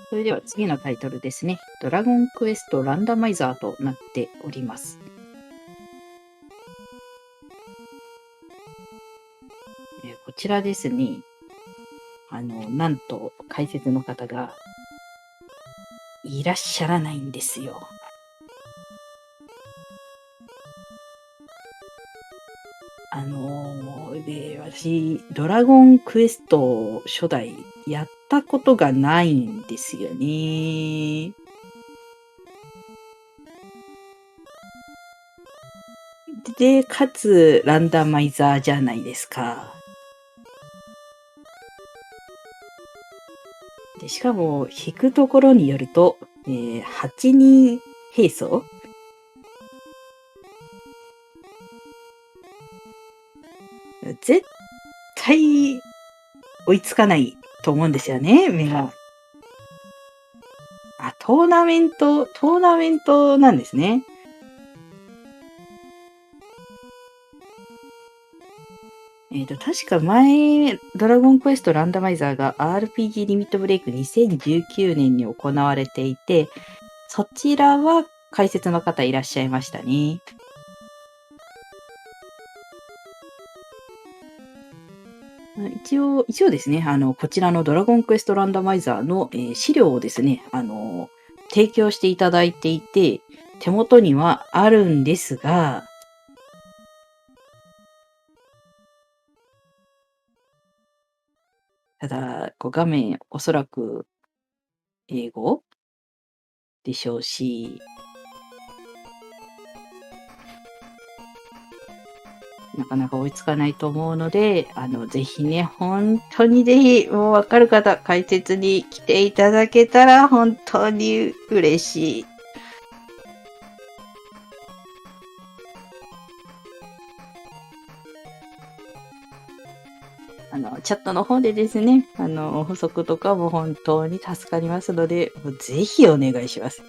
それでは次のタイトルですね。ドラゴンクエストランダマイザーとなっております。こちらですね。なんと解説の方がいらっしゃらないんですよ。私、ドラゴンクエスト初代やったことがないんですよね。で、かつ、ランダマイザーじゃないですか。でしかも、引くところによると、8人並走絶対追いつかないと思うんですよね、目が。トーナメントなんですね。確か前、ドラゴンクエストランダマイザーが RPG リミットブレイク2019年に行われていて、そちらは解説の方いらっしゃいましたね。一応ですね、こちらのドラゴンクエストランダマイザーの、資料をですね、提供していただいていて、手元にはあるんですが、ただ、画面おそらく英語でしょうし、なかなか追いつかないと思うので、ぜひね、本当にぜひ、もうわかる方、解説に来ていただけたら本当に嬉しい。チャットの方でですね、補足とかも本当に助かりますので、もうぜひお願いします。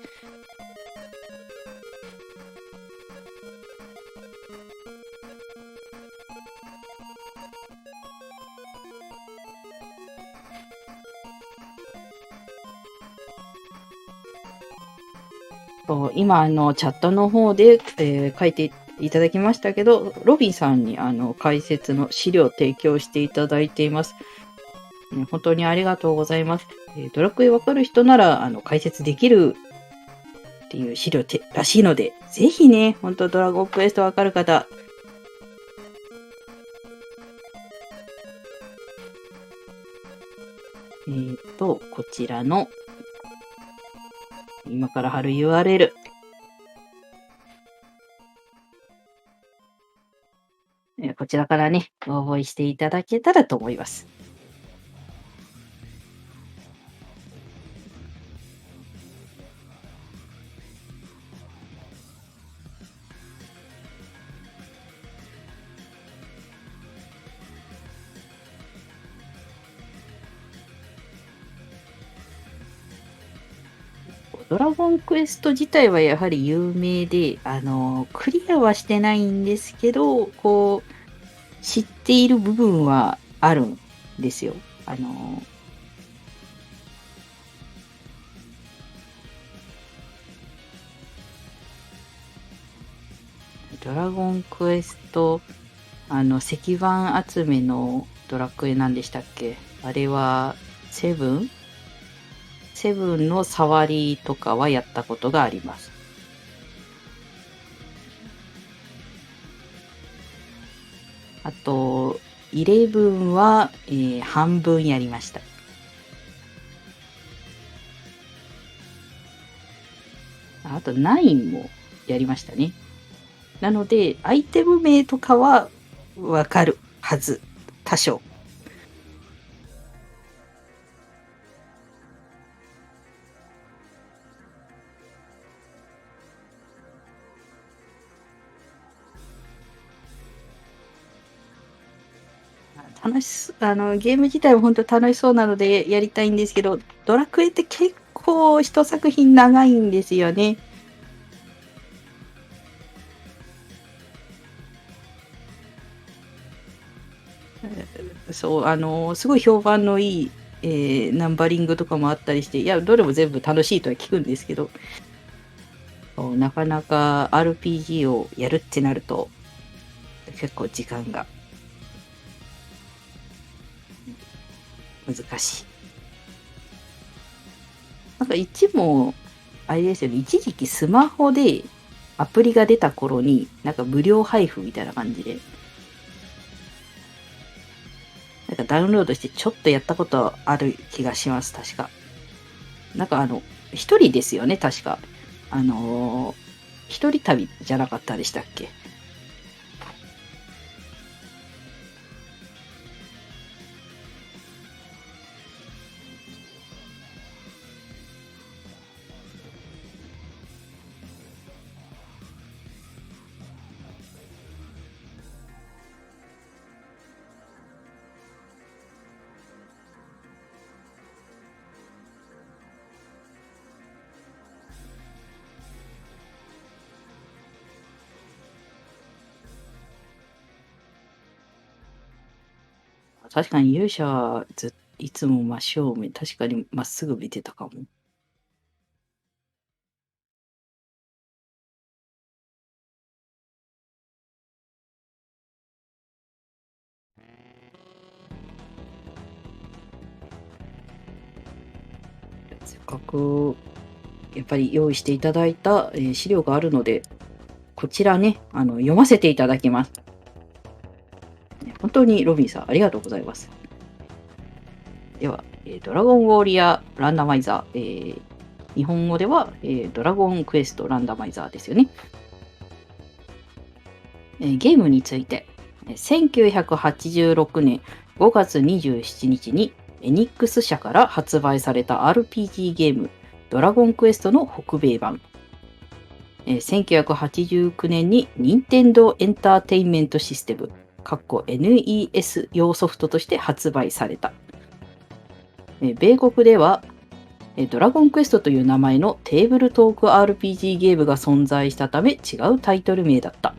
今、チャットの方で、書いていただきましたけど、ロビンさんに解説の資料を提供していただいています。本当にありがとうございます。ドラクエわかる人なら解説できるっていう資料らしいので、ぜひね、本当ドラゴンクエストわかる方、こちらの、今から貼る URL、こちらからね、応募していただけたらと思います。ドラゴンクエスト自体はやはり有名で、クリアはしてないんですけど、知っている部分はあるんですよ。ドラゴンクエスト、石板集めのドラクエなんでしたっけ？あれは、セブンの触りとかはやったことがあります。あと、11は、半分やりました。あと、9もやりましたね。なので、アイテム名とかはわかるはず。多少。ゲーム自体は本当楽しそうなのでやりたいんですけど、ドラクエって結構一作品長いんですよね。そう、すごい評判のいいナンバリングとかもあったりして、いや、どれも全部楽しいとは聞くんですけど、なかなか RPG をやるってなると、結構時間が難しい。なんかあれですよね、一時期スマホでアプリが出た頃に、なんか無料配布みたいな感じで、なんかダウンロードしてちょっとやったことある気がします、確か。なんか一人ですよね、確か。一人旅じゃなかったでしたっけ？確かに勇者はいつも真正面、確かにまっすぐ見てたかも。せっかくやっぱり用意していただいた、資料があるので、こちらね、読ませていただきます。本当にロビンさん、ありがとうございます。では、ドラゴンウォーリアーランダマイザー、日本語では、ドラゴンクエストランダマイザーですよね。ゲームについて、1986年5月27日にエニックス社から発売された RPG ゲームドラゴンクエストの北米版。1989年に任天堂エンターテインメントシステム NES 用ソフトとして発売された。米国ではドラゴンクエストという名前のテーブルトーク RPG ゲームが存在したため違うタイトル名だった。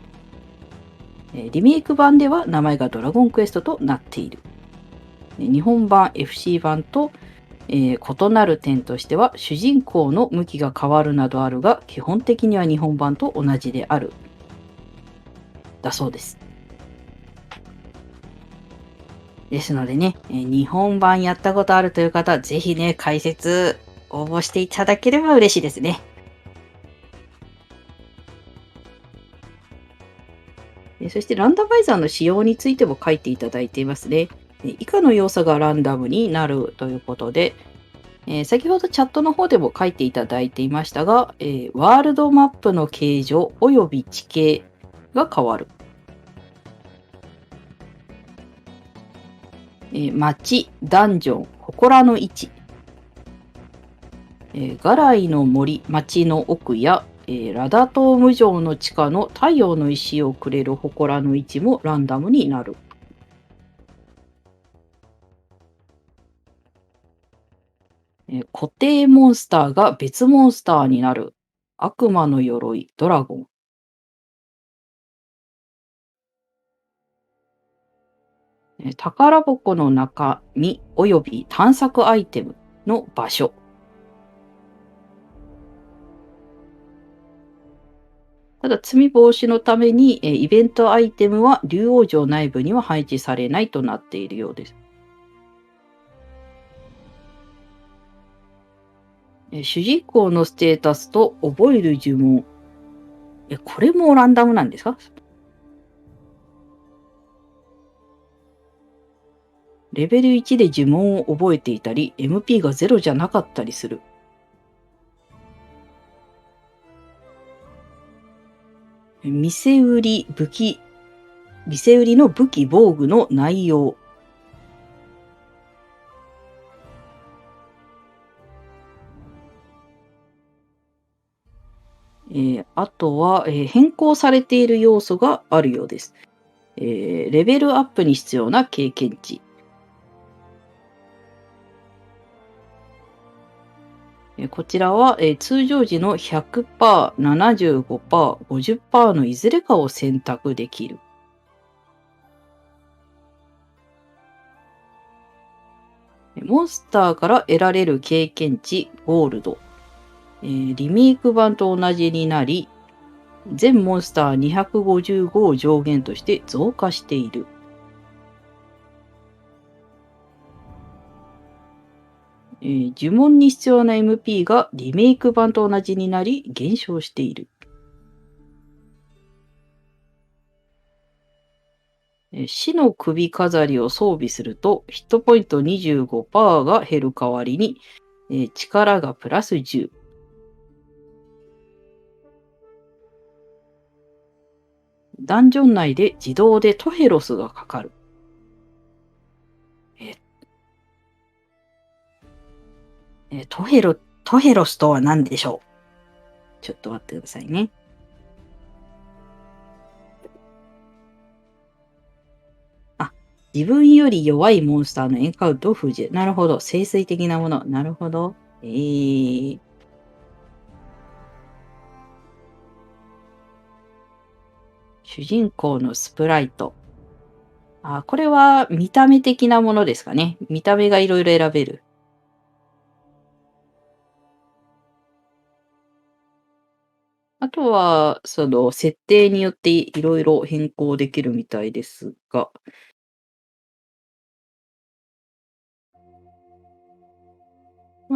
リメイク版では名前がドラゴンクエストとなっている。日本版 FC 版と、異なる点としては主人公の向きが変わるなどあるが基本的には日本版と同じである。だそうです。ですのでね、日本版やったことあるという方はぜひね、解説応募していただければ嬉しいですね。そしてランダマイザーの仕様についても書いていただいていますね。以下の要素がランダムになるということで、先ほどチャットの方でも書いていただいていましたが、ワールドマップの形状及び地形が変わる。町、ダンジョン、祠の位置。ガライの森、町の奥や、ラダトーム城の地下の太陽の石をくれる祠の位置もランダムになる。固定モンスターが別モンスターになる。悪魔の鎧、ドラゴン。宝箱の中身及び探索アイテムの場所。ただ、罪防止のために、イベントアイテムは竜王城内部には配置されないとなっているようです。主人公のステータスと覚える呪文。これもランダムなんですか？レベル1で呪文を覚えていたり、MP が0じゃなかったりする。店売りの武器防具の内容。あとは、変更されている要素があるようです。レベルアップに必要な経験値。こちらは、通常時の 100%、75%、50% のいずれかを選択できる。モンスターから得られる経験値ゴールド。リメイク版と同じになり、全モンスター255を上限として増加している。呪文に必要な MP がリメイク版と同じになり減少している。死の首飾りを装備するとヒットポイント 25% が減る代わりに、力がプラス10。ダンジョン内で自動でトヘロスがかかる。トヘロスとは何でしょう？ちょっと待ってくださいね。自分より弱いモンスターのエンカウントを封じる。なるほど。聖水的なもの。なるほど。主人公のスプライト。これは見た目的なものですかね。見た目がいろいろ選べる。あとは、その設定によっていろいろ変更できるみたいですが。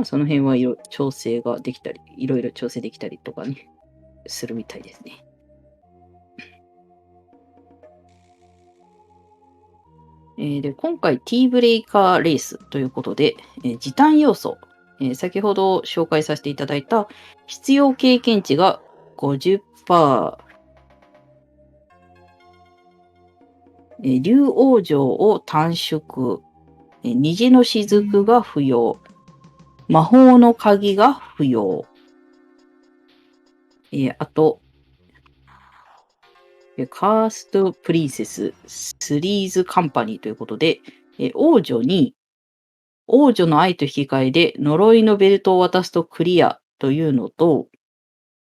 その辺はいろいろ調整ができたり、いろいろ調整できたりとかね、するみたいですね。で、今回、ティーブレイカーレースということで、時短要素、先ほど紹介させていただいた必要経験値が 50%、竜王城を短縮、虹の雫が不要、魔法の鍵が不要、あと、カーストプリンセススリーズカンパニーということで、王女に王女の愛と引き換えで呪いのベルトを渡すとクリアというのと、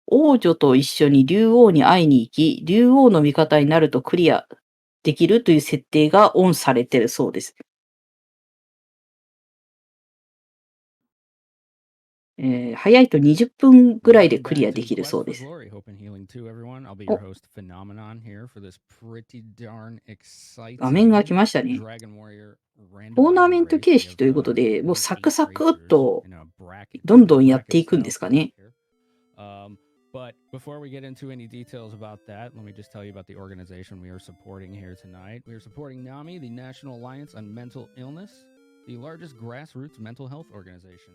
王女と一緒に竜王に会いに行き、竜王の味方になるとクリアできるという設定がオンされているそうです。早いと20分ぐらいでクリアできるそうです。画面が来ましたね。トーナメント形式ということで、もうサクサクっとどんどんやっていくんですかね。But before we get into any details about that, let me just tell you about the organization we are supporting here tonight. We are supporting NAMI, the National Alliance on Mental Illness, the largest grassroots mental health organization.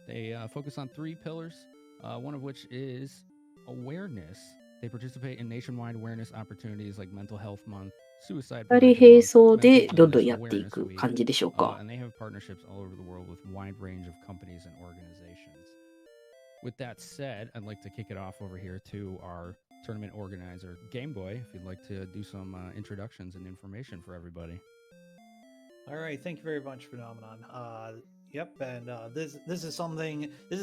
They focus on 3 pillars, one of which is awareness. They participate in nationwide awareness opportunities like Mental Health Month, Suicide Prevention Month, Mental Illness Awareness Week, and they have partnerships all over the world with a wide range of companies and organizations.With that said, I'd like to kick it off over here to our tournament organizer, Gameboy, if you'd like to do some introductions and information for everybody. All right, thank you very much, Phenomenon. Yep, and this is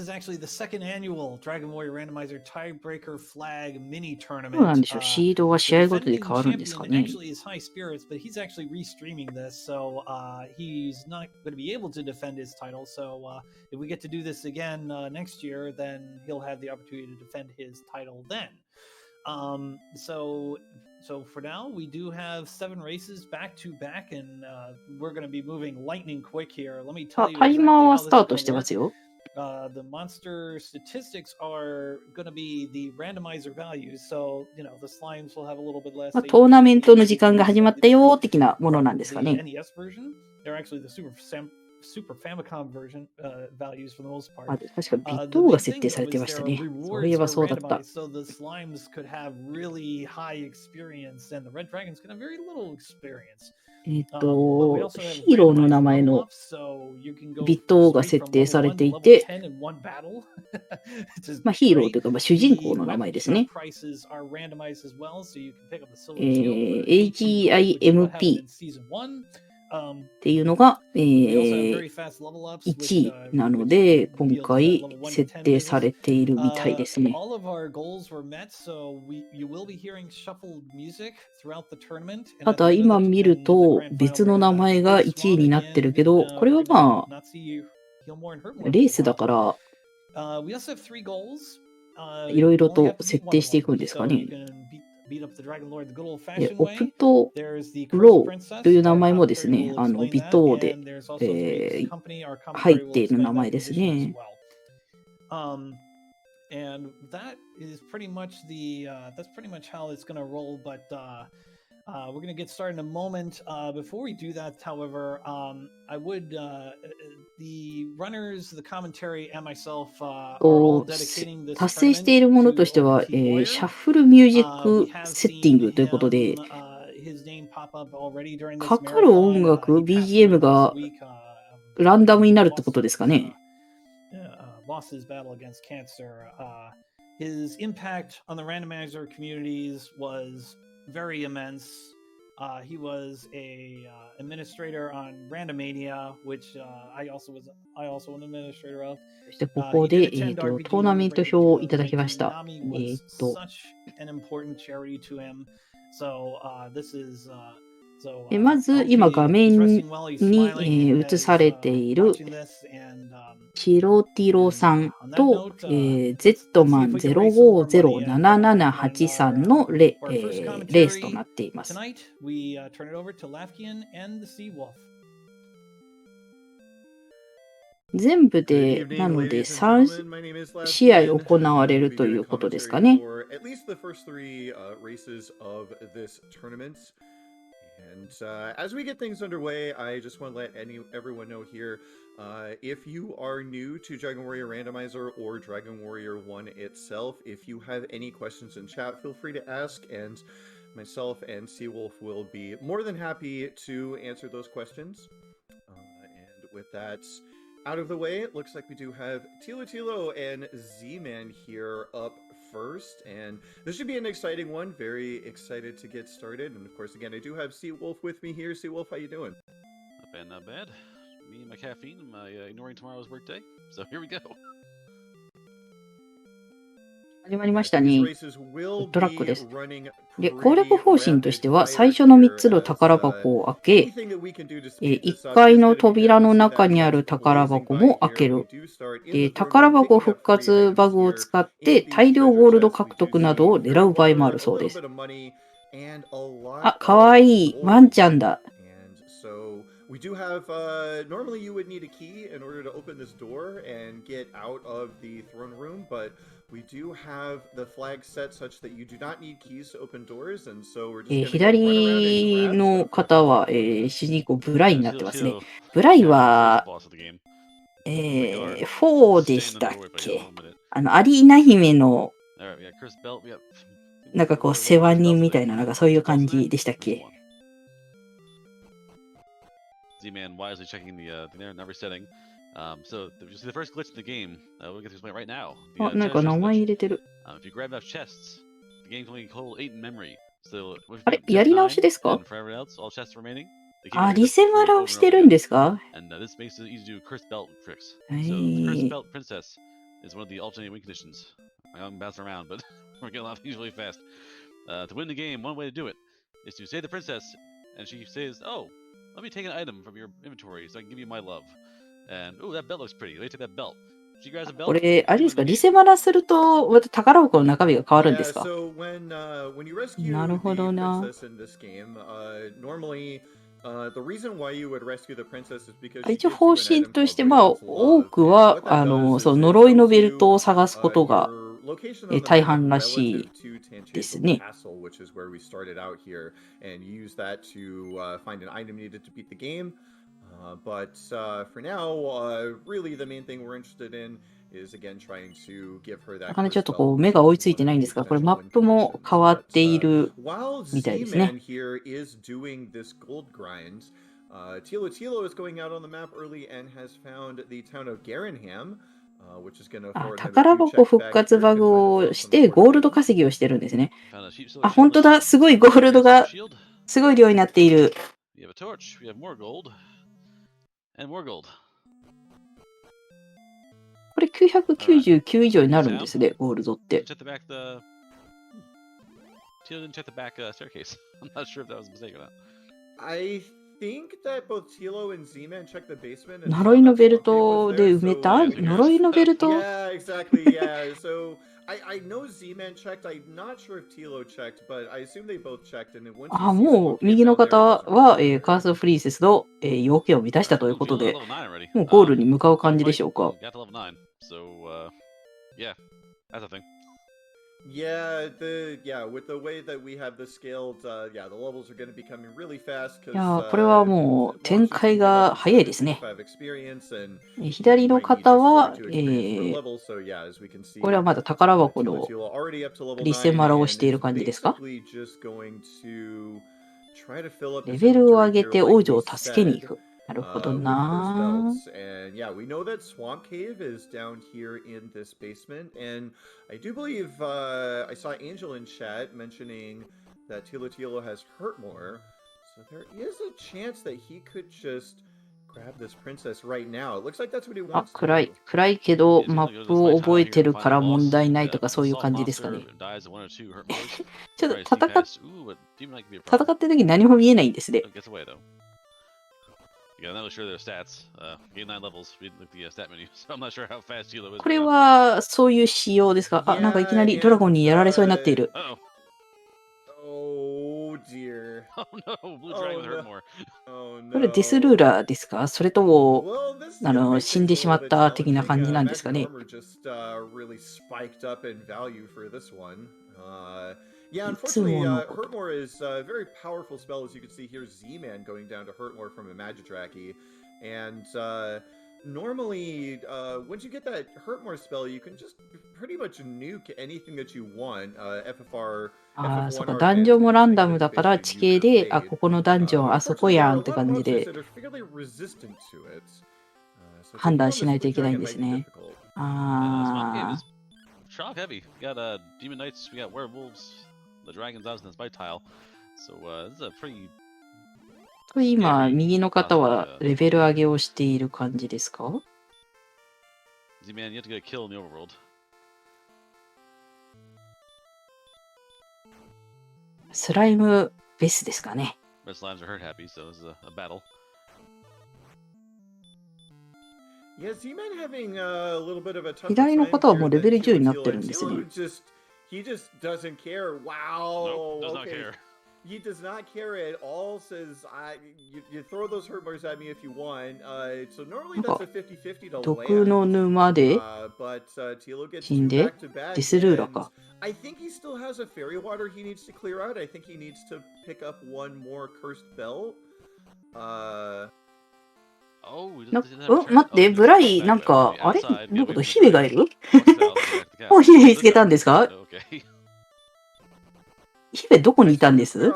actually the second annual Dragon Warrior Randomizer Tiebreaker Flag mini そうなん tournament. でしょう。シードは試合ごとで変わるんですか champion ね。 actually is High Spirits, but he's actually restreaming this, so he's not going to be able to defend his title. So if we get to do this again next year, then he'll have the opportunity to defend his title then. So for now, we do have 7 races back to back, and we're going to be moving lightning quick here. Let me tell you タイ exactly マーは how ス this ター is ト going して to ま work. すよ。The monster statistics are going to be the randomizer values. So, the slimes will have a little bit less. トーナメントの時間が始まったよ的なものなんですか The ね。 NES version, they're actually the Super Famicom version values for the most part. 確かビッ The トが big 設 thing 定され though て is ました there are ね。そういえ rewards ば for そうだった randomized, so the slimes could have really high experience, and the red dragons could have very little experience. ヒーローの名前のビットが設定されていて、ヒーローというか、主人公の名前ですね。AGIMP、っていうのが、 They also have very fast level ups, 1 which 位なので、 which 今 reveals that 回 level 1 to 設 10 定さ means れているみたいですね。 all of our goals were met, so you will be hearing shuffled music throughout the tournament. た And at だ the end 今 of the 見る and the と grand final, 別 we're の名 gonna 前が face 1位に one なってる again, けど、 and これ we're は gonna まあ not see you heal more and hurt more レー for a スだ while. から We also have 3 goals. いろいろ You only と have to beat 設 one 定 of していくん them. ですか So ね。 you can beat up the Dragon Lord the good オ old-fashioned プ way. ト There's the ロ Cursed ーという Princess. 名 Our 前もです commentary ね、 will explain 微 that, 糖で、 and there's also Three's company. Our 入っ commentary て will いる名 explain 前 that です condition as ね。 well. And that is pretty much that's pretty much how it's going to roll. But we're going to get started in a moment. Before we do that, however, I would the runners, the commentary, and myself are all と dedicating this 達成してい tournament るものと to しては、 OPT シャッ Warrior. フルミュージッ We ク have セッティン seen グということで、 his name pop up already during this かかる音 marathon. 楽、 He passed BGM away last が week. ランダムに He なるってこ lost とですかね。 lost his battle against cancer. His impact on the randomizer communities was very immense. He was a administrator on Randomania, which I also an administrator of. そしてここ He で、 did attend ト RPG ーナメント Break 表 in をいただきました。 2019. Nami was such an important charity to him. So this is so ま I ず hope 今画 he's 面 resting well. He's に、 smiling 映 as されている watching this, and チロティロさん on that と、 note, ゼッ let's ト see マ if ン we can raise some more money. And 007783 のレ our first レースと commentary なっています。 tonight, we turn it over to Lafkian and the Sea Wolf. 全部で、なので3試合行われるということですかね。 And as we get things underway, I just want to let everyone know here, if you are new to Dragon Warrior Randomizer or Dragon Warrior 1 itself, if you have any questions in chat, feel free to ask, and myself and Seawolf will be more than happy to answer those questions. And with that out of the way, it looks like we do have Thilitilo and Z-Man here up first, and this should be an exciting one. Very excited to get started. And of course, again, I do have Seawolf with me here. Seawolf, how you doing? Not bad, not bad. Me and my caffeine and my ignoring tomorrow's workday. So here we go. 始まりましたね。トラックです。で、攻略方針としては、最初の3つの宝箱を開け、1階の扉の中にある宝箱も開ける。で、宝箱復活バグを使って大量ゴールド獲得などを狙う場合もあるそうです。あ、かわいい。ワンちゃんだ。We do have, normally you would need a key in order to open this door and get out of the throne room, but we do have the flag set such that you do not need keys to open doors, and so we're just 左の方は、主人公ブライになってますね。ブライは、4でしたっけ？アリーナ姫の、なんかこう、世話人みたいな、なんかそういう感じでしたっけZ-Man wisely checking the number setting. So the first glitch in the game, we'll get to explain right now. あ、なんか名前入れてる。If you grab enough chests, the game can only hold 8 in memory. So あれ、やり直しですか？ and for everyone else, all chests remaining. あ、リセマラをしてるんですか？ And this makes it easy to do cursed belt tricks. は So the cursed い。 belt princess is one of the alternating win conditions. I'm bouncing around, but we're getting a lot of things really fast. To win the game, one way to do it is to save the princess, and she says, "Oh, let me take an item from your inventory so I can give you my love." And oh, that belt looks pretty. Let me take that belt. She grabs a belt. これ、あれですか、リセマラすると、また宝箱の中身が変わるんですか？ So when you rescue なるほど the な。 princess in this game, normally the reason why you would rescue the princess is because she 一応 gives 方 you an 針 item として、 called まあ、 Raven's 多 Love. く And は、 what that does そう、 is it 呪いの tells ベル you トを探すことが、 your location on the 大 map 半らしい relative to で Tanchasal すね。 Castle, which is where we started out here, and you use that to find an item needed to beat the game. But for now, really the main thing we're interested in is again trying to give her な that かなかちょっ cursed と belt, こう which 目 is が追いつい one て of ないんで the すが、これマッ potential win プも conditions. 変わっ But ている while みたいですね。 Z-Man here is doing this gold grind, Thilitilo is going out on the map early and has found the town of Garenham, which is going to あ、 afford him a 宝 few 箱 checks 復 back 活 here, バ can グ find を himself し some て、ゴールド fortifications. 稼ぎをしてるんですね。 Found a sheep あ、 shield. 本当だ。すごいゴールドが、すごい量になっている。We have a torch. We have more gold. And more gold. これ999以上になるんですね、ゴールドって。 Check the back. Tilo didn't check the back staircase. I'm not sure if that was a mistake or not. I think that both Tilo and Z-Man checked the basement. 呪いのベルトで埋めた？呪いのベルト？ Yeah, exactly. Yeah. So I know Z-Man checked. I'm not sure if Tilo checked, but I assume they both checked. And once あ、もう右の方は、カースプリンセスの、要件を満たしたということで、もうゴールに向かう感じでしょうか。Got to level 9. So yeah, that's a thing. Yeah, with the way that we have this scaled, the levels are going to be coming really fast. いや、これはもう展開が早いですね。左の方は、これはまだ宝箱のリセマラをしている感じですか？レベルを上げて王女を助けに行く。なるほどな。And yeah, we know that Swamp Cave is down here in this basement, and I do believe I saw Angel in chat mentioning that thilitilo has Hurtmore, so there is a chance that he could just grab this princess right now. It looks like that's what he あ、 wants to 暗い。 do. 暗いけど、マップを覚えてるから問題ないとかそういう感じですかね。ちょっと戦ってる時何も見えないんですね。これはそういう仕様ですか？あ、なんかいきなりドラゴンにやられそうになっている。Oh dear. Oh no, Blue Dragon with Hurtmore. Oh no. これデスルーラーですか？それとも、死んでしまった的な感じなんですかね。Yeah, unfortunately, Hurtmore is a very powerful spell. As you can see here, Z-Man going down to Hurtmore from a Magidraki. And normally, once you get that Hurtmore spell, you can just pretty much nuke anything that you want. FFR. ああ、そっか、ダンジョンもランダムだから地形で、あ、ここのダンジョンあそこやんって感じで判断しないといけないんですね。ああ。Shock heavy. We got demon knights, we got werewolves, the dragons on the spite tile. So this is a pretty. 今、右の方はレベル上げをしている感じですか？ Z-Man, you have to get a kill in the overworld. スライムベスですかね。Red slimes are hurt happy, so this is a battle. Yeah, Z-Man having a little bit of a tough 左の方はもうレベル10になってるんですね。He just doesn't care. Wow. Nope, does not okay. care. He does not care at all. Says, you throw those Hurtmores at me if you want. So normally that's a 50-50 to 毒の沼で but Tilo gets 死ん two で back to back. デスルーラか。 I think he still has a fairy water he needs to clear out. I think he needs to pick up one more cursed bell. 待って、ブライ、なんか、あれなんか姫がいる？もう姫見つけたんですか？姫どこにいたんです？なん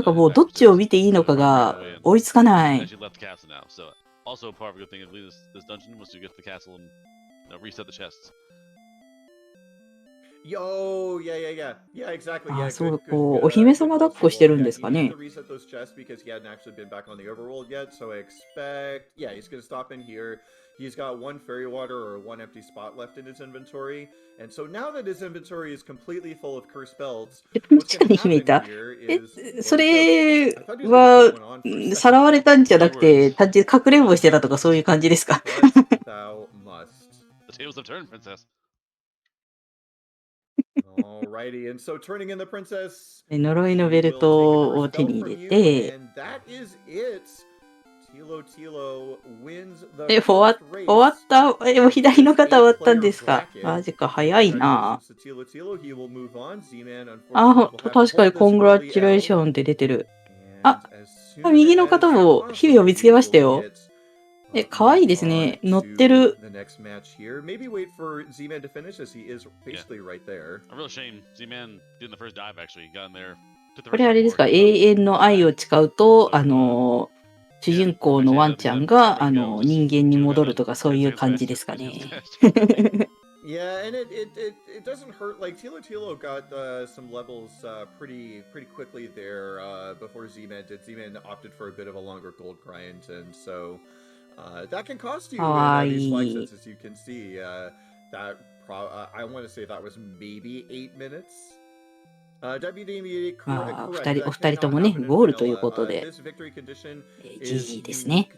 かもうどっちを見ていいのかが追いつかない。Also, part of a good thing of leaving this dungeon was to get to the castle and reset the chests. Yo, yeah, exactly. あ、そう、こう、お姫様抱っこしてるんですかね。Reset those chests because he hadn't actually been back on the overworld yet. So I expect, yeah, he's gonna stop in here. He's got one fairy water or one empty spot left in his inventory. And so now that his inventory is completely full of cursed spells, what's gonna happen here is それはさらわれたんじゃなくて、単純にかくれんぼしてたとかそういう感じですか？ thou must. The tables have turned, princess. Alrighty, and so turning in the princess. 呪いのベルトを手に入れて、終わった。もう左の方終わったんですか？マジか、早いな。あ、確かにコングラチュレーションって出てる。あ、右の方も姫を見つけましたよ。可愛いですね。乗ってる。これあれですか？永遠の愛を誓うと、主人公のワンちゃんが人間に戻るとかそういう感じですかね。Yeah, and it doesn't hurt. Like thilitilo got some levels pretty quickly there before Z-Man did. Z-Man opted for a bit of a longer gold grind, and so that can cost you in these flag sets, as you can see. I want to say that was maybe 8 minutes. WDME お二人ともね、ゴールということで、GG ですね。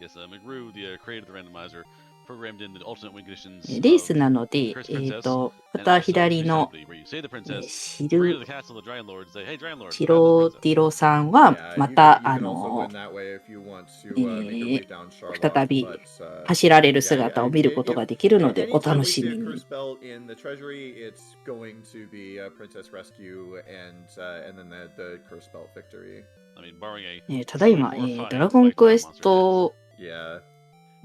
Yes, McGrew, the creator of the randomizer, programmed in the alternate win conditions. レースなので、また左のチロティロさんは、また、再び走られる姿を見ることができるので、お楽しみに。ただいま、ドラゴンクエスト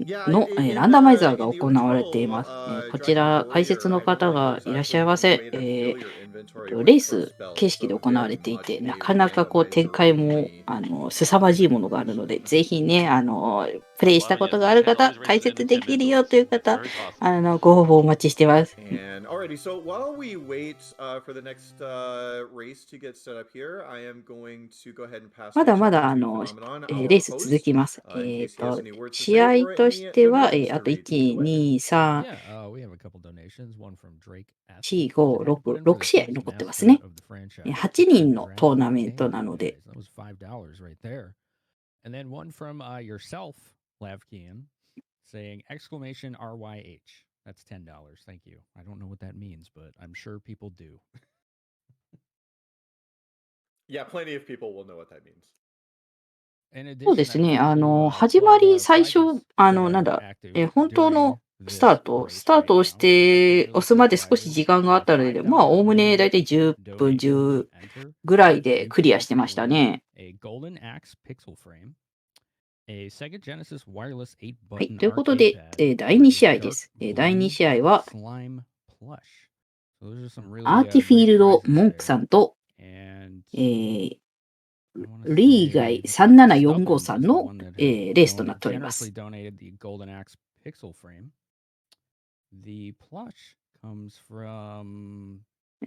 のランダマイザーが行われています。こちら、解説の方がいらっしゃいませ。レース形式で行われていて、なかなかこう展開も凄まじいものがあるので、ぜひね、プレイしたことがある方、解説できるよという方、ご応募お待ちしてます。まだまだレース続きます。試合としては、あと1、2、3、4、5、6試合残ってますね。8人のトーナメントなので。And then one from yourself, Lavkian, saying exclamation RYH. That's $10. Thank you. I don't know what that means, but I'm sure people do. Yeah, plenty of people will know what that means. そうですね。始まり最初、なんだ、本当のスタートをして押すまで少し時間があったので、まあ、おおむねだいたい10分、10ぐらいでクリアしてましたね。はい、ということで、第2試合です。第2試合は、アーティフィールド・モンクさんと、リーガイ3745さんの、レースとなっております。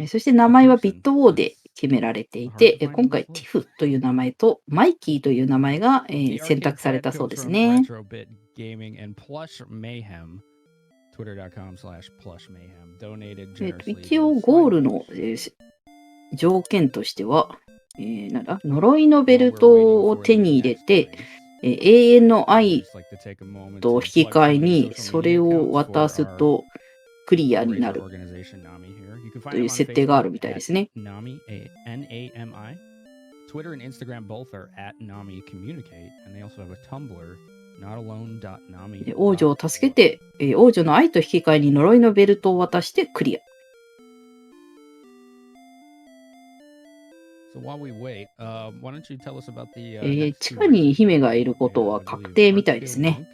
そして名前はビットウォーで決められていて、今回ティフという名前とマイキーという名前が、選択されたそうですね。一応ゴールの、条件としては、呪いのベルトを手に入れて、永遠の愛と引き換えにそれを渡すとクリアになるという設定があるみたいですね。Twitter and Instagram both are @NamiCommunicate, and they also have a Tumblr, notalone.nami. 王女を助けて、王女の愛と引き換えに呪いのベルトを渡してクリア。So while we wait, why don't you tell us about the 地下に姫がいることは確定みたいですね。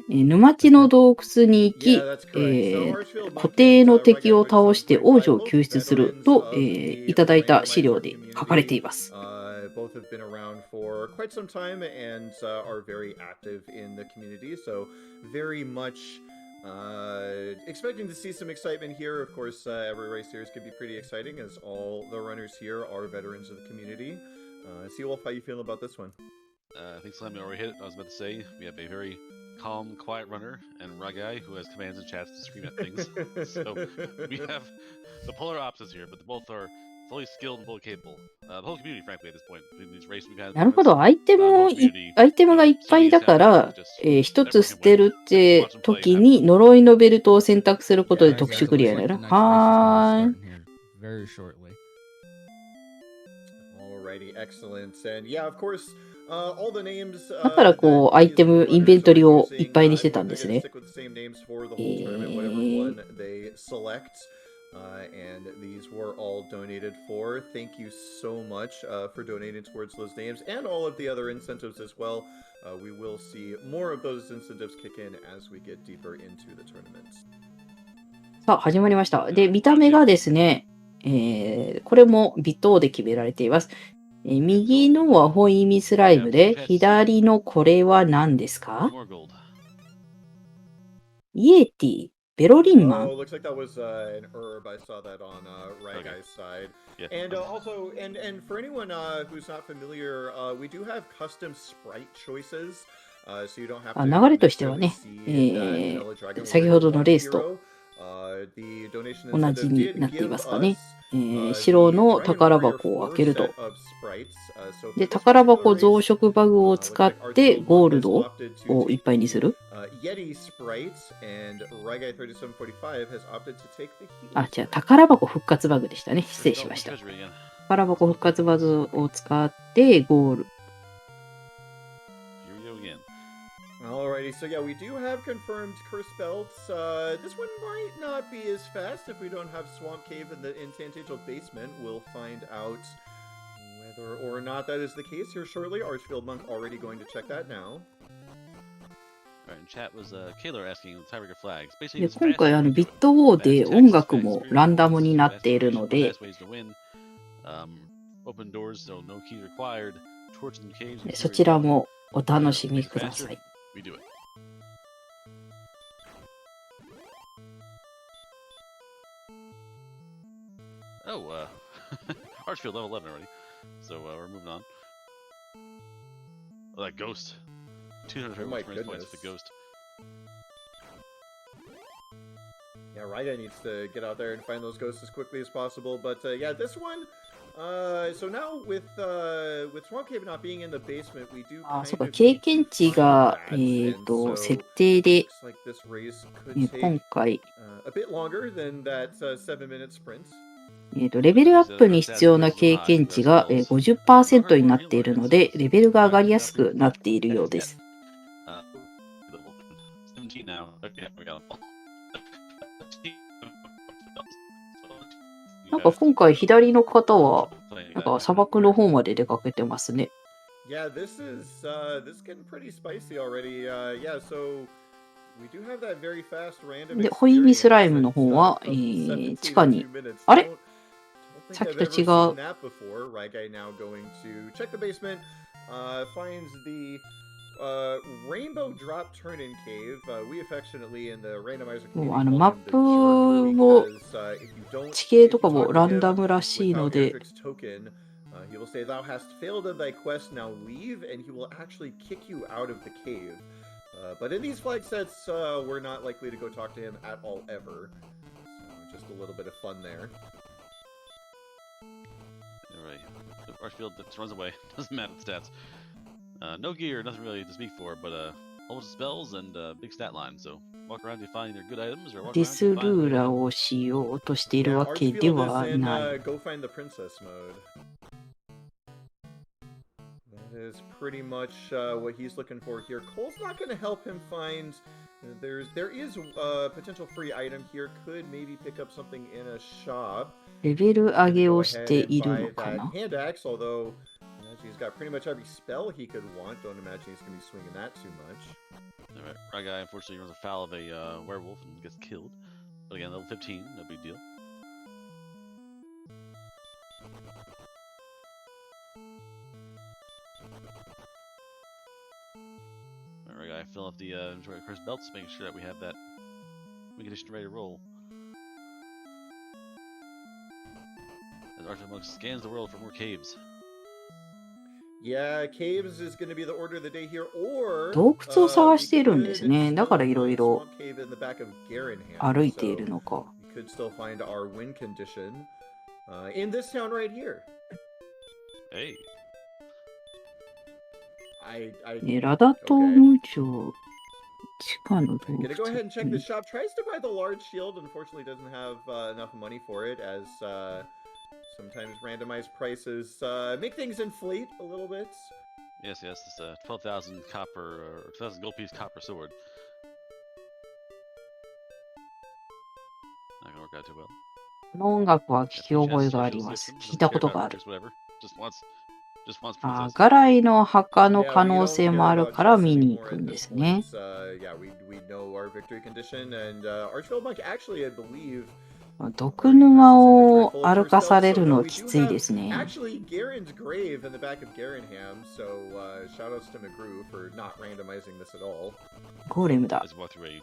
沼地の洞窟に行き、固定の敵を倒して王女を救出すると、いただいた資料で書かれています。Both have been around for quite some time and are very active in the community, so very much expecting to see some excitement here. Of course, every race series can be pretty exciting as all the runners here are veterans of the community. Seawolf, how you feeling about this one? I think Slammy already hit it. I was about to say, we have a very calm, quiet runner and Ragai who has commands and chats to scream at things. So we have the polar opposites here, but both are fully skilled and fully capable. The whole community, frankly, at this point. These races we've had. なるほど、アイテムがいっぱいだから、一つ捨てるって時に呪いのベルトを選択することで特殊クリアになる。はーい。Alrighty, excellent. And yeah, of course, all the names. だからこうアイテムインベントリをいっぱいにしてたんですね。And these were all donated for. Thank you so much for donating towards those names and all of the other incentives as well. We will see more of those incentives kick in as we get deeper into the tournaments. さあ、始まりました。で、見た目がですね、これもビット王で決められています。右のはホイミスライムで、左のこれは何ですか？イエティ、ベロリンマ Oh, ン。 looks like that was an herb. I saw that on Ragai's side. Yeah. And also, and for anyone who's not familiar, we do have custom sprite choices, so you don't have to 流れとしては necessarily ね、 see that Vanilla Dragon 先ほど Warrior の 1レースと hero. The donation 同 incentive じに did なってい give ますかね。 us 白 the の Dragon 宝 Warrior 箱を 4開けると。 set of sprites. So for で、 this 宝箱 particular 増 race, 殖バグを使ってゴール Archfield ド Monk を has opted to いっ take ぱいにす the る。 Yeti sprites, and Ragai3745 has opted to take the healing あ、じゃあ sprite. 宝箱復活バグでしたね。失礼 Oh, しました。 treasury again. 宝箱復活バグを使ってゴール。 Here we go again. Alrighty, so yeah, we do have confirmed curse belts. This one might not be as fast if we don't have Swamp Cave in the Incantational basement. We'll find out whether or not that is the case here shortly. ArchfieldMonk already going to check that now. Alright, in chat was Kaylor asking Tiebreaker Flags. Basically, で、 it's 今 fast 回 ways to ビッ do it. トウォー Fast で attacks, 音楽 fast も experience ランダム points, にな fast っているの information, で、 fast ways to win. Open doors, so no keys required. Torches and caves. そちらもお楽しみください。 We do it. Oh, Archfield level 11 already. So we're moving on. Oh, that ghost. 200 Oh my experience points goodness. for the ghost. Yeah, Raga needs to get out there and find those ghosts as quickly as possible. But yeah, this one. So now with Swamp Cave not being in the basement, we do あ、 kind そうか、 of 経 need to 験値 find が、 rats, and so 設定で、 looks like this race could take 今回、 a bit longer than that 7-minute sprint. レベルアップに必要な経験値が、50% になっているので、レベルが上がりやすくなっているようです。 17 now. Okay, we got him. なんか今回左の方は、なんか砂漠の方まで出かけてますね。 Yeah, this getting pretty spicy already. Yeah, so we do have that very fast random で、ホイミスライム experience の方は、 of 地下に、 17 minutes. あれ Don't think さっ I've きと ever 違 seen う。 that before. Ragai now going to check the basement, finds the rainbow drop turn-in cave. We affectionately in the randomizer もう community マッ call him the プ Jerk も because if you don't 地形 if と you かも talk to ラン him ダムらしいの without で、 Airtrix token, he will say, "Thou hast failed in thy quest. Now leave," and he will actually kick you out of the cave. But in these flag sets, we're not likely to go talk to him at all ever. So just a little bit of fun there. Alright. So Archfield just runs away. Doesn't matter the stats. No gear, nothing really to speak for, but a whole bunch of spells and big stat line. So walk around to find either good items or walk ディ around ス to ル find ーラをしようとしている Yeah, わけで Archfield は is in ない。 Go Find the Princess mode. That is pretty much what he's looking for here. Cole's not going to help him find. There is a potential free item here. Could maybe pick up something in a shop. レベル上げ Go をし ahead て and いる buy のか that な。 hand axe, although he's got pretty much every spell he could want. Don't imagine he's going to be swinging that too much. Alright, Ragai unfortunately runs afoul of a werewolf and gets killed. But again, level 15, no big deal. Alright, Ragai fill up the inventory of cursed belts, making sure that we have that win condition ready to roll. As ArchfieldMonk scans the world for more caves. Yeah, caves is going to be the order of the day here, or 洞窟を探しているん we です could ね。だからい still ろいろ find Swamp Cave in the back of Garenham. 歩いてい So るのか。 we could still find our win condition in this town right here. Hey!ね、ラダトム城、地下の洞 I'm gonna go ahead and check 窟 the。shop. Tries to buy the large shield. Unfortunately, doesn't have enough money for it, as sometimes randomized prices make things inflate a little bit. Yes, yes, this 12,000 copper, or 12,000 gold piece copper sword. Not gonna work out too well. この音楽は聞き覚えがあります。聞いたことがある。 Just wants あ、 princess. ガライの墓の Yeah, 可 we 能 don't 性 care もある about から chess 見に行 anymore く at んで this すね。 point. Yeah, we know our victory condition, and ArchfieldMonk actually, I believe, 毒沼を歩かされるのきついですね。 actually Garen's grave in the back of Garenham. So shoutouts to McGrew for not randomizing this at all. ゴーレムだ。 Let's walk through a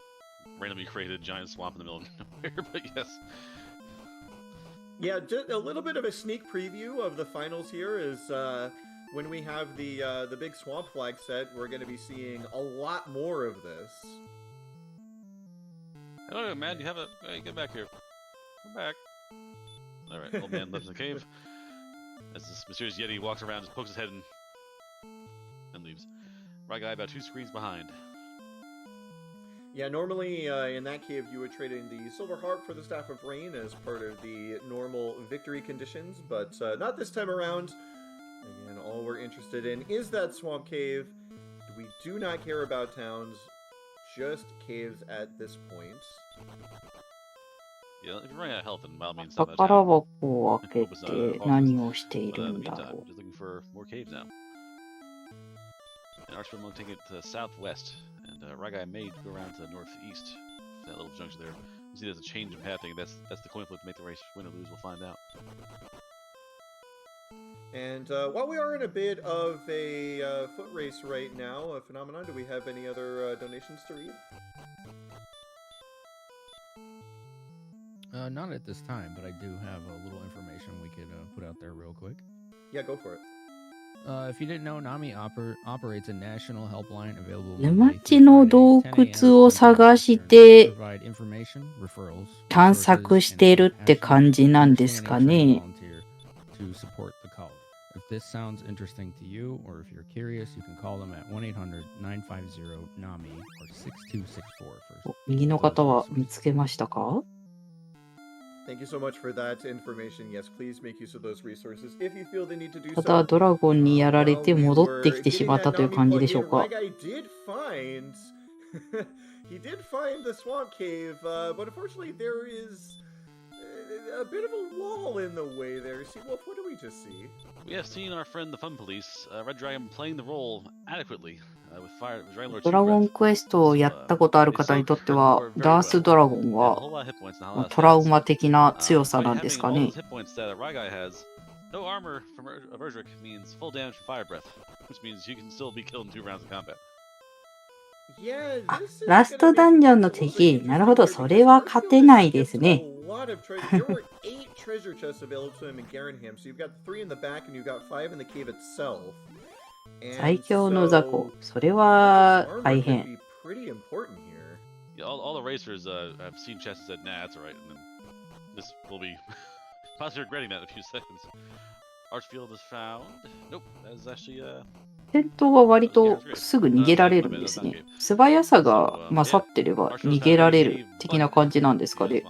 randomly created giant swamp in the middle of nowhere, but yes. Yeah, just a little bit of a sneak preview of the finals here is when we have the big swamp flag set, we're going to be seeing a lot more of this. Hello, man. You have a... Hey, get back here. Come back. All right, old man lives in the cave. As this mysterious yeti walks around, just pokes his head in and leaves. Right guy about 2 screens behind. Yeah, normally in that cave you would trade in the Silver Harp for the Staff of Rain as part of the normal victory conditions, but not this time around. Again, all we're interested in is that swamp cave. We do not care about towns, just caves at this point. Yeah, if you're running out of health, then by all means, 宝箱を開けて何をしているんだろ just looking for more caves now. And ArchfieldMonk taking it to the southwest, and Ragai may go around to the northeast. That little junction there. You see, there's a change in pathing. That's the coin flip to make the race win or lose. We'll find out. And while we are in a bit of a foot race right now, Phenomenon, do we have any other donations to read? Not at this time, but I do have a little information we could put out there real quick. Yeah, go for it. If you didn't know, Nami operates a national helpline available 沼地の洞窟を探して探索してるって感じなんですかね。If this sounds interesting to you, or if you're curious, you can call them at 1-800-950-NAMI or 6264 first. 右の方は見つけましたか？ Thank you so much for that information. Yes, please make use of those resources if you feel the need to do so. ただドラゴンにやられて戻ってきてしまったという感じでしょうか。He did find the swamp cave, but unfortunately there is a bit of a wall in the way there. See, Wolf, what do we just see? We have seen our friend the Fun Police, Red Dragon, playing the role adequately with Fire Dragon Lord ドラゴンクエストをやったことある方にとっては、ダースドラゴンはトラウマ的な強さなんですかね。No armor from Erdrick means full damage from fire breath, which means you can still be killed in 2 rounds of combat. あ、ラストダンジョンの敵。なるほど、それは勝てないですね。Treasure chests available to him in Garanham, so you've got 3 in the back and you've got 5 in the cave itself. 最強の雑魚。それは大変。Yeah, all the racers have seen chests and said, nah, that's alright. And then this will be possibly regretting that in a few seconds. Archfield is found. Nope, that is actually 戦闘は割とすぐ逃げられるんですね。素早さが勝ってれば逃げられる的な感じなんですかね。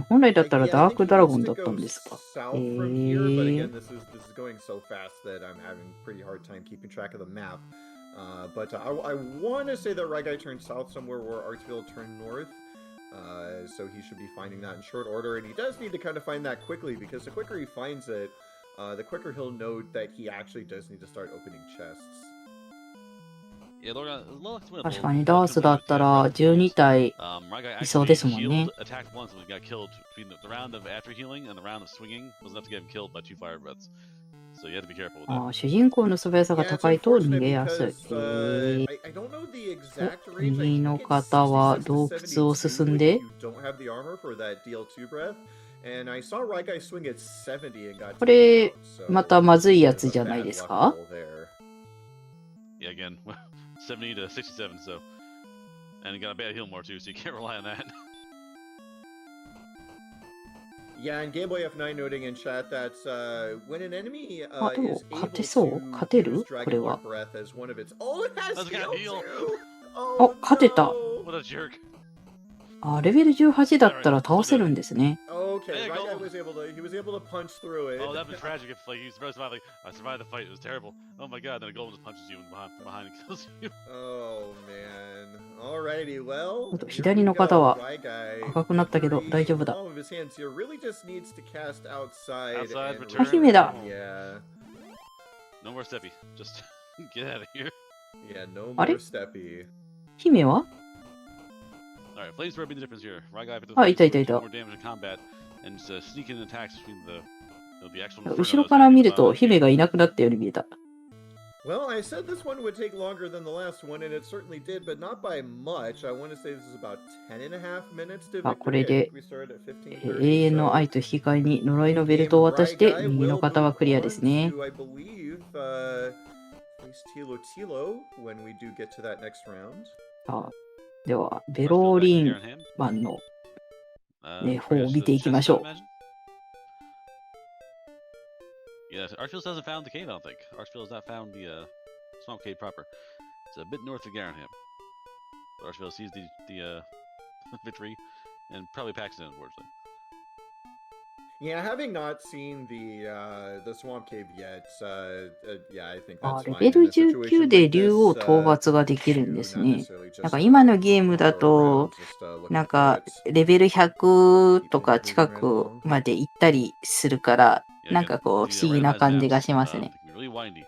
本来だったらダークドラゴンだったんですか。But I want to say that Ragai turned south somewhere where Archfield turned north. So he should be finding that in short order, and he does need to kind of find that quickly, because the quicker he finds it, the quicker he'll know that he actually does need to start opening chests. 確かにダースだったら12体いそうですもんね。主人公の素早さが高いと逃げやすい。右の方は洞窟を進んで、これまたまずいやつじゃないですか？70 to 67, so. And you got a bad heal more too, so you can't rely on that. Yeah, and Gameboy F9 noting in chat that when an enemy is able to use Dragon Breath as one of its... Oh, it has heal too! Oh, 勝てた。 What a jerk. レベル18だったら倒せるんですね。Okay, right guy was able to punch through it. Oh, that'd be tragic if he was supposed to like, I survived the fight, it was terrible. Oh my god, then a golem just punches you from behind and kills you. Oh man. Alrighty, well. 左の方は赤くなったけど大丈夫だ。姫だ。No more steppy. Just get out of here. Yeah, no more steppy. 姫は？Alright, flames will be the difference here. Ragai more damage in combat and sneak in attacks between the actual 後ろから見ると姫がいなくなったように見えた。Well, I said this one would take longer than the last one, and it certainly did, but not by much. I want to say this is about 10.5 minutes to あ、こ victory. れ I で think we started at 永遠の 15:30, 愛 so と引き換えに呪いのベル in-game トを渡して Rai 右の will 方は move クリアです on ね。 to, I believe, face thilitilo when we do get to that next round. さあでは、ベローリンマンの、方を見ていきましょう。Yeah, Archfield hasn't found the cave, I don't think. Archfield has not found the swamp cave proper. It's a bit north of Garenham. But Archfield sees the victory and probably packs it in, unfortunately. Yeah, having not seen the swamp cave yet, yeah, I think あ、 that's レ fine ベ in ル a situation 19 like で竜 this, 王討伐ができるん to です not ね。 necessarily なんか just 今のゲームだ wander と、 around, just looking なん for か it. レベル100 Keep と things か moving 近 right く along. まで行ったりするから、 Yeah, なん again, かこう the 不思議な randomized 感じ maps がしますね。 can be really windy,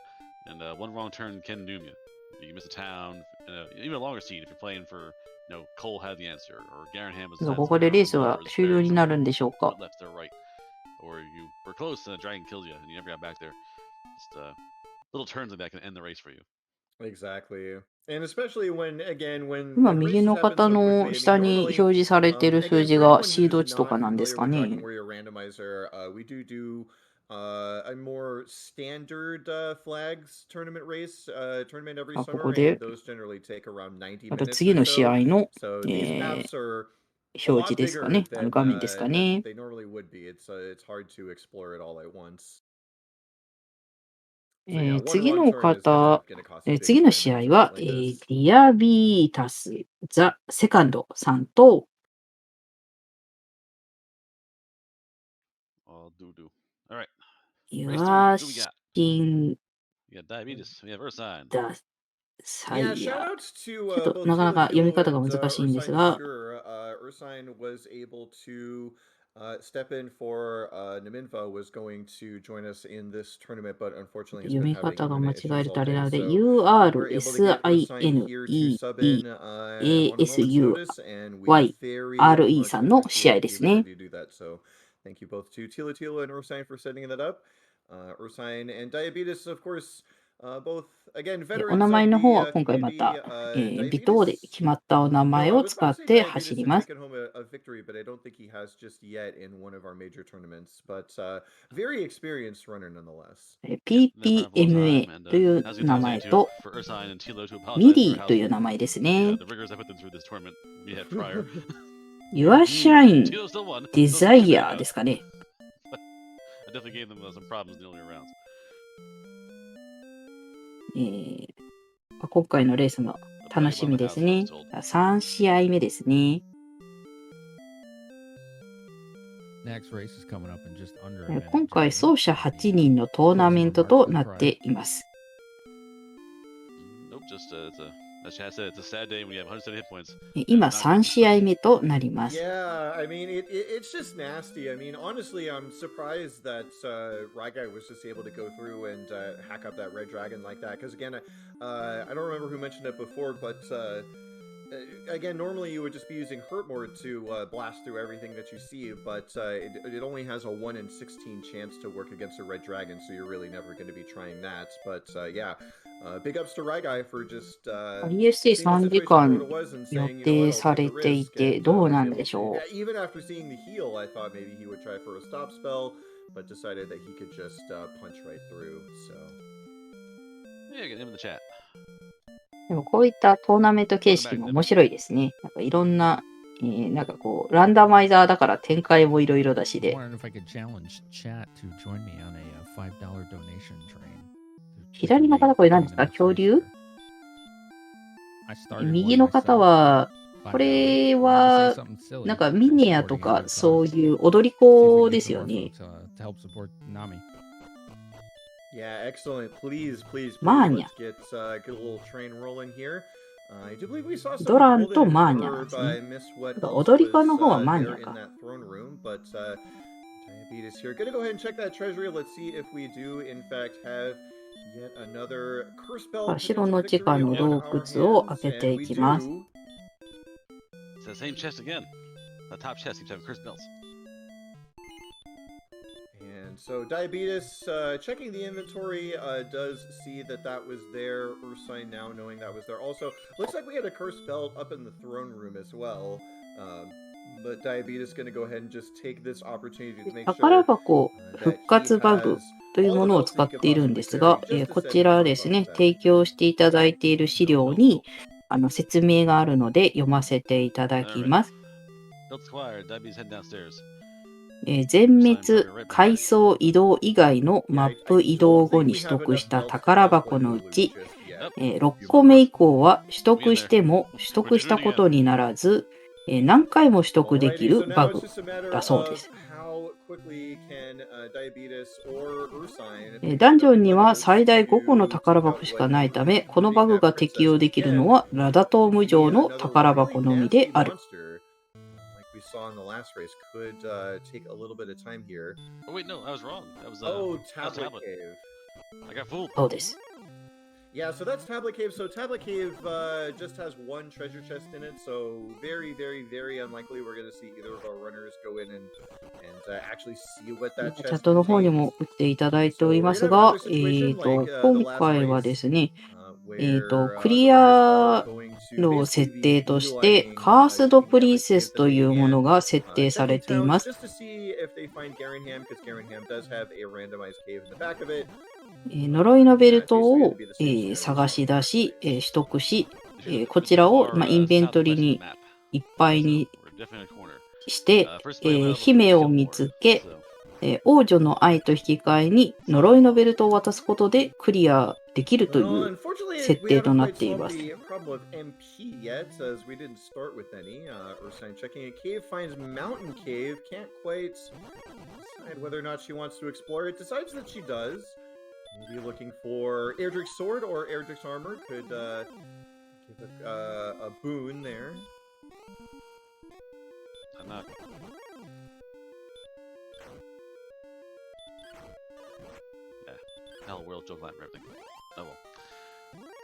and one wrong turn can doom you. You can miss a town, even a longer scene if you're playing for, Cole had the answer, or Garenham was the こ answer, こでレー or スは Mother is 終了 buried にな somewhere, るんでしょうか。 went left or right, or you were close and a dragon killed you and you never got back there. Just little turns like that can end the race for you. Exactly. And especially when, again, when 今 when 右 races の happen 方 so の quickly, I mean, 下に normally, 表示されている数 again, 字 for が anyone シード who's 値とか not なんです familiar か with ね。 Dragon Warrior Randomizer, we do a more standard flags tournament race tournament every あ、こ summer, こで and those generally take around 90また minutes 次 or の試 so. 合の、 So these maps are a 表示 lot ですか bigger ね。than 画面ですか than ね。 they normally would be. It's hard to explore it all at once. So yeah, one 次 wrong の turn is gonna 方、 cost you big 次の time 試 in 合 a は、 tournament like this. ディアビータス・ザ・セカンドさんと、 Oh, doo-doo. All right. ユ Race ア 3, who we got? シン We got Diabetes. We have Ursine. ダ・サ Yeah, イ shout ヤー。 outs ち to ょっと both なかなか読み Tilatilo 方が and 難しいんです Ursine が、 for sure. Ursine was able to step in for Nimanva was going to join us in this tournament, but unfortunately has 読 been み having 方が間違 internet え issues ると all あれな day. ので、So we were able to get Ursine here to sub in on a moment's notice, and we very much さんの試合 appreciate で the すね。 ability to do that. So thank you both to Tilatilo and Ursine for setting that up. Ursine and Diabetes, of course, both again お veterans 名 of 前の the 方は今回ま community. た、微糖で Diabetes. 決まったお名 No, 前 I を was 使 about っ to say て走 Diabetes り has ます。 taken home a victory, but I don't think he has just yet in one of our major tournaments. But very experienced runner nonetheless. PPMA という名前と、 for Ursine and Tilo to ミ apologize リ for ー how という名前ですね。 the rigors I put them through this tournament we had prior. Your Shine Tilo still won. Desire ですかね。I definitely gave them some problems in the earlier rounds. 今回のレースも楽しみですね。3試合目ですね。 Next race is coming up in just under a minute. 今回走者8人のトーナメントとなっています。 Nope, just as Chad said, it's a sad day when you have 170 hit points. 今3試合目となります。 Yeah, I mean, it's just nasty. I mean, honestly, I'm surprised that Ryguy was just able to go through and hack up that red dragon like that. Because again, I don't remember who mentioned it before, but again, normally you would just be using Hurtmore to blast through everything that you see, but it only has a 1 in 16 chance to work against a red dragon, so you're really never going to be trying that. But yeah, big ups to Ryguy for just ISC3 時間予定されていてどうなんでしょう。 Even after seeing the heal, I thought maybe he would try for a stop spell, but decided that he could just punch right through. So Yeah, get him in the chat. でもこういったトーナメント形式も面白いですね。なんかいろんな、なんかこうランダマイザーだから展開もいろいろだしで。 Wondering if I could challenge chat to join me on a $5 donation train. 左の方これ何ですか？恐竜？右の方はこれはなんかミネアとかそういう踊り子ですよね。 yeah, excellent. Please, Mania. let's get a little train rolling here. I do believe we saw some ドランと golden マーニャなん herb. です I ね。 missed what ただ else 踊り子 was の方はマーニ there ャ in か。 that throne room, but Diabetes here. Gonna go ahead and check that treasury. Let's see if we do in fact have yet another curse belt 白の地下の洞窟を開けていきます。 It's the same chest again. The top chest keeps having cursed belts. And so Diabetes, checking the inventory, does see that that was there. Ursine now knowing that was there. Also, looks like we had a cursed belt up in the throne room as well. But Diabetes going to go ahead and just take this opportunity to make 宝 sure 箱 that 復 he 活バグ has という all も the のを belts 使 that っ he could ているん possibly ですが、 carry, just to こ set ちら himself です up ね、 better. 提供していただいている資料に説明があるので読ませていただきます。 Belts acquired. Diabetes head downstairs. 全滅、階層移動以外のマップ移動後に取得した宝箱のうち、6個目以降は取得しても取得したことにならず、何回も取得できるバグだそうです。ダンジョンには最大5個の宝箱しかないため、このバグが適用できるのはラダトーム上の宝箱のみである。We saw in the last race could take a little bit of time here. Oh wait, no, I was wrong. That was Tablet tablet. Cave. I got fooled. そうです。 Yeah, so that's Tablet Cave. So Tablet Cave just has one treasure chest in it. So very, very, very unlikely we're going to see either of our runners go in and actually see what that chest チャットの方にも打っていただいておりますが、今回はですね、クリアの設定として、カースドプリンセスというものが設定されています。呪いのベルトを探し出し、取得し、こちらをインベントリにいっぱいにして、姫を見つけ、王女の愛と引き換えに呪いのベルトを渡すことでクリアできるという設定となっています。Maybe looking for Erdrick's sword or Erdrick's armor could give a boon there. Hell, world joke line for everything. Oh well.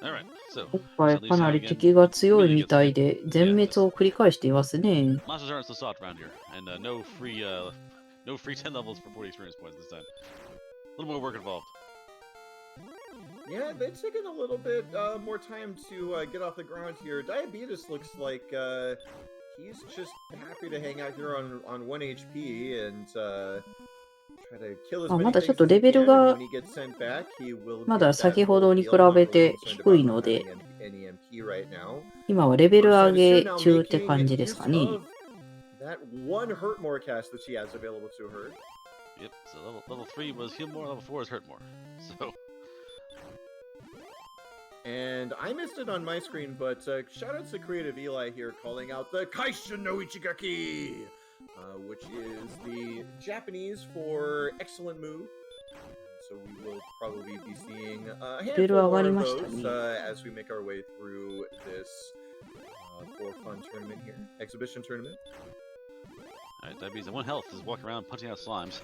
Alright, so. 今回かなり敵が強いみたいで全滅を繰り返していますね。Monsters aren't so soft around here, and no free 10 levels for 40 experience points this time. A little more work involved. Yeah, they've taken a little bit more time to get off the ground here. Diabetes looks like he's just happy to hang out here on 1 HP and try to kill as many まだ things ちょっと as he レベル can. が And when he gets sent back, he will ま get だ that 先ほどに比 full heal. べ Not て really concerned 低い about ので、 any MP right now. 今はレベル上 Ursine is げ now 中って感 making じですか use ね。 of that one hurt more cast that she has available to her. Yep, so level 3 was heal more, level 4 is hurt more. So. And I missed it on my screen, but shout out to Creative Eli here calling out the Kaisha no Ichigaki, which is the Japanese for excellent move. So we will probably be seeing a handful more of those as we make our way through this for fun tournament here, exhibition tournament. Alright, Diabetes at 1 health is walking around punching out slimes.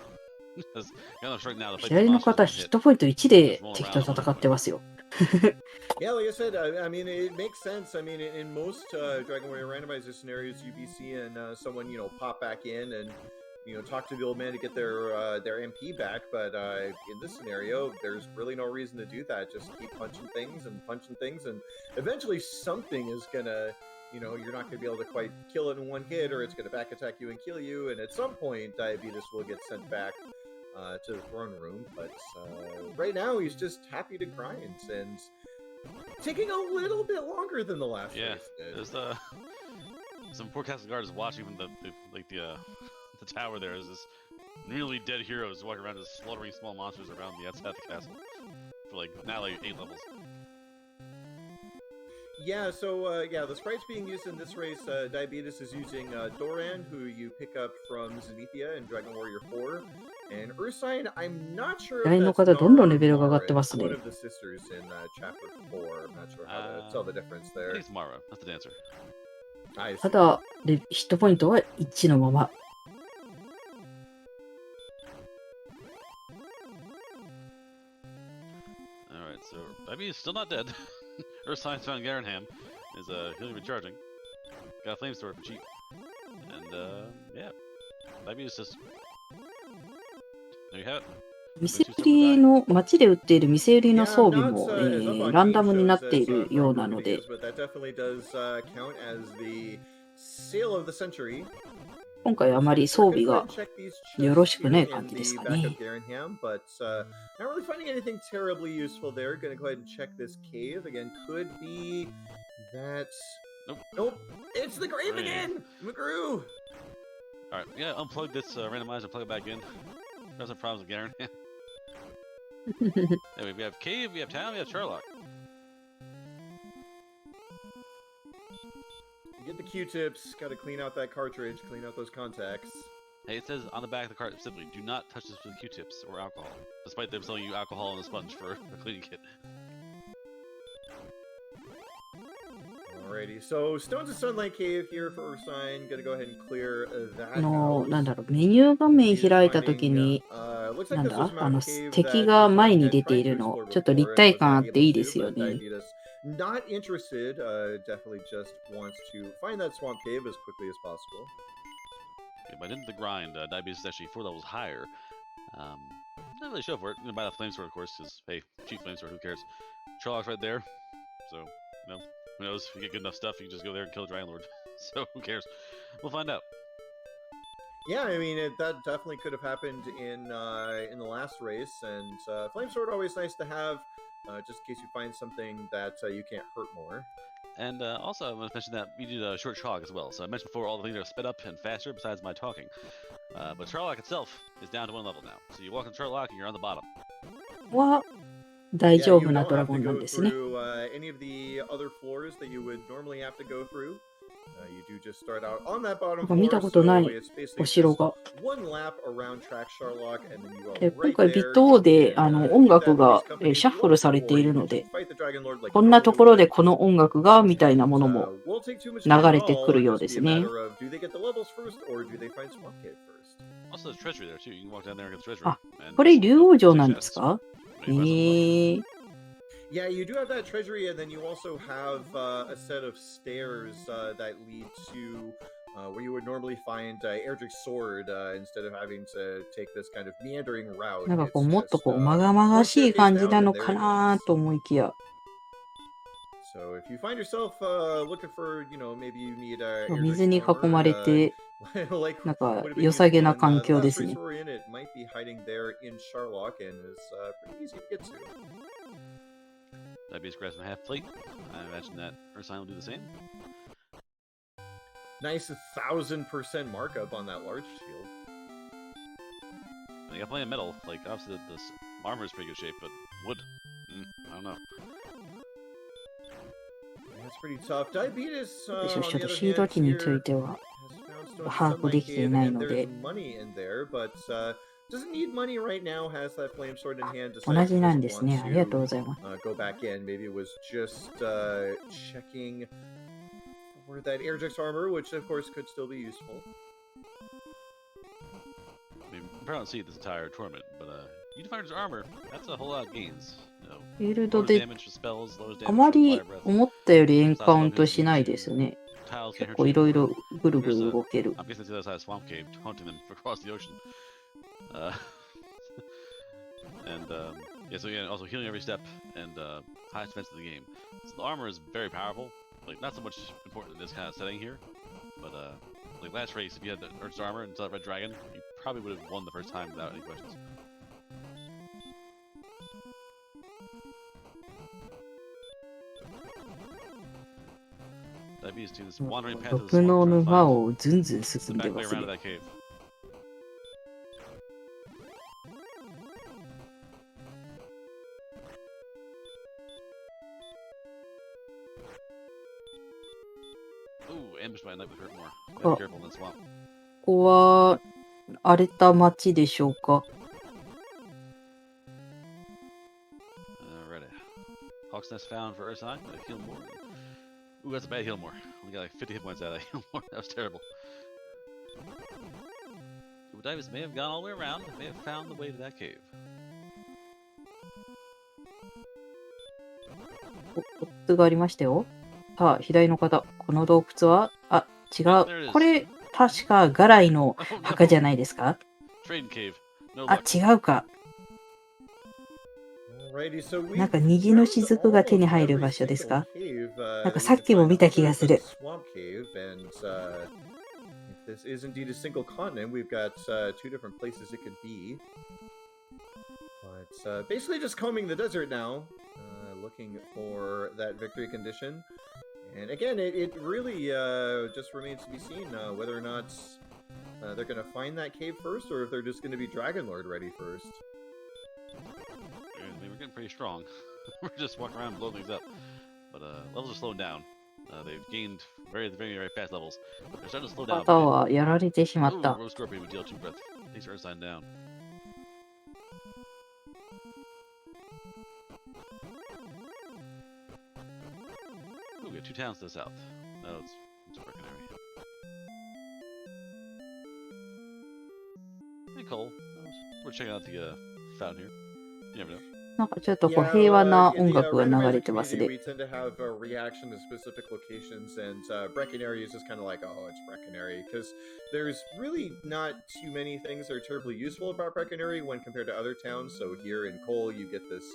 左の方、ヒットポイント1で敵と戦ってますよ。Yeah, like I said, I mean, it makes sense. I mean, in most Dragon Warrior randomizer scenarios, you'd be seeing someone, pop back in and, talk to the old man to get their MP back. But in this scenario, there's really no reason to do that. Just keep punching things, and eventually something is gonna, you're not gonna be able to quite kill it in one hit, or it's gonna back attack you and kill you. And at some point, Diabetes will get sent back to the throne room, but right now he's just happy to grind and taking a little bit longer than the last race did. There's some poor castle guard is watching from the tower. There is this nearly dead heroes walking around just slaughtering small monsters around the outside of the castle for now 8 levels. Yeah, so the sprites being used in this race, Diabetes is using Doran, who you pick up from Zenithia in Dragon Warrior 4, and Ursine, I'm not sure if that's Nara or one of the sisters in Chapter 4. I'm not sure how to tell the difference there. I think it's Mara, not the dancer. ただ、ヒットポイントは1のまま。Alright, so Diabetes is still not dead. Ursine's found Garanham is healing recharging. Got a flame sword for cheap. And yeah. Diabetes just There you have it. 店売りの、街で売っている店売りの Yeah, 装 I'm 備 not も、 as up on ランダ game ムになっ shows てい as る Farm ような Road ので、 videos, but that definitely does count as the sale of the century. 今回あまり装備 Go ahead が and check these よ chests ろしく here ない in 感じです the か back ね。 of Garenham, but not really finding anything terribly useful there. Gonna go ahead and check this cave again. Could be that. Nope. Nope. It's the grave Right. again, McGrew. All right, yeah, unplug this randomizer, plug it back in. Got some problems with Garen. Anyway, we have cave, we have town, we have Sherlock. Get the Q-tips. Got to clean out that cartridge. Clean out those contacts. Hey, it says on the back of the cart simply, do not touch this with Q-tips or alcohol, despite them selling you alcohol and a sponge for a cleaning kit. Alrighty, so Stones of Sunlight Cave here for Ursine. Gonna go ahead and clear that なん house. だろう、メニュー画面 He's 開いたとき finding, に、 looks な like ん this だ was a あの、 mountain cave 敵 that が Ursine 前に had 出て tried い to るの、 explore ちょっと before 立 and 体 was 感あ not っていい able で to, すよ but ね。 Diabetes not interested, definitely just wants to find that swamp cave as quickly as possible. Okay, by the end of the grind, Diabetes is actually 4 levels higher. Not really sure for it. You know, buy that flame sword, of course, because, hey, cheap flame sword, who cares? Sherlock's right there, so, you know, who knows? If you get good enough stuff, you can just go there and kill a Dragon Lord. So, who cares? We'll find out. Yeah, I mean that definitely could have happened in the last race, and flame sword always nice to have, just in case you find something that you can't hurt more. And also, I want to mention that we did a short Sherlock as well. So I mentioned before all the things are sped up and faster besides my talking. But Sherlock itself is down to 1 level now. So you walk in Sherlock and you're on the bottom. は大 Yeah, 丈 you 夫な don't ドラ have ゴ to ンなん go ですね。 through any of the other floors that you would normally have to go through. You do just start out on that bottom なんか見た floor, ことな so い it's お basically 城 just が。 one lap around track Sherlock, and then you are 今 right 回ビ there. ット You 王で can 音 beat 楽 that が police company シャ if ッ you フル want さ to, れて or い you る can ので、 just fight the Dragon Lord like こ you んなと normally ころで would. この音楽がみたいなものも Won't take too much 流 time れ at て all. くる It'll よう just で be す a ね。 matter of do they get the levels first, or do they find swamp cave first? Also, there's treasury there too. You can walk down there and get the treasury. あ、 And これ there's 竜王城 two なんです chests. か？ Maybe find something up. Yeah, you do have that treasury, and then you also have a set of stairs that lead to where you would normally find Erdrick's sword instead of having to take this kind of meandering route. なんか It's こうもっと just こうまがまがしい感じなのかなと思いきや、 So if you find yourself looking for, you know, maybe you need 水に囲 Erdrick's まれ armor, て like なんか would have been 良さげ useful な in 環 the 境で last す race ね。 we're in. It might be hiding there in Sherlock and is pretty easy to get to. Diabetes grabs my half plate. I imagine that Ursine will do the same. Nice 1000% markup on that large shield. I got plenty of metal. Like, obviously, this armor is pretty good shape, but wood? I don't know. That's pretty tough. Diabetes, でしょ on ちょっ the と other シード hand, 機につ here いては has found Stones 把 of 握で Sunlight きてい Cave, ない and の there's で、 money in there, but doesn't need money right now. Has that flame sword in hand. 同 Decides じ he なん doesn't です want ね。ありがとう to ございます。 go back in. Maybe it was just checking for that Erdrick's armor, which of course could still be useful. I mean, you probably don't see it this entire tournament, but you define his armor, that's a whole lot of gains. You know, フィールド lowers で damage for spells, lowers あ damage ま for り fire breath. 思ったよりエンカウン Stops ト bumping しない into ですね。 tiles, can't 結 hurt 構 you いろい anymore. ろぐるぐ Here's る a, 動ける。 I'm guessing it's the other side of Swamp Cave, haunting them across the ocean. And yeah, so yeah, also healing every step and highest defense in the game. So the armor is very powerful. Like not so much important in this kind of setting here, but like last race, if you had the Earth's armor instead of Red Dragon, you probably would have won the first time without any questions. Diabetes team is wandering path of the 毒の swamp, trying to 沼 find をずんずん the 進んで back ま way す around ね to。that cave. Ooh, ambushed by a knight would hurt more. Gotta Oh. be careful in the swamp. ここは荒れた町でしょうか。 Alrighty. Hawk's Nest found for Ursine. Gotta heal more. Ooh, that's a bad heal more. Only got like 50 hit points out of heal more. That was terrible. Ooh, Divers may have gone all the way around. May have found the way to that cave. おコツがありましたよ。さあ、左の方。この洞窟は、あ、違 There it う。 is. これ、確かガライの Oh 墓じゃ no! ないですか？ Trading cave. No あ、 luck. 違うか。 Alrighty, so we なんか虹の雫が手に入る場所ですか？なんかさっきも見た気がする。 Swamp cave, and if this is indeed a single continent, we've got two different places it could be. But basically just combing the desert now, looking for that victory condition. And again, it really just remains to be seen whether or not they're going to find that cave first, or if they're just going to be Dragon Lord ready first. I mean, we're getting pretty strong. We're just walking around and blowing things up. But levels are slowing down. They've gained very, very, very fast levels. They're starting to slow down. 方はやられてしまっ Ooh, た。 Rose Scorpion would deal 2 breath. Takes her sign down. Ooh, we got 2 towns to the south. No, it's a freaking area. Hey, Cole. We're checking out the fountain here. You never know. なんかちょっとこう平和な in 音 the 楽が流 randomizer れてます community, ね。 we tend to have a reaction to specific locations, and Brecconary is just kind of like, oh, it's Brecconary, because there's really not too many things that are terribly useful about Brecconary when compared to other towns. So here in Cole, you get this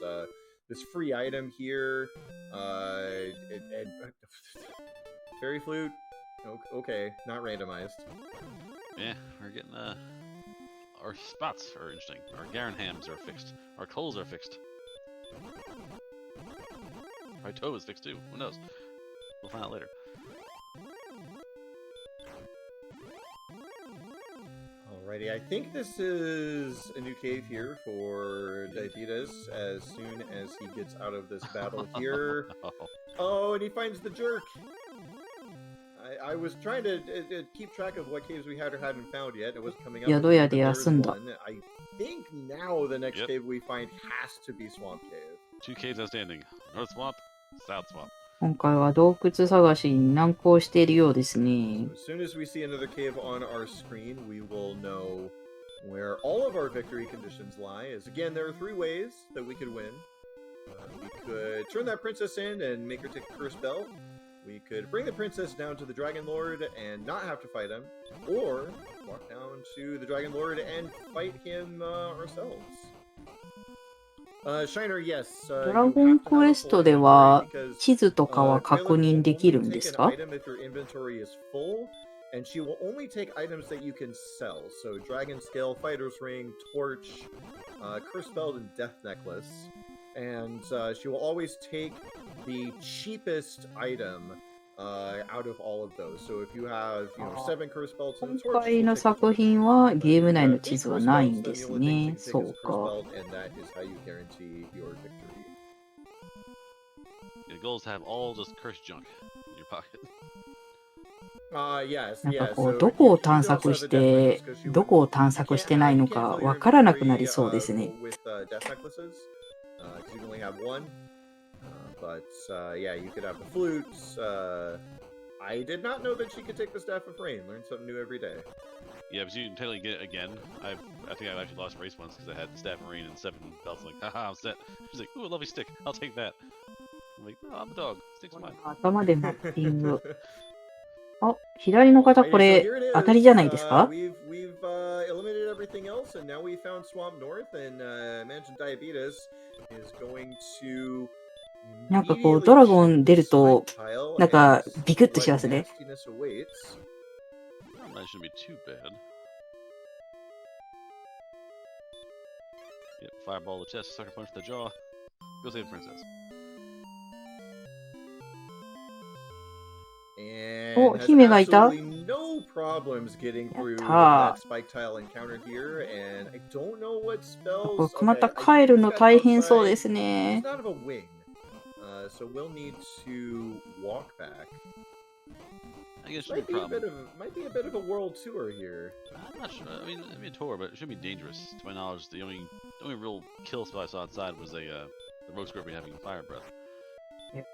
this free item here, and fairy flute. Okay, not randomized. Yeah, we're getting our spots are interesting. Our Garenhams are fixed. Our Coles are fixed. My toe is fixed too. Who knows? We'll find out later. Alrighty, I think this is a new cave here for Diabetes as soon as he gets out of this battle here. Oh, and he finds the jerk! I was trying to keep track of what caves we had or hadn't found yet. It wasn't coming up. 宿屋で There's 休んだ。 one. I think now the next Yep. cave we find has to be Swamp Cave. 2 caves outstanding. North Swamp, South Swamp. 今回は洞窟探しに難航しているようですね。 So as soon as we see another cave on our screen, we will know where all of our victory conditions lie. As again, there are 3 ways that we could win. We could turn that princess in and make her take a cursed belt. We could bring the princess down to the Dragon Lord and not have to fight him, or walk down to the Dragon Lord and fight him ourselves. Shiner, yes. ドラゴンクエストでは地図とかは確認できるんですか？ Item if your inventory is full, and she will only take items that you can sell. So Dragon Scale, Fighter's Ring, Torch, Cursed Belt, and Death Necklace. And she will always take the cheapest item out of all of those. So if you have, 7 Cursed Belts and a 今 Torch, 回の作品はゲーム内の地図はないんですね。そうか。 and that is how you guarantee your victory. The goal is to have all just cursed junk in your pocket. Yes, なんか yeah. こう So どこを you 探 can also 索 have し the death て necklace, 'cause you どこを探索してないのかわからなくなりそうですね。 with death necklaces, because you can only have 1. But yeah, you could have the flutes. I did not know that she could take the Staff of Rain. Learn something new every day. Yeah, but you can totally get it again. I think I've actually lost a race once because I had the Staff of Rain and 7 belts. I'm like, haha, I'm set. She's like, ooh, a lovely stick. I'll take that. I'm like, oh, I'm a dog. Stick's mine. 頭でマッピング。あ、左の方こ Alrighty, so れ here it 当たりじゃ is. ないですか？ We've eliminated everything else, and now we found Swamp North, and Mansion Diabetes is going to. なんかこうドラゴン出るとなんかビクッとしますね。 That shouldn't be too bad. Yep, fireball the chest, sucker punch the jaw. Go save the princess. Oh, 姫がいた？ No problems getting through やった that spike tile encounter here, and I don't know what spells. これまた帰るの大変そうです It's ね。 not of a wing, so we'll need to walk back. I guess it should be a problem. Might be a bit of a world tour here. I'm not sure. I mean, it'd be a tour, but it shouldn't be dangerous. To my knowledge, the only real kill spell I saw outside was the rogue scorpion having fire breath.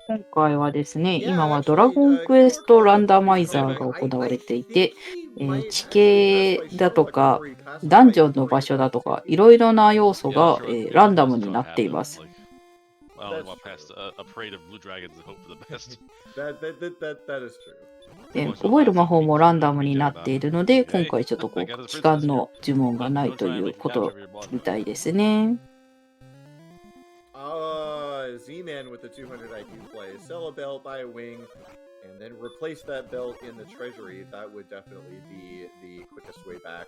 今回はですね、今はドラゴンクエストランダマイザーが行われていて、地形だとかダンジョンの場所だとかいろいろな要素が、ランダムになっています。 I only walk past a parade of blue dragons and hope for the best. That is true. で、覚える魔法もランダムになっているので、今回ちょっとこう、期間の呪文がないということみたいですね。Z-Man with the 200 IQ play. Sell a belt, buy a wing, and then replace that belt in the treasury. That would definitely be the quickest way back.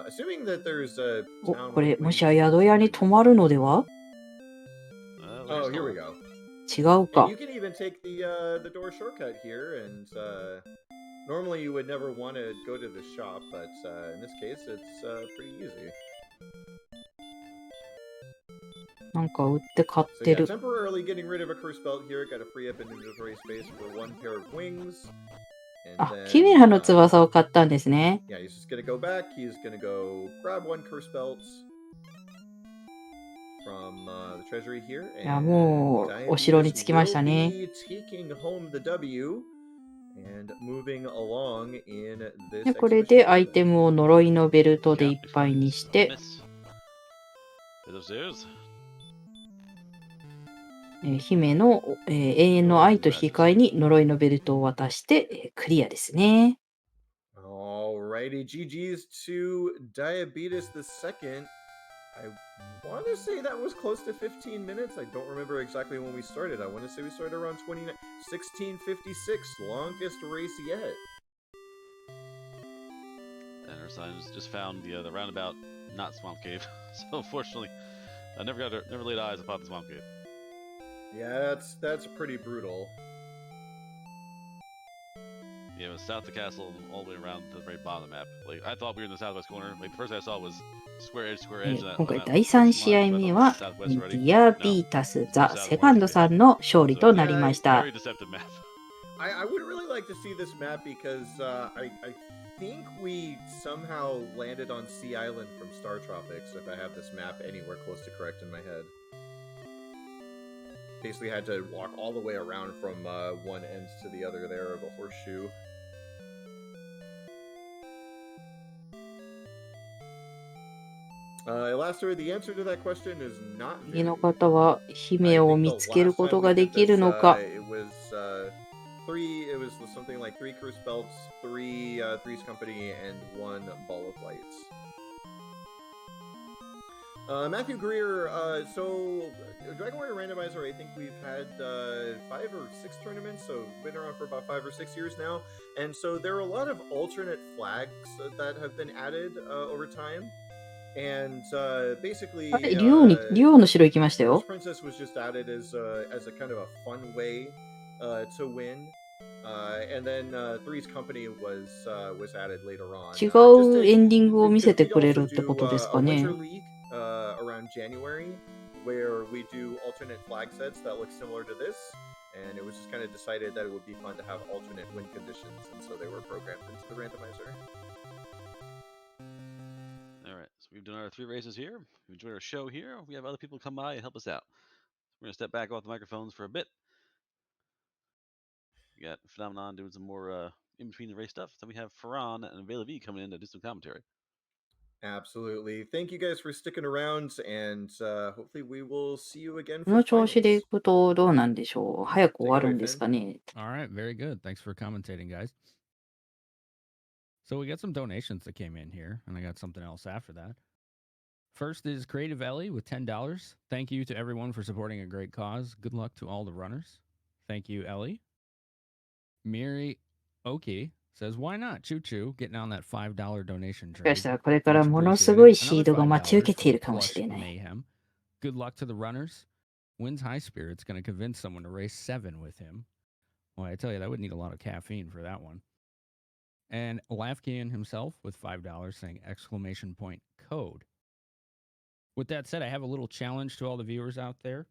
Assuming that there's a お、 town これ、 with もし wings や in 宿屋に the 泊まるのでは？ Well, Oh, here we go. 違う And か。 you can even take the door shortcut here, and normally you would never want to go to the shop, but in this case, it's pretty easy. なんか売って買っ So て yeah, る。 temporarily getting rid of a curse belt here, got to free up an inventory space for one pair of wings. And あ、 then, キメラの翼を買ったんですね。 yeah, he's just gonna go back. He's gonna go grab one curse belt from the treasury here, いや、 and もうお城に Diabetes 着きまし will たね。 be taking home the W and moving along in this で、これで exhibition アイテ tournament. ムを呪いのベルトでいっぱいにし A て、 miss. Head upstairs. 姫の、永遠の愛と引き換えに呪いのベルトを渡して、クリアですね。 Alrighty, GG's to Diabetes the Second. I want to say that was close to 15 minutes. I don't remember exactly when we started. I want to say we started around 1656, longest race yet. And our signs just found the roundabout, not Swamp Cave. So unfortunately, I never laid eyes upon the Swamp Cave. Yeah, that's pretty brutal. Yeah, it was south of the castle and all the way around to the very bottom of the map. Like I thought we were in the southwest corner. Like the first thing I saw was square edge. 今回第3試合目は、ディアビータス・ザ・セカンドさんの勝利となりました。 Very deceptive map. I would really like to see this map because I think we somehow landed on Sea Island from Star Tropics, if I have this map anywhere close to correct in my head. Basically had to walk all the way around from one end to the other there of a horseshoe. Elaster, the answer to that question is not 次の very. 方は姫を見つけることができるのか。 It was something like 3 curse belts, 3 Three's Company, and 1 ball of lights. Matthew Greer, so Dragon Warrior Randomizer, I think we've had 5 or 6 tournaments, so been around for about 5 or 6 years now, and so there are a lot of alternate flags that have been added over time. And basically, あれ、竜王の城行きましたよ。 Princess was just added as a kind of a fun way to win. And then Three's Company was added later on. 違うエンディングを見せてくれるってことですかね。 around January, where we do alternate flag sets that look similar to this, and it was just kind of decided that it would be fun to have alternate win conditions, and so they were programmed into the randomizer. Alright, so we've done our 3 races here. We've enjoyed our show here. We have other people come by and help us out. We're going to step back off the microphones for a bit. We got Phenomenon doing some more in between the race stuff. Then we have Ferran and Velavi coming in to do some commentary. Absolutely. Thank you guys for sticking around, and hopefully we will see you again こ for の調子で finals. いくとどうなんでしょう。早く終わるんですかね。 All right, very good. Thanks for commentating, guys. So we got some donations that came in here, and I got something else after that. First is Creative Ellie with $10. Thank you to everyone for supporting a great cause. Good luck to all the runners. Thank you, Ellie. Miri Oki says, why not? Choo Choo, getting on that $5 donation もしか trade. したらこれから Much ものすごい appreciated. シー Another ドが待ち受け $5 ているか for もし Plush れない。 Mayhem. Good luck to the runners. Wins High Spirit's going to convince someone to race 7 with him. Well, I tell you, that would need a lot of caffeine for that one. And Lafkian himself with $5 saying exclamation point code. With that said, I have a little challenge to all the viewers out there.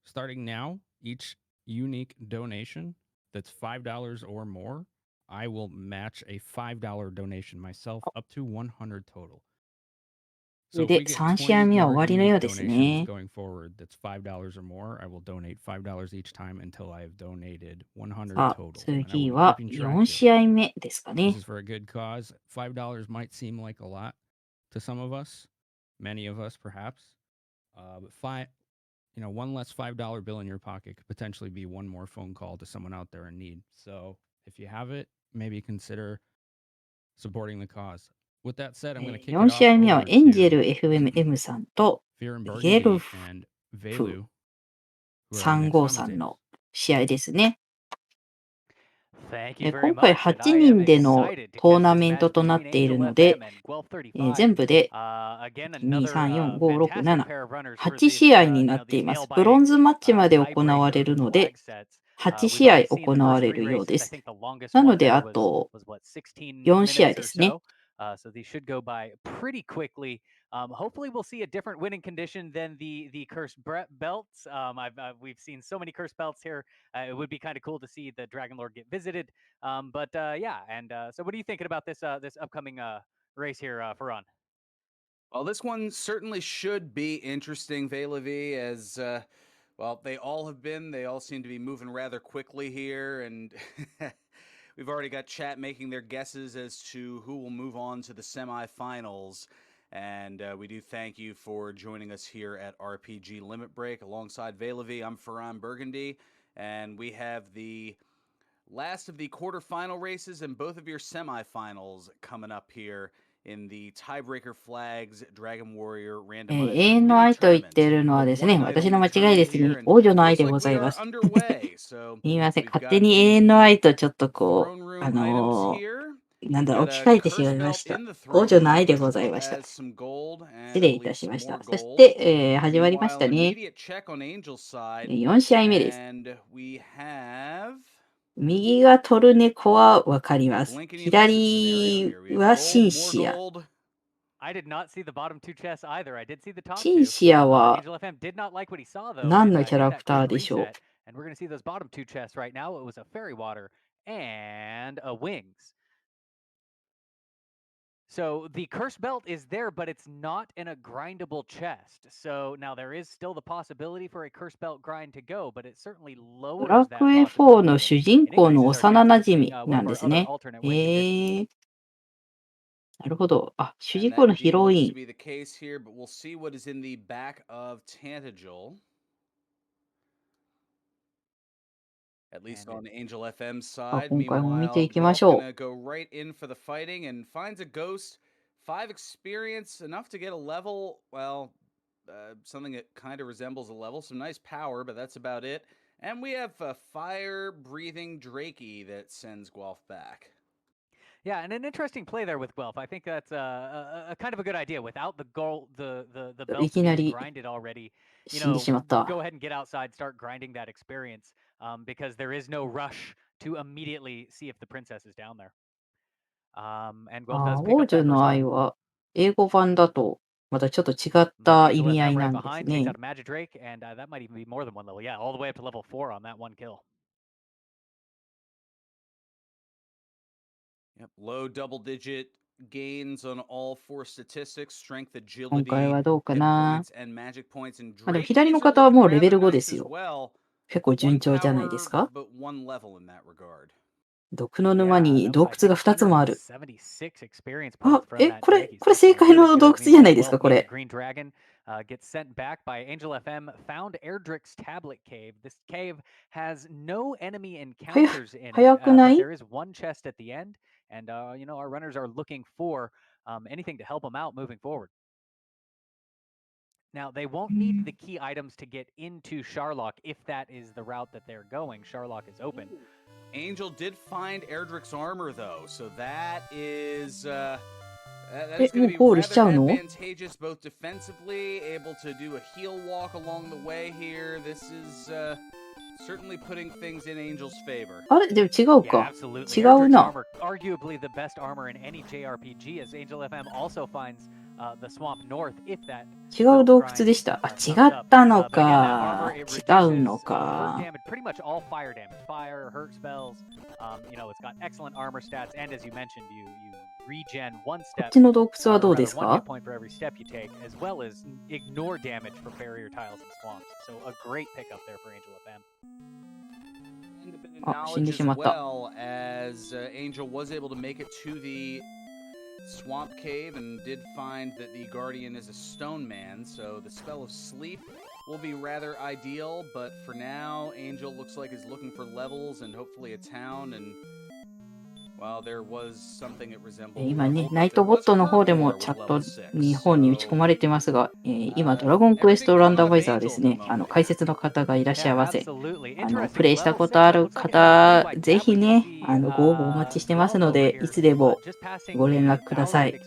Starting now, each unique donation that's $5 or more, I will match a $5 donation myself up to 100 total. So if で、 we get 3試合 20目は終 more わりのよう unique です donations ね。 going forward, that's $5 or more, I will donate $5 each time until I have donated 100さあ、 total. And I 次 will be は keeping 4 track here. 試合目ですか This ね。 is for a good cause. $5 might seem like a lot to some of us, many of us perhaps. But one less $5 bill in your pocket could potentially be one more phone call to someone out there in need. So if you have it, maybe consider supporting the cause. With that said, I'm going to kick it 4 off 試合目は over エンジェ to ル FMM さんと Fear and ゲル Burgundy フ and Velu, who are our 3 next 号さん commentators. の試合ですね。 Thank you very 今回 much, and 8 I am 人での excited to トー catch ナ this メント match となっ between ている Angel ので、 FM and 1235. 全部で Again, 2、 another 3、4、5、6、 fantastic 7、 pair of runners for 8 this, 試合になってい these ます。ブロン nail-biting ズマッチまで行われ tiebreaker るので、 flag sets. 8 We've 試合 already seen 行 the わ first れ three るようで races. I す。 think the longest な one ので、 there あ was と what 16 4試合 minutes で or すね。 so. So these should go by pretty quickly. Hopefully, we'll see a different winning condition than the cursed belts. We've seen so many cursed belts here. It would be kind of cool to see the Dragon Lord get visited. But yeah, and so what are you thinking about this this upcoming race here for Ron? Well, this one certainly should be interesting, Valevi, as well, they all have been. They all seem to be moving rather quickly here, and we've already got chat making their guesses as to who will move on to the semifinals. And we do thank you for joining us here at RPG Limit Break alongside Valevi. I'm Ferran Burgundy, and we have the last of the quarterfinal races and both of your semifinals coming up here in the Tiebreaker Flags Dragon Warrior 永 Randomizer 遠の Mini 愛と言ってい Tournament. るのはです One ね、 night 私の only 間違いです tournament here, ね。 and 王女の愛 looks で like ご we ざいま are す。 underway. So すみません。 we've 勝 got 手に永遠の the 愛とちょっとこ throne う、 room items here. なんだ、 Got 置き a 換えてしま curse いま belt した。 in the 王 throne 女の愛 room, で as ござい well ました。 as some gold 失 and 礼 I いた believe し some まし more た。そし gold. て、始まりまし Meanwhile, た an ね。 immediate check on Angel's side, 4試合目です。 and we have 右がトルネコはわかります。 blinking elicit scenario 左 here. We は have シン gold, シ more ア。 gold. I did not see the bottom two chests either. I did see the top シン two. シアは Angel FM did not like what he saw though. 何 And の I キャ think ラ that クター could でしょう。 reset. And we're going to see those bottom two chests right now. It was a fairy water and a wings. So the curse belt is there, but it's not in a grindable chest. So now there is still the possibility for a curse belt grind to go, but it certainly ドラ lowers that クエ4 の possibility 主 and 人 it 公の increases our 幼 chances 馴 of 染 seeing な one ん of で our す other ね。 alternate win conditions. なるほど。あ、主 And 人公 that のヒ indeed ロ looks イ to ン。 be the case here, but we'll see what is in the back of Tantagel. At least And on Angel FM's あ、 side. 今回も見て Meanwhile, いきま Guelph しょ gonna go right in for the fighting and finds a ghost. 5 experience, enough to get a level, well, something that kind of resembles a level. Some nice power, but that's about it. And we have a fire-breathing Drakey that sends Guelph back. Yeah, and an interesting play there with Guelph. I think that's a kind of a good idea. Without the goal, the う。い belts きな being り grinded already, you 死んで know, しまった go。ahead and get outside, start grinding that experience, because there is no rush to immediately see if the princess is down there. And Guelph あ does あ、 pick 王 up that 女 first の kill. 愛は英語版だとまたちょっと違っ But た意 Angel 味合 FM いな right んです behind takes ね。 out a Magic Drake, and that might even be more than one level. Yeah, all the way up to level 4 on that one kill. Yep, low double-digit gains on all 4 statistics: strength, 今回 agility, はどうか hit な。 points, and magic points. And まあでも Drakey's 左の are 方は looking もうレベ rather ル5で nice す as よ。 well. 結構 One 順調じゃないです power, か。 but one level in that regard. 毒の沼 Yeah, に that 洞 was, I 窟が think, 2つもある。 176 experience あ、 points from that これ Drakey. これ So 正 that's 解の really 洞 good. 窟じゃない Meanwhile, ですか、 Guelph こ meets a れ。 green dragon, gets sent back by Angel FM, found Erdrick's tablet cave. This cave has no enemy encounters in it, 早くな but い？ there is one chest at the end, and you know, our runners are looking for anything to help them out moving forward. Now, they won't need the key items to get into Sharlock if that is the route that they're going. Sharlock is open. Angel did find Erdrick's armor, though, so that is that え、 is も going う to be ゴールしちゃ rather うの？ advantageous, both defensively, able to do a heal walk along the way here. This is certainly putting things in Angel's favor. あれでも違う Yeah, か。 absolutely. 違う Erdrick's な。 armor, arguably the best armor in any JRPG, as Angel FM also finds the swamp north if that 違う洞窟でした。あ、違ったの But again, that armor, か。 it 違うの reduces hurt か。 damage, pretty much all fire damage, fire, hurt spells. You know, it's got excellent armor stats, and as you mentioned, you regen one こっ step, ちの洞窟は or どう rather です one か？ hit point for every step you take, as well as ignore damage for barrier tiles and swamps. So a great pickup there for Angel FM. Independent あ、死ん knowledge で as しまった。 well, as Angel was able to make it to the swamp cave and did find that the guardian is a stone man, so the spell of sleep will be rather ideal, but for now, Angel looks like he's looking for levels and hopefully a town, and while there was something it resembled 今ね、ナイトボットの方でもチャットに方に打ち込まれてますが、今、ドラゴンクエストランダマイザーですね、解説の方がいらっしゃいませ。プレイしたことある方、ぜひね、ご応募お待ちしてますので、いつでもご連絡ください。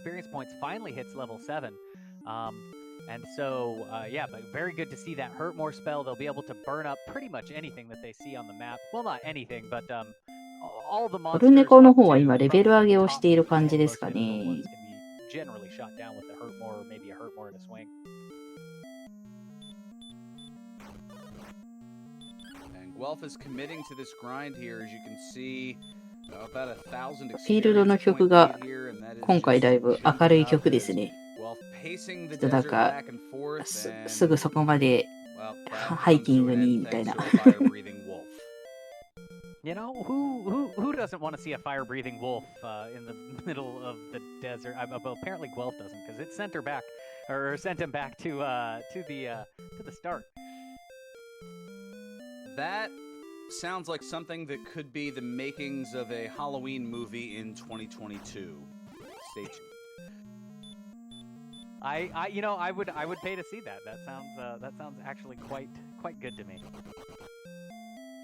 And so, yeah, but very good to see that hurt more spell. They'll be able to burn up pretty much anything that they see on the map. Well, not anything, but all the トルネコの方は今レベル上げをしている感じですかね。Generally shot down with the hurt more, or maybe a hurt more in a swing. And Guelph is committing to this grind here, as you can see. About 1,000 フィールドの曲が今回だいぶ明るい曲ですね。なんかすぐそこまでハイキングにみたいな。You know, who doesn't want to see a fire-breathing wolf in the middle of the desert? Well, apparently Guelph doesn't, because it sent her back, or sent him back to the start. That sounds like something that could be the makings of a Halloween movie in 2022. Stay tuned. You know, I would pay to see that. That sounds actually quite good to me.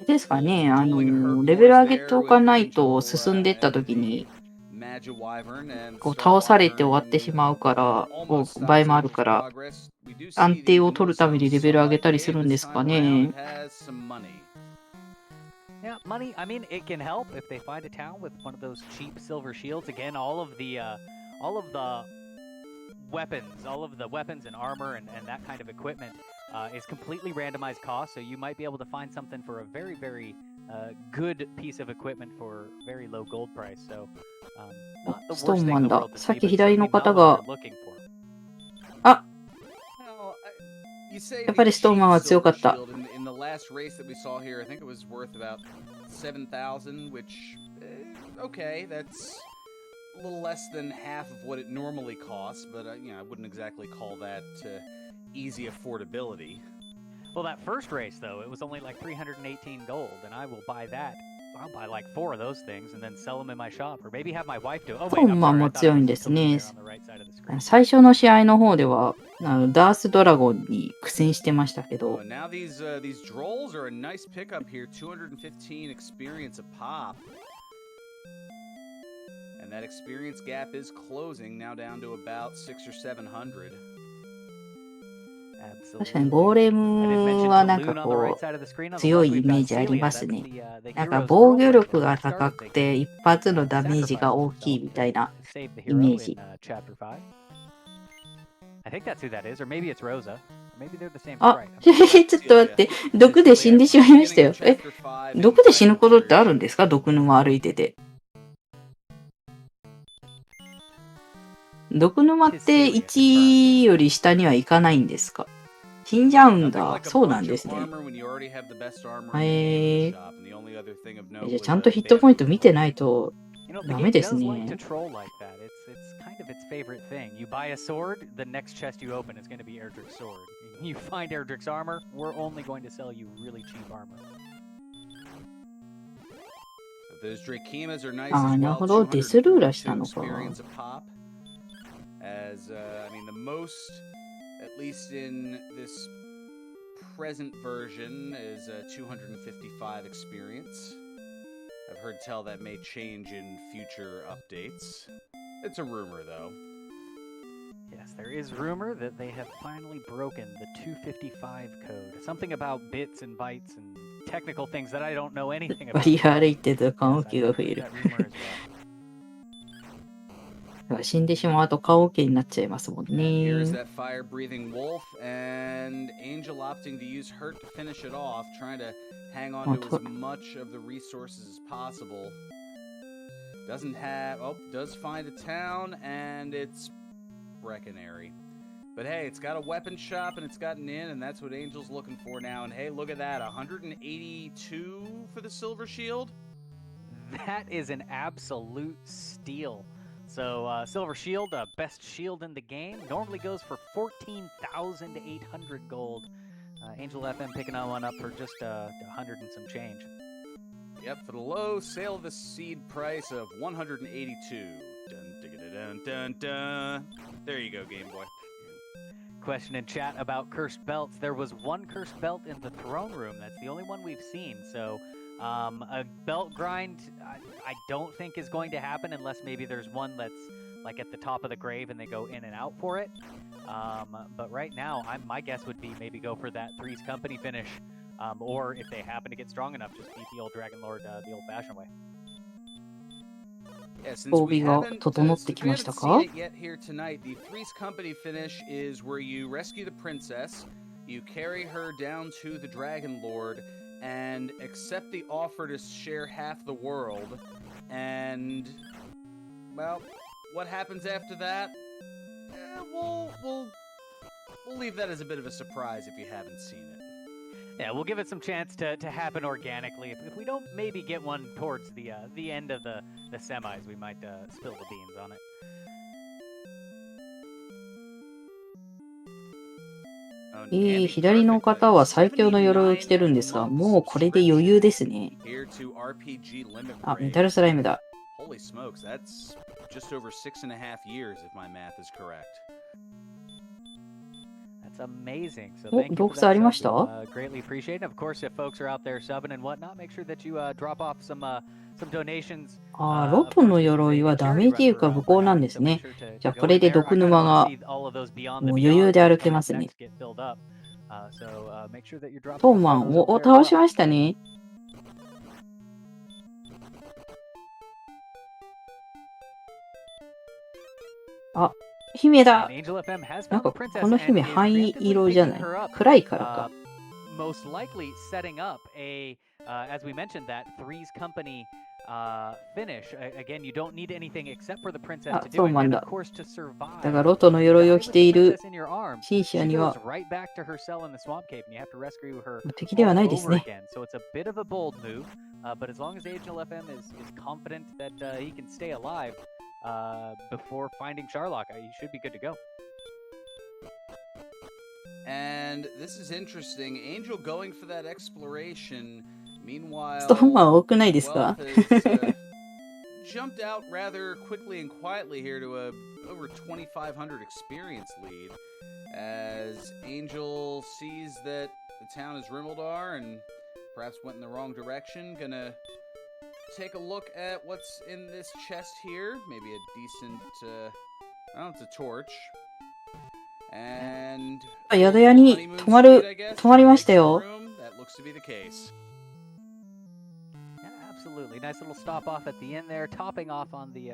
ですかね、レベル上げておかないと進んでいったときにこう倒されて終わってしまうから場合もあるから安定を取るためにレベル上げたりするんですかね。Yeah, money. I mean, it can help if they find a town with one of those cheap silver shields. Again, all of the weapons and armor and that kind of equipment is completely randomized cost. So you might be able to find something for a very, very good piece of equipment for very low gold price. So not the worst thing in the world to see, but certainly not what you're looking for. あ、やっぱりストーンマンは強かった。In the last race that we saw here, I think it was worth about 7,000, which okay, that's a little less than half of what it normally costs, but you know, I wouldn't exactly call that easy affordability. Well, that first race though, it was only like 318 gold, and I will buy that. I'll buy like 4 of those things and then sell them in my shop, or maybe have my wife do. Oh wait, I'm sorry, I thought it was still there on the right side of the screen. 最初の試合の方ではダースドラゴンに苦戦してましたけど。Now these drolls are a nice pickup here, 215 experience a pop. And that experience gap is closing now down to about 600 or 700. 確かにゴーレムはなんかこう強いイメージありますね。なんか防御力が高くて一発のダメージが大きいみたいなイメージ。あ、ちょっと待って、毒で死んでしまいましたよ。毒で死ぬことってあるんですか？毒沼歩いてて。毒沼って1より下には行かないんですか？死んじゃうんだ。そうなんですね。じゃあちゃんとヒットポイント見てないとダメですね。Its favorite thing. You buy a sword, the next chest you open is going to be Erdrick's sword. You find Erdrick's armor, we're only going to sell you really cheap armor. So those Drakemas are nice ああ、 as なる well. ほど。デスルーラしたのか。 experience a pop. As I mean, the most, at least in this present version, is 255 experience. I've heard tell that may change in future updates. It's a rumor, though. Yes, there is rumor that they have finally broken the 255 code. Something about bits and bytes and technical things that I don't know anything about. 割り歩いてると棺桶が増える。死んでしまうと棺桶になっちゃいますもんね。Here's that fire-breathing wolf, and Angel opting to use hurt to finish it off, trying to hang on to as much of the resources as possible. Doesn't have... Oh, does find a town, and it's Breckenary. But hey, it's got a weapon shop, and it's got an inn, and that's what Angel's looking for now. And hey, look at that, 182 for the Silver Shield? That is an absolute steal. So, Silver Shield, best shield in the game, normally goes for 14,800 gold. Angel FM picking on one up for just 100 and some change. Yep, for the low sale of the seed price of 182. Dun, dun, dun, dun. There you go, Game Boy. Question in chat about cursed belts. There was one cursed belt in the throne room. That's the only one we've seen. So a belt grind, I don't think is going to happen unless maybe there's one that's like at the top of the grave and they go in and out for it. But right now, my guess would be maybe go for that Three's Company finish. Or if they happen to get strong enough, just beat the old Dragon Lord the old-fashioned way. Yeah, since 装 we 備が haven't, 整っ since て we きました haven't か seen it yet here tonight, the Three's Company finish is where you rescue the princess, you carry her down to the Dragon Lord, and accept the offer to share half the world. And, well, what happens after that? We'll leave that as a bit of a surprise if you haven't seen it. Yeah, we'll give it some chance to happen organically. If we don't maybe get one towards the end of the semis, we might spill the beans on it. Oh, 左の方は最強の鎧を着てるんですが、もうこれで余裕ですね。あ、メタルスライムだ。 Holy smokes, that's just over 6.5 years if my math is correct. That's amazing. So お、 thank you 洞 for 窟あ that りま sub. した Greatly appreciate it. Of course, if folks are out there subbing and whatnot, make sure that you drop off some donations. あー、ロトの鎧はダメージ優が無効なんですね。じゃあこれで毒沼がもう余裕で歩けますね。トーマンを倒しましたね。あ、姫だ。なんかこの姫灰色じゃない。暗いからか。Most likely setting up a, as we mentioned, that Three's Company finish. Again, you don't need anything except for the princess to do it, and of course to survive. だがロトの鎧を着ているシンシアには right back to her cell in the swamp cave, and you have to rescue her 敵ではないですね。 So it's a bit of a bold move, but as long as Angel FM is confident that he can stay alive before finding Sharlock, he should be good to go. And this is interesting. Angel going for that exploration. Meanwhile, ストーマン多くないですか Guelph has, jumped out rather quickly and quietly here to a over 2,500 experience lead. As Angel sees that the town is Rimmildar and perhaps went in the wrong direction, gonna take a look at what's in this chest here. Maybe a decent, oh, it's a torch. And 宿屋に泊まりましたよ。 That looks to be the case. Yeah, absolutely. Nice little stop off at the end there, topping off on the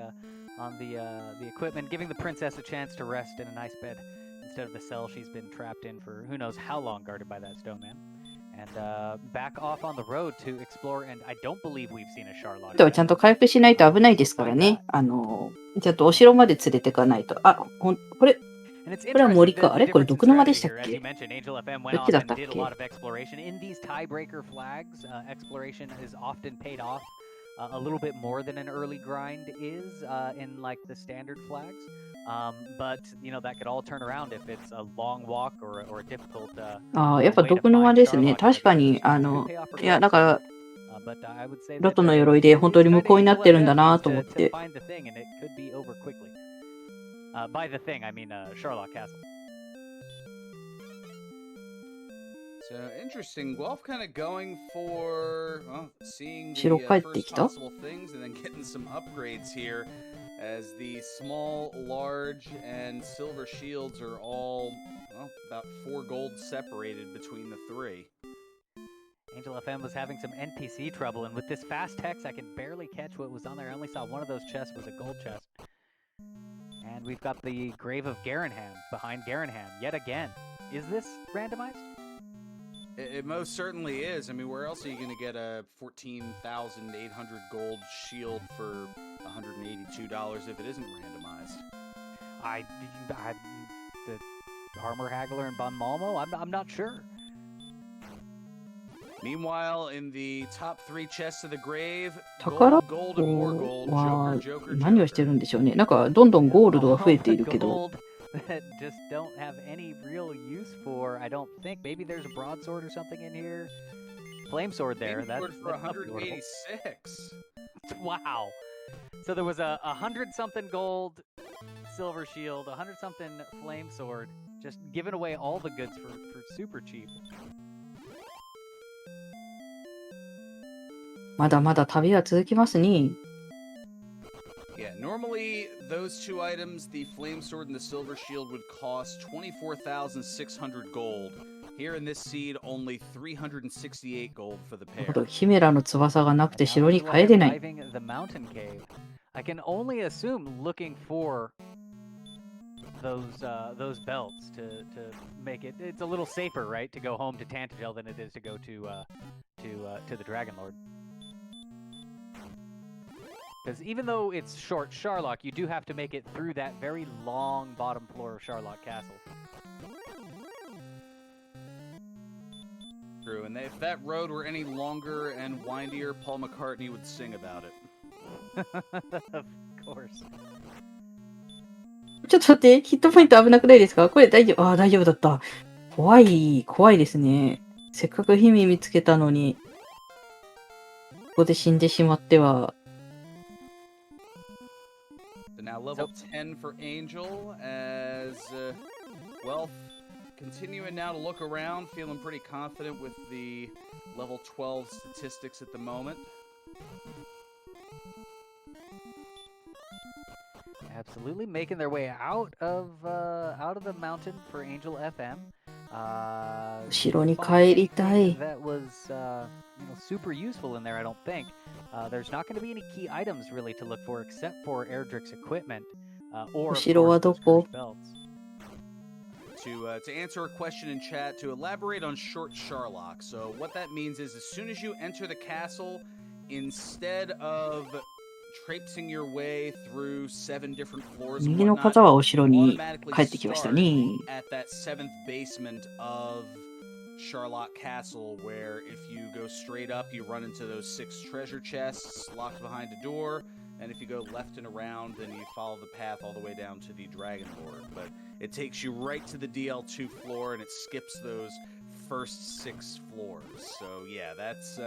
equipment, giving the princess a chance to rest in a nice bed instead of the cell she's been trapped in for who knows how long, guarded by that stone man. And back off on the road to explore, and I don't believe we've seen a Sharlock. あとはちゃんと回復しないと危ないですからね。ちゃんとお城まで連れてかないと。あ、これ。これは森か。あれこれ毒沼でしたっけ？どっちだったっけ？ In these Tiebreaker Flags, exploration is often paid off a little bit more than an early grind is in like the standard flags. But you know that could all turn around if it's a long walk or a difficult. ああ、やっぱ毒沼ですね。確かにいやだからロトの鎧で本当に無効になってるんだなと思って。By the thing, I mean Sharlock Castle. So interesting. Guelph kind of going for seeing the 城帰ってき first た？ possible things and then getting some upgrades here, as the small, large, and silver shields are all about 4 gold separated between the 3. Angel FM was having some NPC trouble, and with this fast text, I can barely catch what was on there. I only saw one of those chests was a gold chest. And we've got the Grave of Garanham behind Garanham yet again. Is this randomized? It most certainly is. I mean, where else are you going to get a 14,800 gold shield for $182 if it isn't randomized? The Armor Haggler and Bon Malmo? I'm not sure. Meanwhile, in the top 3 chests of the grave, 宝 gold, and more gold, は Joker, 何をしてるんでしょうね。なんかどんどんゴールドが増えているけど。Gold that just don't have any real use for, I don't think, maybe there's a broadsword or something in here. Flame sword there. Flame sword for that's upgradable. 186. Wow. So there was a 100-something gold silver shield, 100-something flame sword, just giving away all the goods for super cheap. まだまだ旅は続きますね。Yeah, normally those two items, the flame sword and the silver shield, would cost 24,600 gold. Here in this seed, only 368 gold for the なる pair. ほど。ヒメラの翼がなく And て now 城に as well, 帰れない。 surviving the mountain cave. I can only assume looking for those belts to make it. It's a little safer, right, to go home to Tantagel than it is to go to the Dragon Lord. Because even though it's short Sharlock, you do have to make it through that very long bottom floor of Sharlock Castle. True, and if that road were any longer and windier, Paul McCartney would sing about it. Of course. ちょっと待って、ヒットポイント危なくないですか？これ大丈夫。ああ、大丈夫だった。怖いですね。せっかく姫見つけたのに、ここで死んでしまっては。So now level 10 for Angel as, well, continuing now to look around, feeling pretty confident with the level 12 statistics at the moment. Absolutely, making their way out of the mountain for Angel FM. 城に帰りたい。 That was super useful in there. I don't think there's not going to be any key items really to look for except for Erdrick's equipment or of 城は course ど those こ？ cursed belts. To answer a question in chat, to elaborate on short Sharlock. So what that means is as soon as you enter the castle, instead of traipsing your way through 7 different floors and 右の whatnot, 方はお城に automatically 帰ってきました start ね。 at that 7th basement of Sharlock Castle, where if you go straight up, you run into those 6 treasure chests locked behind a door, and if you go left and around, then you follow the path all the way down to the Dragon Lord. But it takes you right to the DL2 floor, and it skips those first 6 floors. So yeah, that's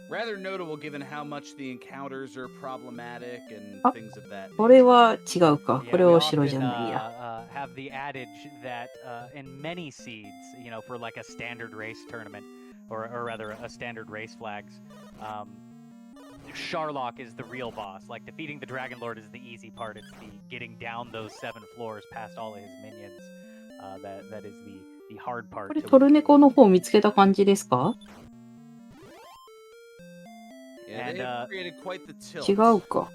rather notable given how much the encounters are problematic and things of that これ nature. は違うか。 Yeah, これ we はお城じゃ often ないや。 have the adage that in many seeds, for like a standard race tournament, or rather a standard race flags, Sharlock is the real boss. Like defeating the Dragon Lord is the easy part. It's the getting down those 7 floors past all of his minions. That is the hard part. これ to トル win. ネコの方見つけた感じですか？ Yeah, And, they've created quite the tilt 違うか。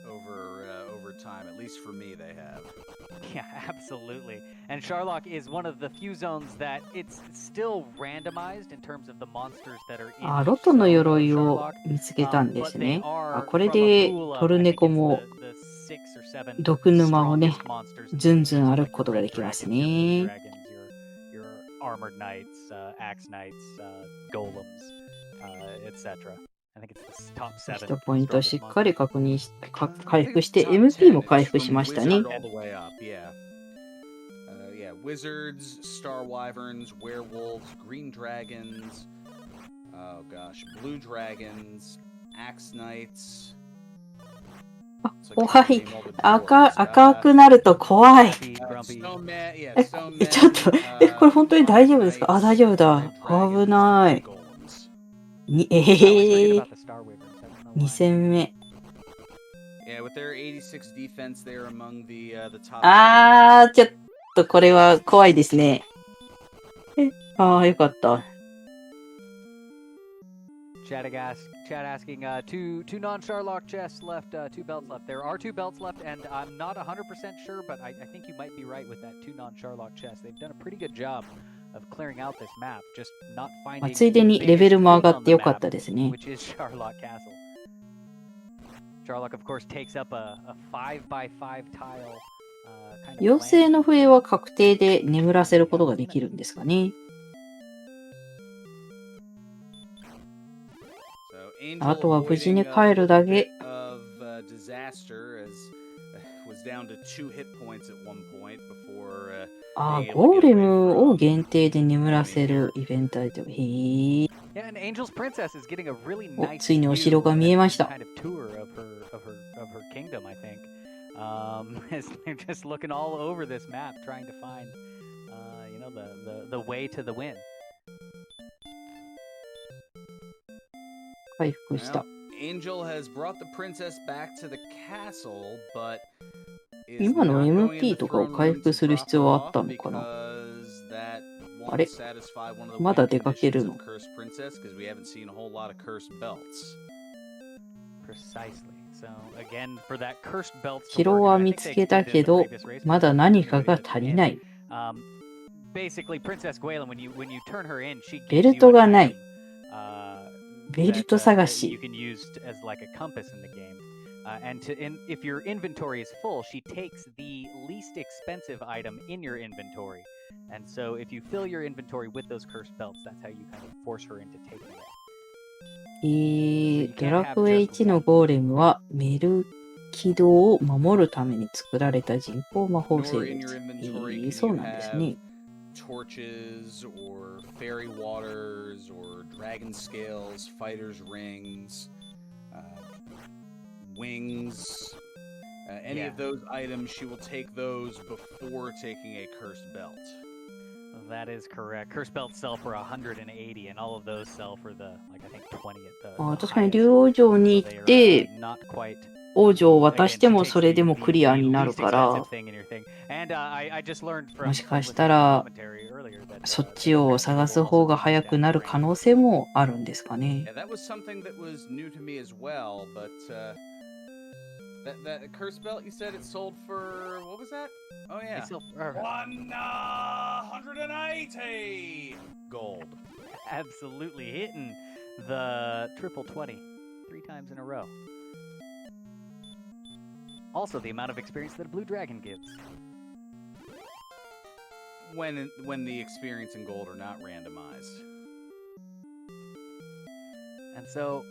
over time. At least for me, they have. Yeah, absolutely. And Sharlock is one of the few zones that it's still randomized in terms of the monsters that are in あ、 each ロトの zone of 鎧を Sharlock. 見つけたんで But す they ね。あ、 are これ from a で pool of, トル I ネ think コ it's も the 6 or 7毒沼をね、 strongest monsters in ずん the ずん game. 歩 Like くことが your できます dragons, your blue ね。 dragons, your armored knights, axe knights, golems, etc. I think it's the top ヒ 7 ットポイント strongest しっかり monsters. 確認し、回 I 復 think して top MP も 10 回 is 復し from ましたね。 Wizard all the way up, yeah. Yeah, wizards, star wyverns, werewolves, green dragons, oh gosh, blue dragons, axe knights. あ、 It's like 怖 trying to い。 name all the 赤くなると怖い。 Grumpy, grumpy. Snowman, yeah, え、 snowmen, ちょっと、これ本当に大丈夫ですか？あ、大丈夫だ。 red dragons, 危ない。 golems. に、I always forget about the star wyverns. I don't know 2 why. 戦目。 Yeah, with their 86 defense, they're among the top. あー、ちょっとこれは怖いですね。あー、よかった。 Chat asking, two non-Sharlock chests left, 2 belts left. There are 2 belts left, and I'm not 100% sure, but I think you might be right with that 2 non-Sharlock chests. They've done a pretty good job of clearing out this map, just not ま finding あついで the に biggest レベルも上 thing が on って the よかっ map, たですね。 which is Sharlock Castle. Sharlock, of course, takes up a 5x5 tile. Kind of 妖精の笛は確定で眠らせることができるんですかね。 So, Angel あとは無事に avoiding 帰るだけ。 a bit of disaster as was down to 2 hit points at one point before あ being あ、 able ゴ to ー get レ away ムを from 限定で眠らせるイベントアイテム。へえ。 Yeah, and Angel's Princess is getting a really お、 nice ついにお城が view 見え and ました。 kind of tour of her kingdom, I think. As they're just looking all over this map, trying to find, you know, the way to the win. 回復した。 Well, Angel has brought the princess back to the castle, but is 今の not going in MP the とかを throne 回 room 復 to する drop 必 her 要はあ off ったのかな。 because that あ won't れ、 satisfy one of the まだ win 出かけ conditions るの。 of Cursed Princess because we haven't seen a whole lot of cursed belts. Precisely. So again, for that cursed belts to 城 work, は and I 見 think つ they けた explained it け in the ど、 previous race, ま but だ for 何か anybody が that's 足り in, ない。 basically Princess Gwalen, when you turn her in, she ベ gives ル you ト an がない。 item, ベル that ト探 that し。 you can use as like a compass in the game. If your inventory is full, she takes the least expensive item in your inventory. And so if you fill your inventory with those cursed belts, that's how you kind of force her into taking it. ドラクエ1のゴーレムはメルキドを守るために作られた人工魔法生 Nor in 物。 your inventory can そう you なんです have ね。 torches or fairy waters or dragon scales, fighters rings, wings, any Yeah. of those items. She will take those before taking a cursed belt. That is correct. Cursed belts sell for 180, and all of those sell for the, like, I think 20 at the あ、 the 確かに highest. 竜王城に So 行っ they are て not quite. 王女を渡 Again, して she も takes それで the もクリアになる least から、 expensive thing in your thing. And I just learned from もしかし listening た to ら the commentary earlier that そっ that ちを apparently 探 people す also 方が use 早 that くなる rank. 可能性もあるんですかね。 Yeah, that was something that was new to me as well. But that cursed belt, you said it sold for what was that? Oh They yeah, sell for 180 gold. absolutely hitting the triple 20 3 times in a row. Also, the amount of experience that a blue dragon gives. When the experience and gold are not randomized. And so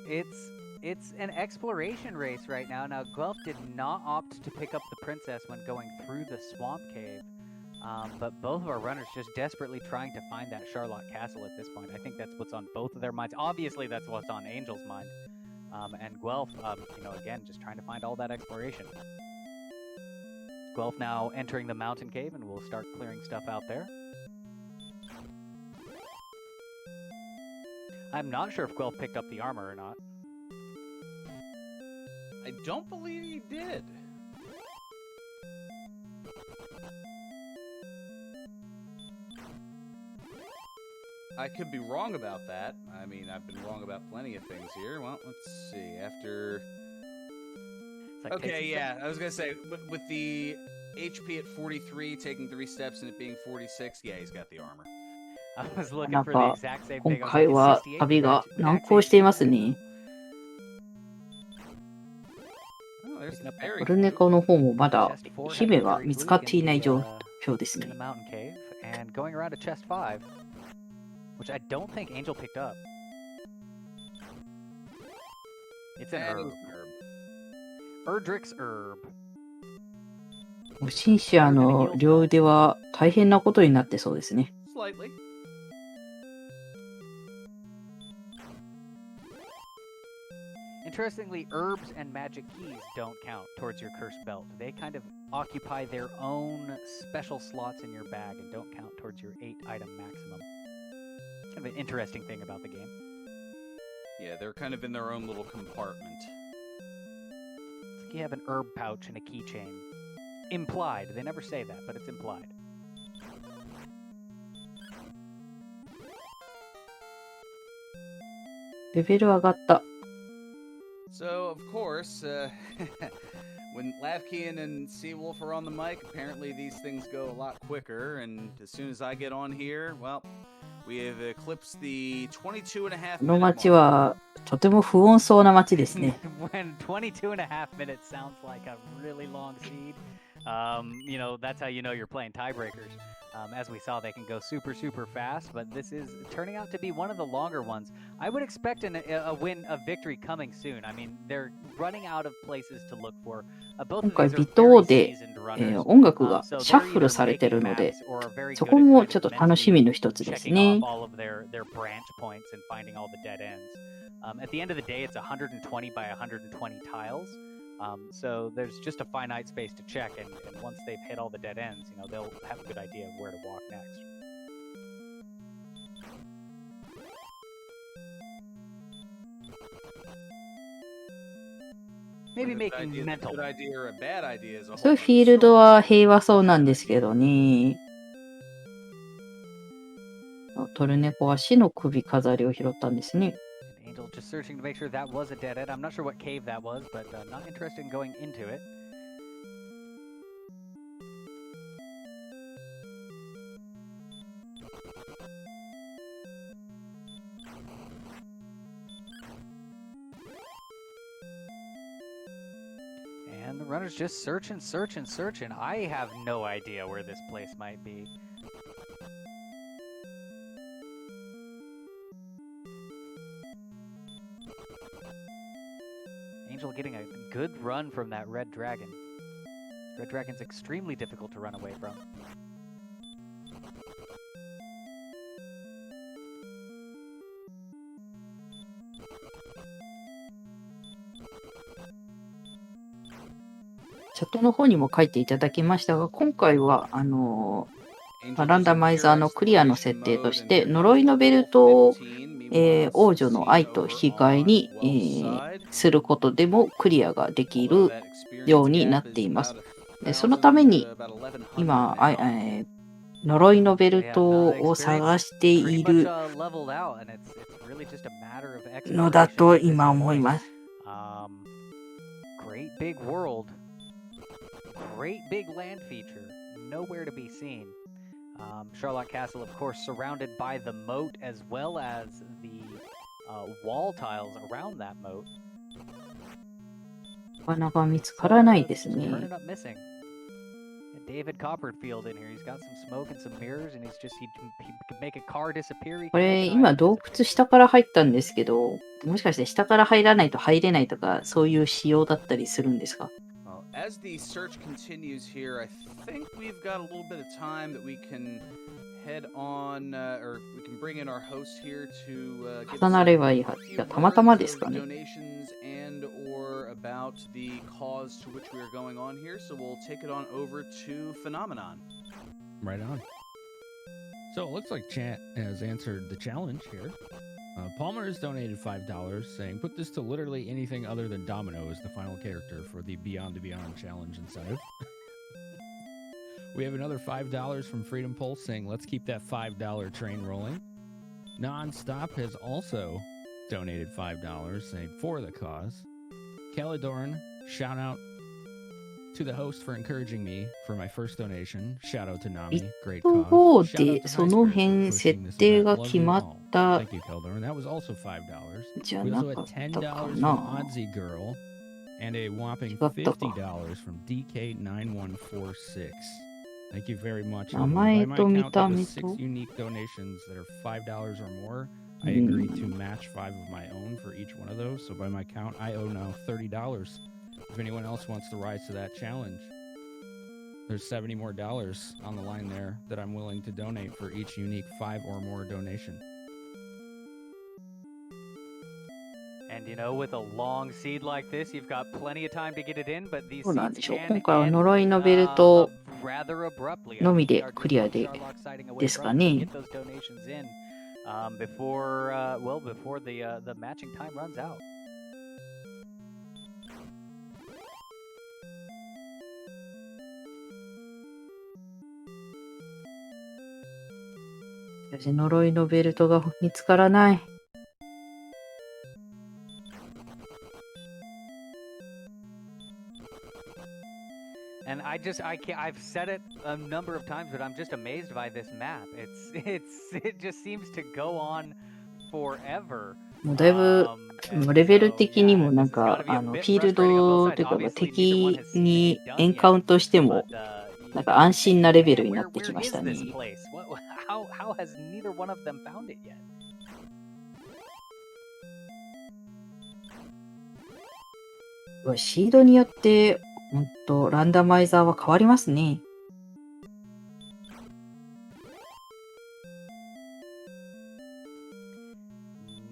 it's an exploration race right now. Now, Guelph did not opt to pick up the princess when going through the swamp cave. But both of our runners just desperately trying to find that Charlotte Castle at this point. I think that's what's on both of their minds. Obviously, that's what's on Angel's mind. And Guelph, you know, again, just trying to find all that exploration. Guelph now entering the mountain cave, and we'll start clearing stuff out there. I'm not sure if Guelph picked up the armor or not. I don't believe he did. I could be wrong about that. I mean, I've been wrong about plenty of things here. Well, let's see. After... It's like Okay, tasting yeah, I was gonna say, with the HP at 43, taking 3 steps, and it being 46, yeah, he's got the armor. I was looking なん for the か exact same 今 thing. I was 回 like, は is 68旅が max 難航しています HP? ね。 Oh, there's the オ fairy. ルネコの方もまだ Chest 4姫が has 見つかっていない状 into 況です in ね the。mountain cave and going around to chest 5, which I don't think Angel picked up. It's an And it herb. was an herb. Erdrick's herb. シンシアの両腕は大変なことになってそうですね。 Slightly. Interestingly, herbs and magic keys don't count towards your cursed belt. They kind of occupy their own special slots in your bag and don't count towards your 8-item maximum. Kind of an interesting thing about the game. Yeah, they're kind of in their own little compartment. It's like you have an herb pouch and a keychain. Implied. They never say that, but it's implied. Level 上がった。 So, of course, when Lavkian and Seawolf are on the mic, apparently these things go a lot quicker, and as soon as I get on here, well, We have eclipsed the 22 and a half この minute 街 mark. はとても不穏そうな街ですね。 When 22 and a half minutes sounds like a really long seed, you know, that's how you know you're playing tiebreakers. As we saw, they can go super, super fast, but this is turning out to be one of the longer ones. I would expect a victory coming soon. I mean, they're running out of places to look for. Both 今 of 回 these 微 are 糖 very で、 seasoned runners. 音楽が So シャッ they're フル either されて making るので、 maps or are very そ good こ at も kind ちょっ of と楽しみ mentally の一つです checking ね off。all of their branch points and finding all the dead ends. At the end of the day, it's 120 by 120 tiles. So there's just a finite space to check, and once they've hit all the dead ends, you know, they'll have a good idea of where to walk next. Maybe Good making idea, mental. good idea or a bad idea is a そういう whole フィー nother ルド story. は平和そうなんですけどね。トルネコは死の首飾りを拾ったんですね。 Angel just searching to make sure that was a dead end. I'm not sure what cave that was, but not interested in going into it. And the runner's just searching. I have no idea where this place might be. Angel getting a good run from that red dragon. Red dragon's extremely difficult to run away from.チャットの方にも書いていただきましたが、今回はランダマイザーのクリアの設定として、呪いのベルトを、王女の愛と引き換えに、することでもクリアができるようになっています。でそのために今、呪いのベルトを探しているのだと今思います。Great big world, great big land feature, nowhere to be seen. Charlotte Castle, of course, surrounded by the moat as well as the wall tiles around that moat. なかなか見つからないですね。 Turning up missing. David Copperfield in here. He's got some smoke and some mirrors, and he can make a car disappear. これ今洞窟下から入ったんですけど、もしかして下から入らないと入れないとかそういう仕様だったりするんですか？ As the search continues here, I think we've got a little bit of time that we can head on, or we can bring in our host here to give us 重なればいいはず。たまたまですかね。 donations and or about the cause to which we are going on here. So we'll take it on over to Phenomenon. Right on. So it looks like Chat has answered the challenge here. Palmer has donated $5, saying, put this to literally anything other than Domino as the final character for the Beyond to Beyond challenge incentive. We have another $5 from Freedom Pulse saying, let's keep that $5 train rolling. Nonstop has also donated $5, saying, for the cause. Calidorn, shout out to the host for encouraging me for my first donation. Shout out to Nami, great cause. 方 Shout out で to そ High の Spirits 辺 for 設 pushing this 定 event. が Love 決 you まっ all. た Thank you, Calidorn. That was also $5. じゃ We な also か had ったか $10 from な。 Odsy Girl and a whopping 違ったか。 $50 from DK9146. Thank you very much. 名前 By と my 見 count, た that 目 was と 6 unique donations that are $5 or more. I agreed to match 5 of my own for each one of those. So by my count, I owe now $30. If anyone else wants to rise to that challenge, there's $70 more on the line there that I'm willing to donate for each unique 5 or more donation. And you know, with a long seed like this, you've got plenty of time to get it in, but these そうなん seeds でしょう。 can 今回は end 呪いのベルト rather abruptly. の I み mean, で we are クリア just で Sharlock siding away ですか from, so ね。 get those donations in before the matching time runs out. しかし呪いのベルトが見つからない。And I've said it a number of times, but I'm just amazed by this map. It just seems to go on forever. もうだいぶ、レベル的にもなんか、フィールドというか、敵にエンカウントしても、なんか安心なレベルになってきましたね。How has neither one of them found it yet? シードによって、ほんと、ランダマイザーは変わりますね。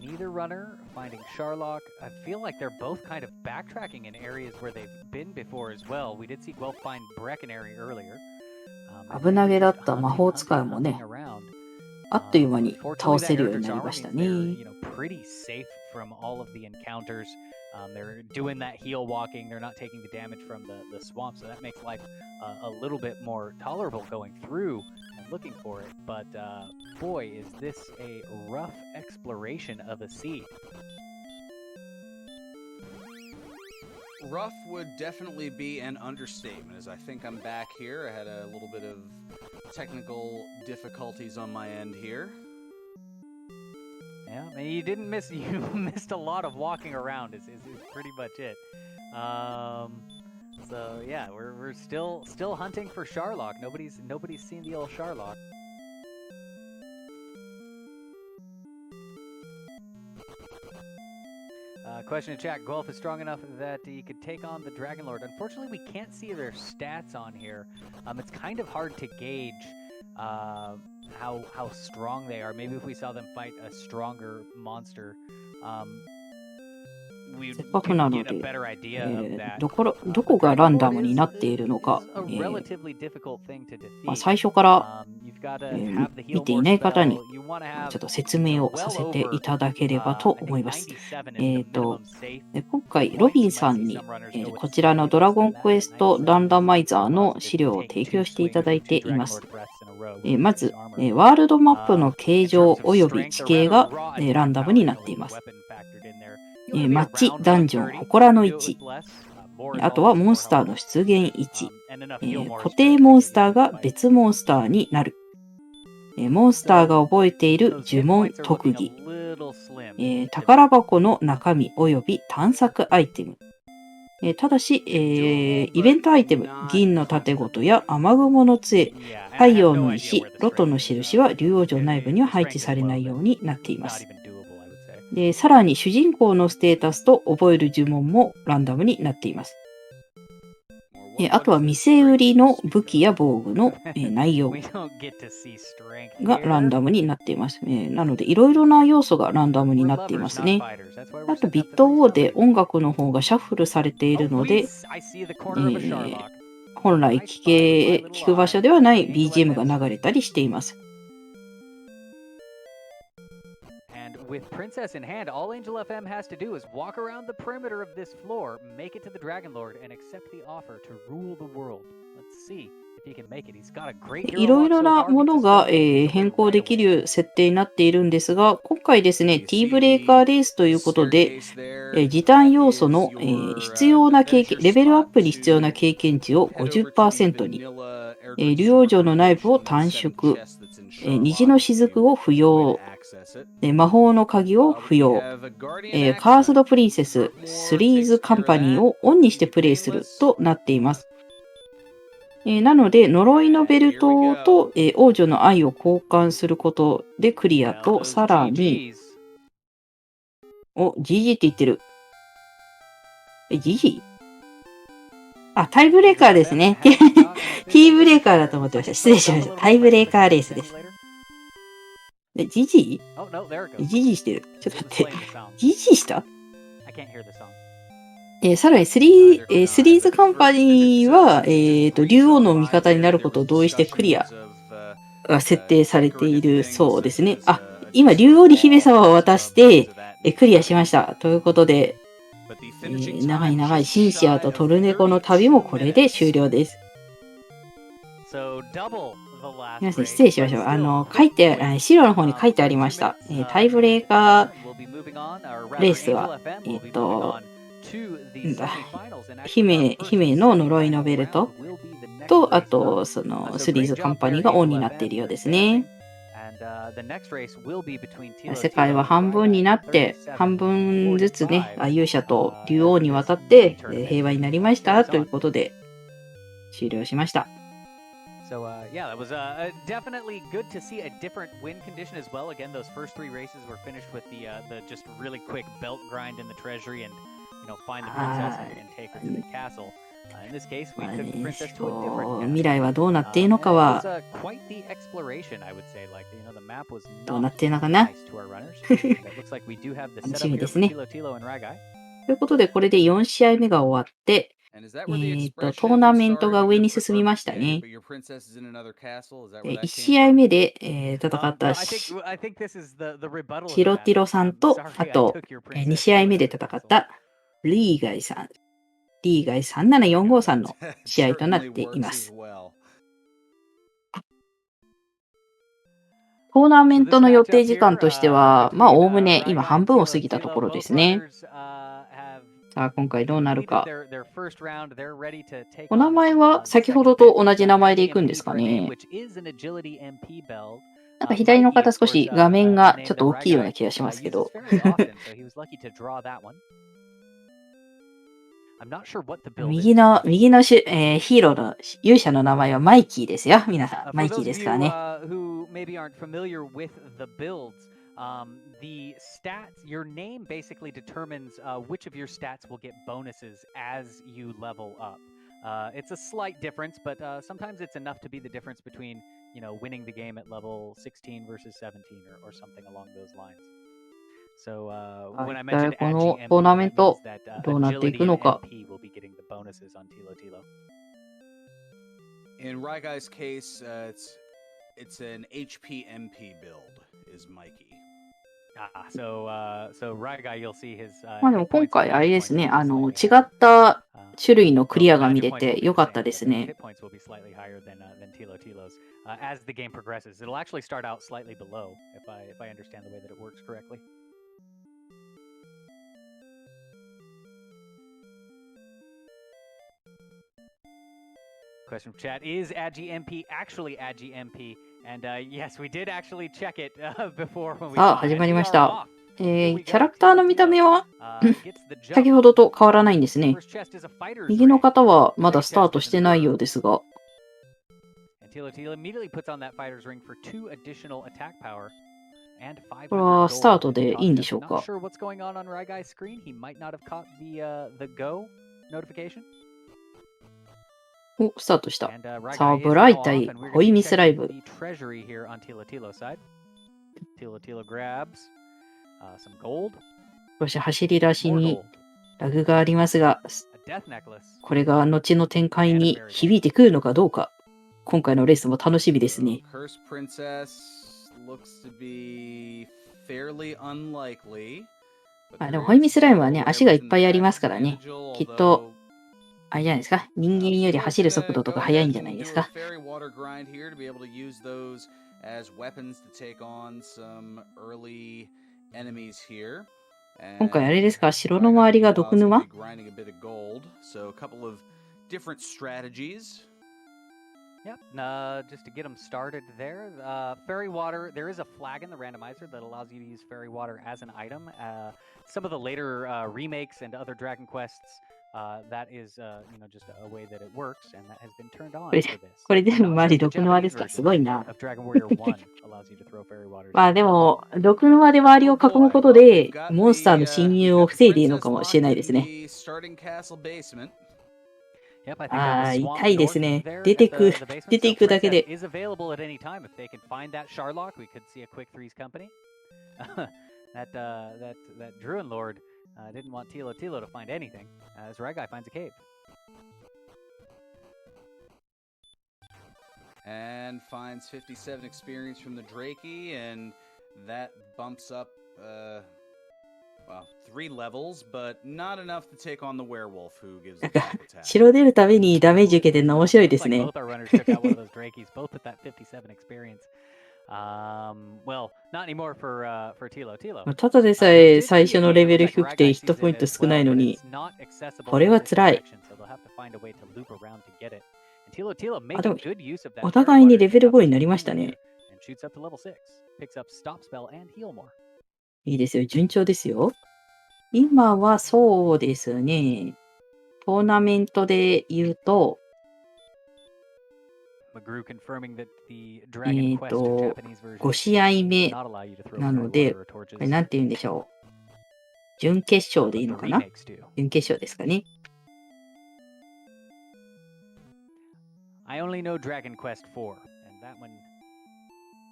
Neither runner finding Sharlock. I feel like they're both kind of backtracking in areas where they've been before as well. We did see Guelph find Breckenary earlier. 危なげだった魔法使いもね、あっという間に倒せるようになりましたね。Pretty safe from all of the encounters. They're doing that heel walking. They're not taking the damage from the swamp, so that makes life a little bit more tolerable going through and looking for it. But boy, is this a rough exploration of a sea. Rough would definitely be an understatement, as I think I'm back here. I had a little bit of technical difficulties on my end here. Yeah, and you didn't miss. You missed a lot of walking around. Is pretty much it. So yeah, we're still hunting for Sharlock. Nobody's seen the old Sharlock. Question in chat: Guelph is strong enough that he could take on the Dragon Lord. Unfortunately, we can't see their stats on here. It's kind of hard to gauge how strong they are. Maybe if we saw them fight a stronger monster, we could get a better idea of that. どこがランダムになっているのか、A relatively difficult thing to defeat. 最初から、You've got to have the 見 heal てい more ない方 spell. に You want to have ちょっと説明をさせていただければと思います。今回、ロビンさんに、こちらのドラゴンクエストランダマイザーの資料を提供していただいています。まず、ワールドマップの形状及び地形が、ランダムになっています。街、ダンジョン、祠の位置、あとはモンスターの出現位置、固定モンスターが別モンスターになる。モンスターが覚えている呪文特技、宝箱の中身及び探索アイテム。ただし、イベントアイテム、銀の盾ごとや雨雲の杖、太陽の石、ロトの印は竜王城内部には配置されないようになっています。で、さらに主人公のステータスと覚える呪文もランダムになっています。あとは店売りの武器や防具の内容がランダムになっています。なのでいろいろな要素がランダムになっていますね。あとビットウォーで音楽の方がシャッフルされているので、本来聞く場所ではない BGM が流れたりしています。With Princess in hand, all Angel FM has to do is walk around the perimeter of this floor, make it to the Dragon Lord, and accept the offer to rule the world. Let's see if he can make it. He's got a great hero. いろいろなものが、変更できる設定になっているんですが、今回ですね、ティーブレーカーレースということで、時短要素の、必要な経験、レベルアップに必要な経験値を 50% に、竜王城の内部を短縮、虹の雫を不要、魔法の鍵を不要、カースドプリンセス、スリーズカンパニーをオンにしてプレイするとなっています。なので、呪いのベルトと、王女の愛を交換することでクリアと、さらに、GG って言ってる。GG？ タイブレーカーですね。ティーブレーカーだと思ってました。失礼しました。タイブレーカーレースです。GG？ GG してる。ちょっと待って。GG した？さらにスリーズカンパニーは、竜王の味方になることを同意してクリアが設定されているそうですね。今、竜王に姫様を渡して、クリアしました。ということで、長いシンシアとトルネコの旅もこれで終了です。皆さん失礼しましょう。資料の方に書いてありました。タイブレーカーレースは、姫の呪いのベルト、と、あと、その、スリーズカンパニーがオンになっているようですね。世界は半分になって、半分ずつね、勇者と竜王に渡って、平和になりましたということで、終了しました。So yeah, that was definitely good to see a different win condition as well. Again, those first 3 races were finished with the just really quick belt grind in the treasury and find the princess and take her to the castle. In this case, we took the princess to a different castle. 未来はどうなっているのかは、it was quite the exploration, I would say. Like the map was どうな not っているのかな nice to our runners. It looks like we do have the 楽 setup しみ here で for すね。 Tilo and Ragai. ということで、これで4試合目が終わって、トーナメントが上に進みましたね。1試合目で、戦ったシロティロさんと、あと、2試合目で戦ったリーガイさん。リーガイ37453の試合となっています。トーナメントの予定時間としては、まあ、おおむね今半分を過ぎたところですね。さあ、今回どうなるか。お名前は先ほどと同じ名前でいくんですかね。なんか左の方少し画面がちょっと大きいような気がしますけど。右のヒーローの勇者の名前はマイキーですよ。皆さん、マイキーですからね。The stats, your name basically determines which of your stats will get bonuses as you level up. It's a slight difference, but sometimes it's enough to be the difference between, winning the game at level 16 versus 17 or something along those lines. So when I mentioned ArchfieldMonk, that means that agility and MP will be getting the bonuses on Tilo. In Raigai's case, it's an HP MP build, is Mikey. So Ragai, you'll see his. まあでも今回あれですね、違った種類のクリアが見れてよかったですね。As the game progresses, it'll actually start out slightly below, if I understand the way that it works correctly. Question from chat: Is ArchfieldMonk actually ArchfieldMonk? And yes, we did actually check it before when we. さあ、始まりました。キャラクターの見た目は先ほどと変わらないんですね。右の方はまだスタートしてないようですが。これはスタートでいいんでしょうか。お、スタートした。さあ、ブライ対ホイミスライブ。少し走り出しにラグがありますが、これが後の展開に響いてくるのかどうか、今回のレースも楽しみですね。でもホイミスライムはね、足がいっぱいありますからね、きっと、あれじゃないですか、人間より走る速度とか速いんじゃないですか。今回あれですか、城の周りが毒沼Yep, just to get them started there. Fairy water, there is a flag in the randomizer that allows you to use fairy water as an item. Some of the later remakes and other Dragon Quests, that is, just a way that it works, and that has been turned on for this. これ全部周り毒沼ですか、すごいな。まあでも、毒沼で周りを囲むことで、モンスターの侵入を防いでいるのかもしれないですね。痛いですね。出ていくだけで。Didn't want Tilo to find anything, as Ragai finds a cave. And finds 57 experience from the Drakey, and that bumps up, 3 levels, but not enough to take on the werewolf who gives the attack. 城出るためにダメージ受けてるの面白いですね。Both our runners took out one of those Drakeys, both with that 57 experience. Well, not anymore for Tilo Tilo. ただでさえ最初のレベル低くてヒットポイント少ないのに、これは辛い。あ、でも、お互いにレベル5になりましたね。いいですよ、順調ですよ。今はそうですね、トーナメントで言うと、5試合目なので、なんて言うんでしょう。準決勝でいいのかな？準決勝ですかね。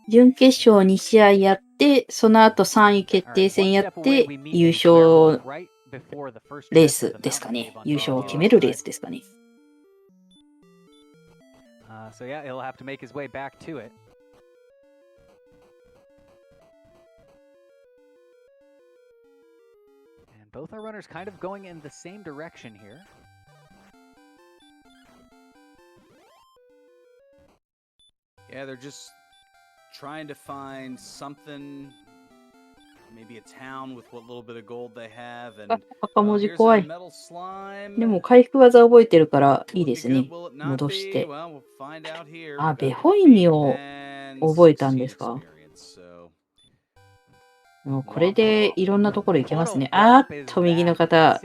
準決勝2試合やって、その後3位決定戦やって、優勝レースですかね。優勝を決めるレースですかね。So yeah, he'll have to make his way back to it. And both our runners kind of going in the same direction here. Yeah, they're just trying to find something, maybe a town with what little bit of gold they have. And 赤文字怖い。 metal slime. でも回復技覚えてるからいいですね。戻して。あ、ベホイミを覚えたんですか？もうこれでいろんなところ行けますね。あーっと、右の方。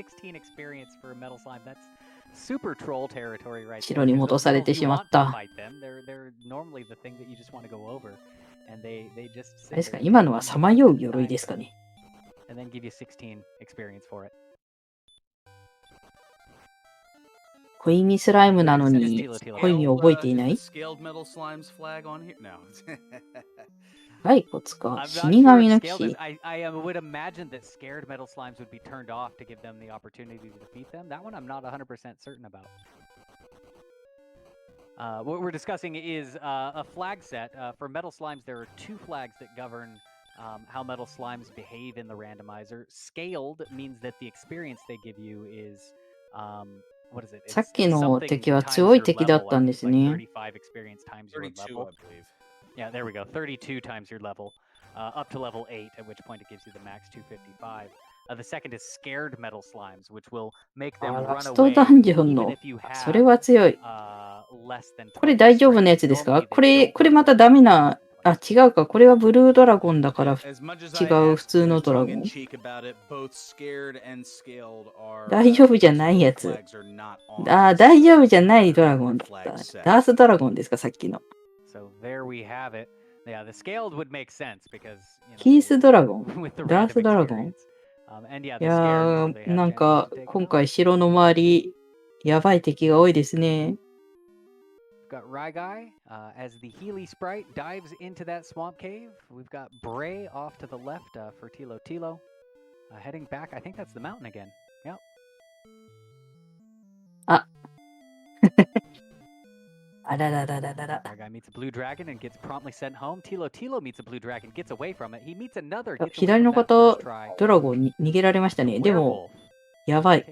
白に戻されてしまった。あれですか、今のはさまよう鎧ですかね。恋ミスライムなのに恋に覚えていない？骸骨か。死神の騎士。I would imagine that scared metal slimes would be turned off to give them the opportunity to defeat them. That one I'm not 100% certain about. What we're discussing is a flag set. For metal slimes, there are 2 flags that govern how metal slimes behave in the randomizer. Scaled means that the experience they give you is what is it? さっきの敵は強い敵だったんですね。35 experience times your level. Yeah, there we go. 32 times your level, up to level 8, at which point it gives you the max 255. The second is scared metal slimes, which will make them run away. ラストダンジョンの、それは強い。これ大丈夫なやつですか？これまたダメな、あ、違うか。これはブルードラゴンだから違う普通のドラゴン。大丈夫じゃないやつ。あ、大丈夫じゃないドラゴンだった。ダースドラゴンですか、さっきの。So there we have it. Yeah, the scaled would make sense because キースドラゴン、ダースドラゴン。いやー、なんか今回城の周りやばい敵が多いですね。We've got Ryguy as the Healy sprite dives into that swamp cave. We've got Bray off to the left for Tilo Tilo. Heading back, I think that's the mountain again. Yep. ああらららららら。Ryguy meets a blue dragon and gets promptly sent home. Tilo Tilo meets a blue dragon, gets away from it. He meets another. 左の方、ドラゴンに逃げられましたね。でも、やばい。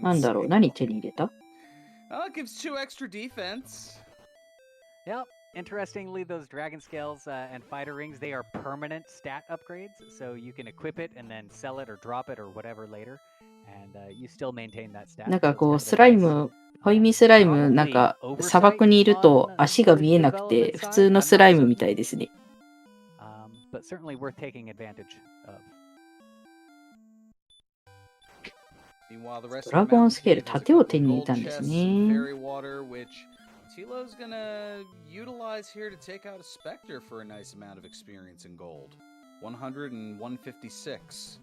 なんだろう、何手に入れた？ It gives 2 extra defense. Yep. Interestingly, those dragon scales and fighter rings, they are permanent stat upgrades. So you can equip it and then sell it or drop it or whatever later. And you still maintain that stat. なんかこう、スライム、ホイミスライム、なんか砂漠にいると足が見えなくて、普通のスライムみたいですね。But certainly worth taking advantage of. ドラゴンスケール、盾を手に入れたんですね。Tilo's gonna utilize here to take out a Spectre for a nice amount of experience in gold. 100 and 156,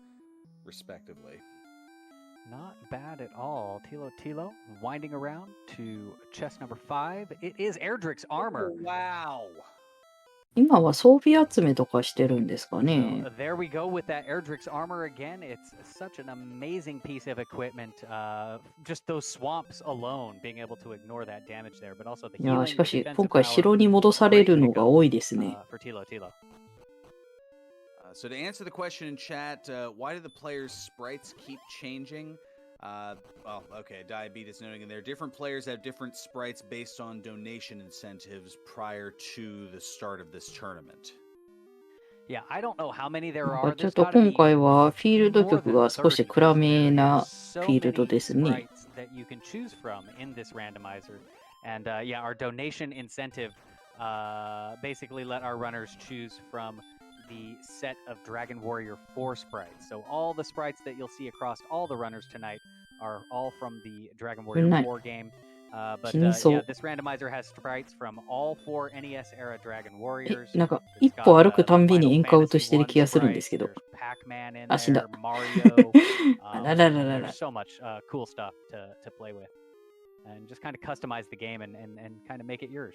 respectively. Not bad at all. Tilo winding around to chest number 5. It is Erdrick's armor. Oh, wow. 今は装備集めとかしてるんですかね。So, there we go with that Erdrick's armor again. It's such an amazing piece of equipment. Just those swamps alone, being able to ignore that damage there, but also the healing. いや、しかし今回城に戻されるのが多いですね。For Tilo. So to answer the question in chat, why do the players' sprites keep changing? Well, okay, Diabetes noting in there, different players have different sprites based on donation incentives prior to the start of this tournament. Yeah, I don't know how many there なんか are. ちょっ There's と gotta 今 be 回はフィールド more 曲 than が少し 30. 暗め There's な so フィールド many ですね。 sprites that you can choose from in this randomizer. And yeah, our donation incentive basically let our runners choose from the set of Dragon Warrior 4 sprites. So all the sprites that you'll see across all the runners tonight are all from the Dragon Warrior 4 game. But 気にそう yeah, this randomizer has sprites from all 4 NES era Dragon え、 Warriors. なんか It's 一歩 got 歩くたんびに Final エンカウト Fantasy してる 1気がするんです sprites. けど。 There's Pac-Man in 足だ。 there, Mario. あららららら There's so much cool stuff to play with. And just kind of customize the game and kind of make it yours.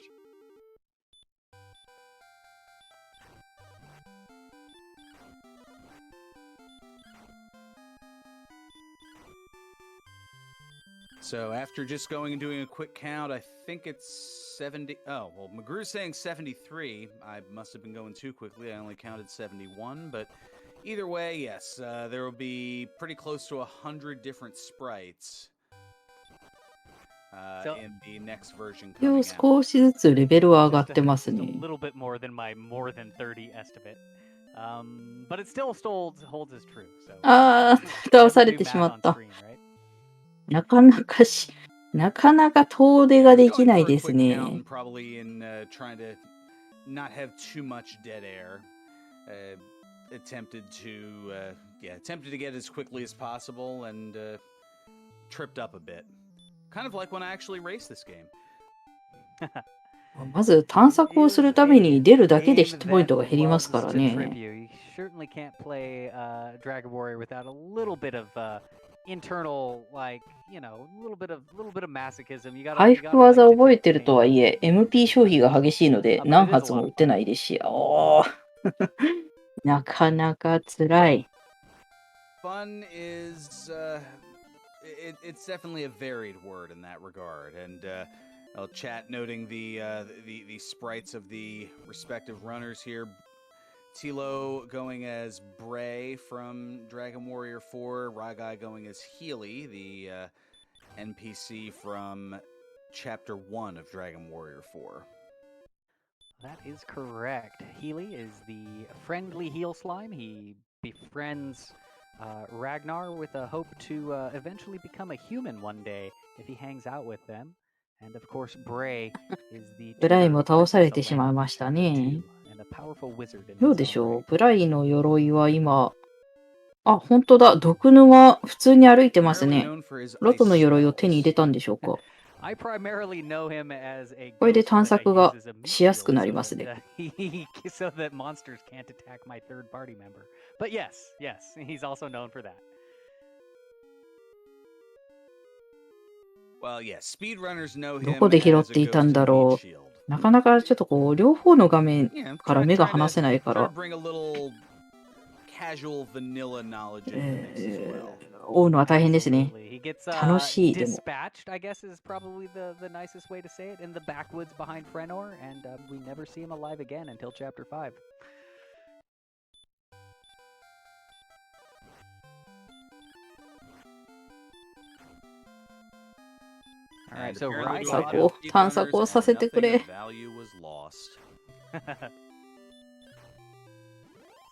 So after just going and doing a quick count, I think it's 70. Oh, well, McGrew's saying 73. I must have been going too quickly. I only counted 71. But either way, yes, there will be pretty close to 100 different sprites in the next version 一応 coming out. 少しずつレベルは上がってます Just a ね。 little bit more than my more than 30 estimate. But it still holds as true. So ああ、倒され do てし math まっ on た。 screen, right? なかなか遠出ができ Going ない for a です quick count ね。 and probably in trying to not have too much dead air. Attempted to get as quickly as possible and tripped up a bit. Kind of like when I actually raced this game. まず探索をするために出るだけでヒットポイントが減りますからね。 You certainly can't play Dragon Warrior without a little bit of internal, like, you know, a little bit of masochism. You gotta 回復技を覚えてるとはいえ、MP 消費が激しいので何発も撃てないですし、おーなかなか辛い。 Fun is it's definitely a varied word in that regard, and chat noting the sprites of the respective runners here. Tilo going as Bray from Dragon Warrior 4, Ragai going as Healy, the NPC from Chapter 1 of Dragon Warrior 4. That is correct. Healy is the friendly heel slime. He befriends Ragnar with a hope to eventually become a human one day if he hangs out with them. And of course, Bray is the ブライも tutor 倒され of て the しまい land ましたね。 and a powerful wizard in どう his で own しょう right. ブライの鎧は今、あ、本当だ。毒沼普通に歩いてます Primarily ね。 known for his ロト ice の鎧を手に入れ spells. たんでしょうか I primarily know him as a これで ghost 探 that 索が uses a meat しやすく shield なり so ますね。 that so that monsters can't attack my third party member. But yes, he's also known for that. Well, yeah, speedrunners know ど him こで拾っ as a ていたん ghost だ and meat ろ shield. う。なかなかちょっとこう、両方の画面 Yeah, から目が trying 離 to せないか try to ら、 bring a little casual vanilla knowledge into the mix as well. 追うのは大変ですね。 Absolutely. He gets 楽しいでも。 dispatched, I guess is probably the nicest way to say it, in the backwoods behind Frenor, and we never see him alive again until Chapter 5. All right, And so apparently to a Ragai- lot of 探索を speedrunners, させてく nothing れ。 of value was lost.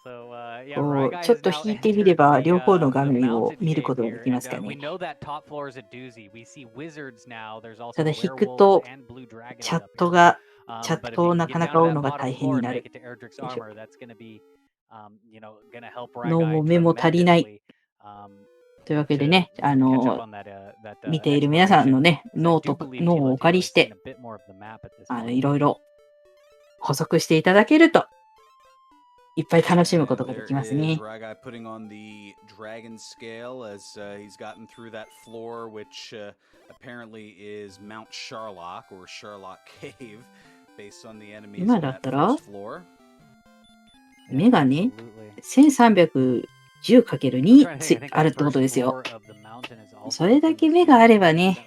So, yeah, こう Ragai ちょっ has と now 引いてみれば entered the, 両方の画 the 面を mounted 見る game ことがで here, きます and か we ね。 know that top floor is a doozy. We see wizards now. There's also ただ引く werewolves と and blue dragons チャッ up ト here. が、 But チャッ if ト you を can な get かな down か to 追う that のが bottom 大変 floor に and な make る。 it to Erdrick's よいしょ armor, that's going to be,脳 gonna help も Ragai 目も足りない。 tremendously. というわけで To ね、 catch up on that, 見ている皆さんの exploration. ね、 'Cause I 脳 do と believe 脳をお借 Tilo り has し seen て、 a bit more of the map at this point. いろいろ補足していただけると、いっぱい楽しむことがで There きます is ね。 Ragai putting on the dragon scale as he's gotten through that floor, which apparently is Mount Sharlock or Sharlock Cave, based on the enemies 今 in だっ that たら first floor. 目がね、 Absolutely. 1310×2 あるってことですよ。それだけ目があればね、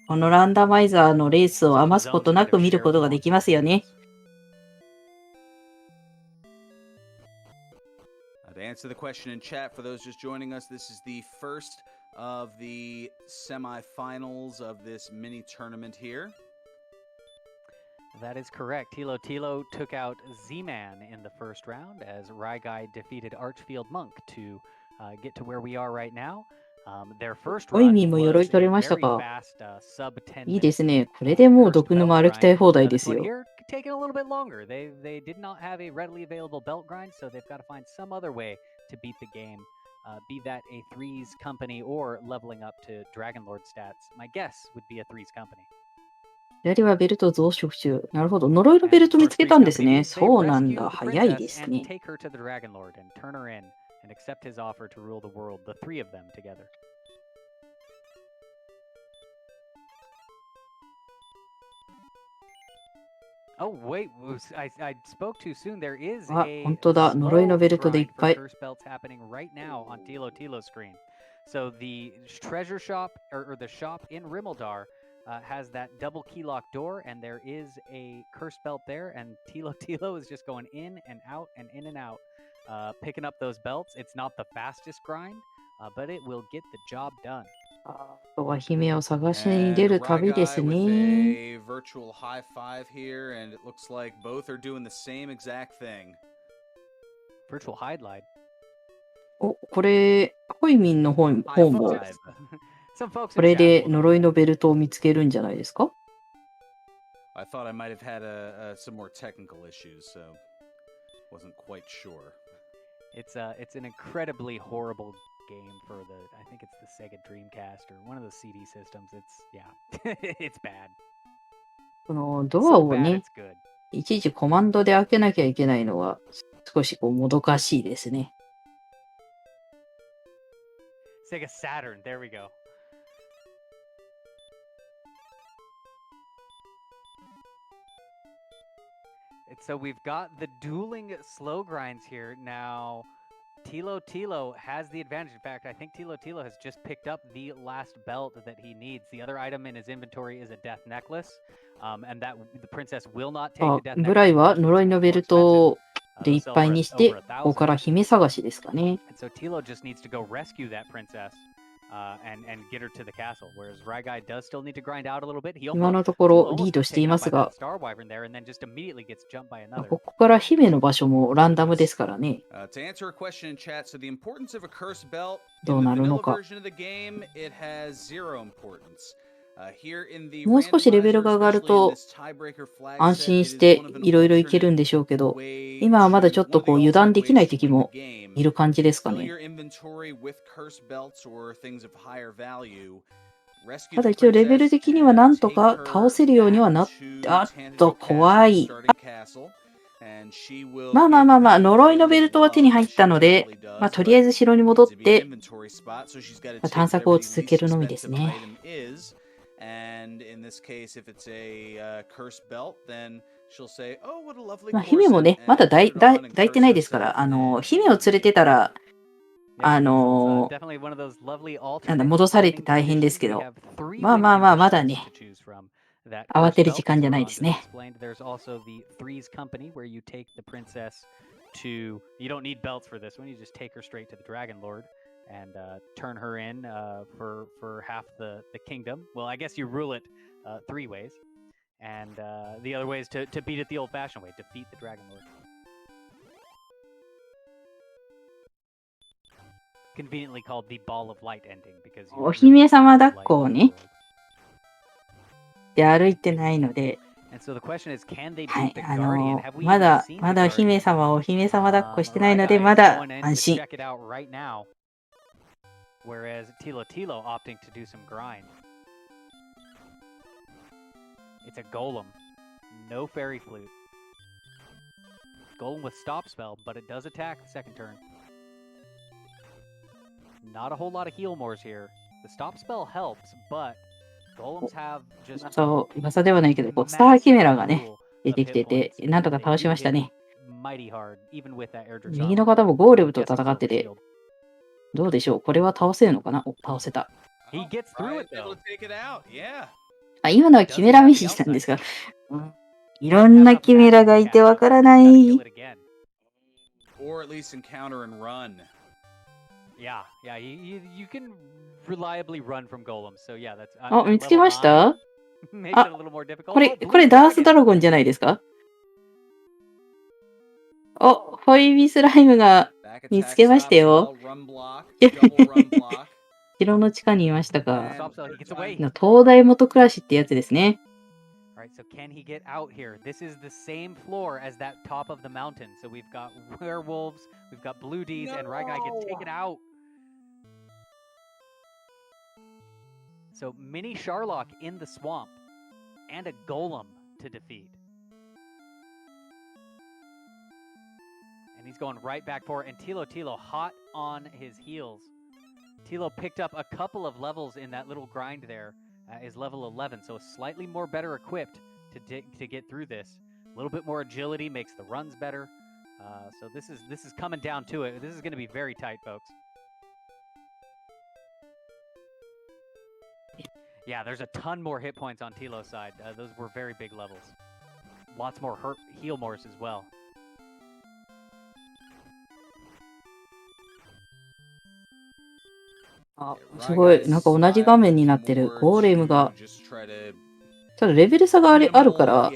このランダマイザーのレースを余すことなく見ることができますよね。To answer the question in chat, for those just joining us, this is the first of the semifinals of this mini tournament here. That is correct. Thilitilo took out Z-Man in the first round as Ryguy defeated ArchfieldMonk to get to where we are right now. Their first ホイ run ミーも鎧 was 取れ a ました very か。 fast sub 10いいです minute ね。これでもう cursed 毒 belt 沼歩き grind. たい放題で This す one よ。 here taking a little bit longer. They did not have a readily available belt grind, so they've got to find some other way to beat the game. Be that a threes company or leveling up to Dragon Lord stats. My guess would be a threes company. 左はベルト増殖中。なるほど。呪いのベルト見つけたんですね。そうなんだ。早いですね。 Take her to the Dragon Lord and turn her in and accept his offer to rule the world, the three of them together. Oh wait, I spoke too soon. There is あ、 a 本当だ。呪いのベルトでいっ grind ぱ for い。 curse belts happening right now on Tilo's screen. So the treasure shop or the shop in Rimmaldar has that double key lock door, and there is a curse belt there, and Tilo is just going in and out and in and out, picking up those belts. It's not the fastest grind, but it will get the job done. あとは姫を探しに出る旅ですね。 a virtual high five here, and it looks like both are doing the same exact thing. Virtual highlight. お、これ、ホイミンの方も、 Some folks こ in れ chat で will 呪いのベルトを見つけるんじゃないですか。 I thought I might have had some more technical issues, so wasn't quite sure. It's an incredibly horrible game for the, I think it's the Sega Dreamcast or one of the CD systems. It's bad. このドア So を bad ね、 it's good. いちいちコマンドで開けなきゃいけないのは少しこうもどかしいですね。 Sega Saturn, there we go. So we've got the dueling slow grinds here. Now, Tilo has the advantage. In fact, I think Tilo has just picked up the last belt that he needs. The other item in his inventory is a death necklace. And that the princess will not take あ the death necklace. ブライは呪いのベルト More でいっ expensive. ぱいにして、 Over ここから 1,000. 姫探しですかね。 And so Tilo just needs to go rescue that princess and get her to the castle. Whereas Ryguy does still need to grind out a little bit. He 今 almost, のところ almost リード gets してい taken ま out す by が、 that Star Wyvern there and then just immediately gets jumped by another. ここから姫の場所もランダムですからね。 To answer a question in chat, so the importance of a curse belt どう in the なるの vanilla か。 version of the game, it has zero importance. Here in the もう少しレベル randomizer, が上がる especially in と this tiebreaker flag 安 set, 心 it し is て one of an いろいろいけ alternate るんでしょうけど、 way 今はまだちょっ to と one of こ the う油断 alternate できない ways to 敵 win も the game. いる感じですか Fill ね。 your inventory with curse belts or things of higher value. Rescue ただ the 一応レベル princess 的にはな and んと take か her 倒せるようにはなっ back あっ to と Tangital 怖 Castle, い。 starting castle. And she will まあ give 呪いの the ベルトは手に love 入 as っ she たので、 generally と does, りあえ but ず城に戻っ needs to be an て inventory spot, so she's got to 探 take 索 whatever を the 続 least けるのみです expensive ね。 item is. And in this case, if it's a curse belt, then she'll say, "Oh, what a lovely まあ姫も corset," ね、まだ and put it on and 抱いて curse ないですから、 herself, 姫を and 連れてたら、 Yeah, it's 戻 definitely one of those lovely alternate されて winning 大変です conditions. け We ど、 have three まあ win まだ conditions ね、 to choose from. That 慌 curse てる belt, 時間じゃ as ない Rodan です just ね。 explained. There's also the threes company where you take the princess to. You don't need belts for this one. You just take her straight to the Dragon Lord and turn her in for half the kingdom. Well, I guess you rule it three ways. And the other way is to beat it the old-fashioned way, defeat the Dragon Lord. Conveniently called the Ball of Light ending because you お really 姫様 light 抱っこを the ね、 world. で歩いてないので、 And so the question is, can they は beat い、the Guardian? Have we ま even だ seen ま the だ Guardian? 姫様を姫様抱っこしてないので、 Ryguy ま is だ going in 安 to 心。 check it out right now, whereas Tilo opting to do some grind. It's a golem, no fairy flute. Golem with stop spell, but it does attack the second turn. Not a whole lot of heal mores here. The stop spell helps, but golems have just 噂ではないけど、こうスターキメラがね、出てきてて、なんとか倒しましたね。 mighty hard, even with that air 右の方もゴーレムと戦ってて、 shield. どうでしょう、これは倒せるのかな。お、倒せた。 He gets through it able though. to take it out. Yeah. あ、今のはキメラミシなんですが、いろんなキメラがいてわからない。 Or at least encounter and run. Yeah, yeah, you can reliably run from golems. So yeah, that's あ、 at 見つけ level ました 9 makes あ、 it a little more difficult. これ、 Oh, これ blue ダース dragon. ドラゴンじゃないですか？お、ホイビスライムが Back 見つ attack けました stop よ。 spell, run block, double run block. 城の地下にいました Oh, か。 stop spell. He gets away. 東大元暮らしってやつですね。 All right, so can he get out here? This is the same floor as that top of the mountain. So we've got werewolves, we've got blue Ds, and Raigai gets taken out. So mini Sharlock in the swamp and a golem to defeat. And he's going right back for it. And Tilo hot on his heels. Tilo picked up a couple of levels in that little grind there. Is level 11, so slightly more better equipped to get through this. A little bit more agility makes the runs better. So this is coming down to it. This is going to be very tight, folks. Yeah, there's a ton more hit points on Tilo's side. Those were very big levels. Lots more heal mores as well. あ、すごい。なんか同じ画面になってる。ゴーレムが。ただレベル差があるから、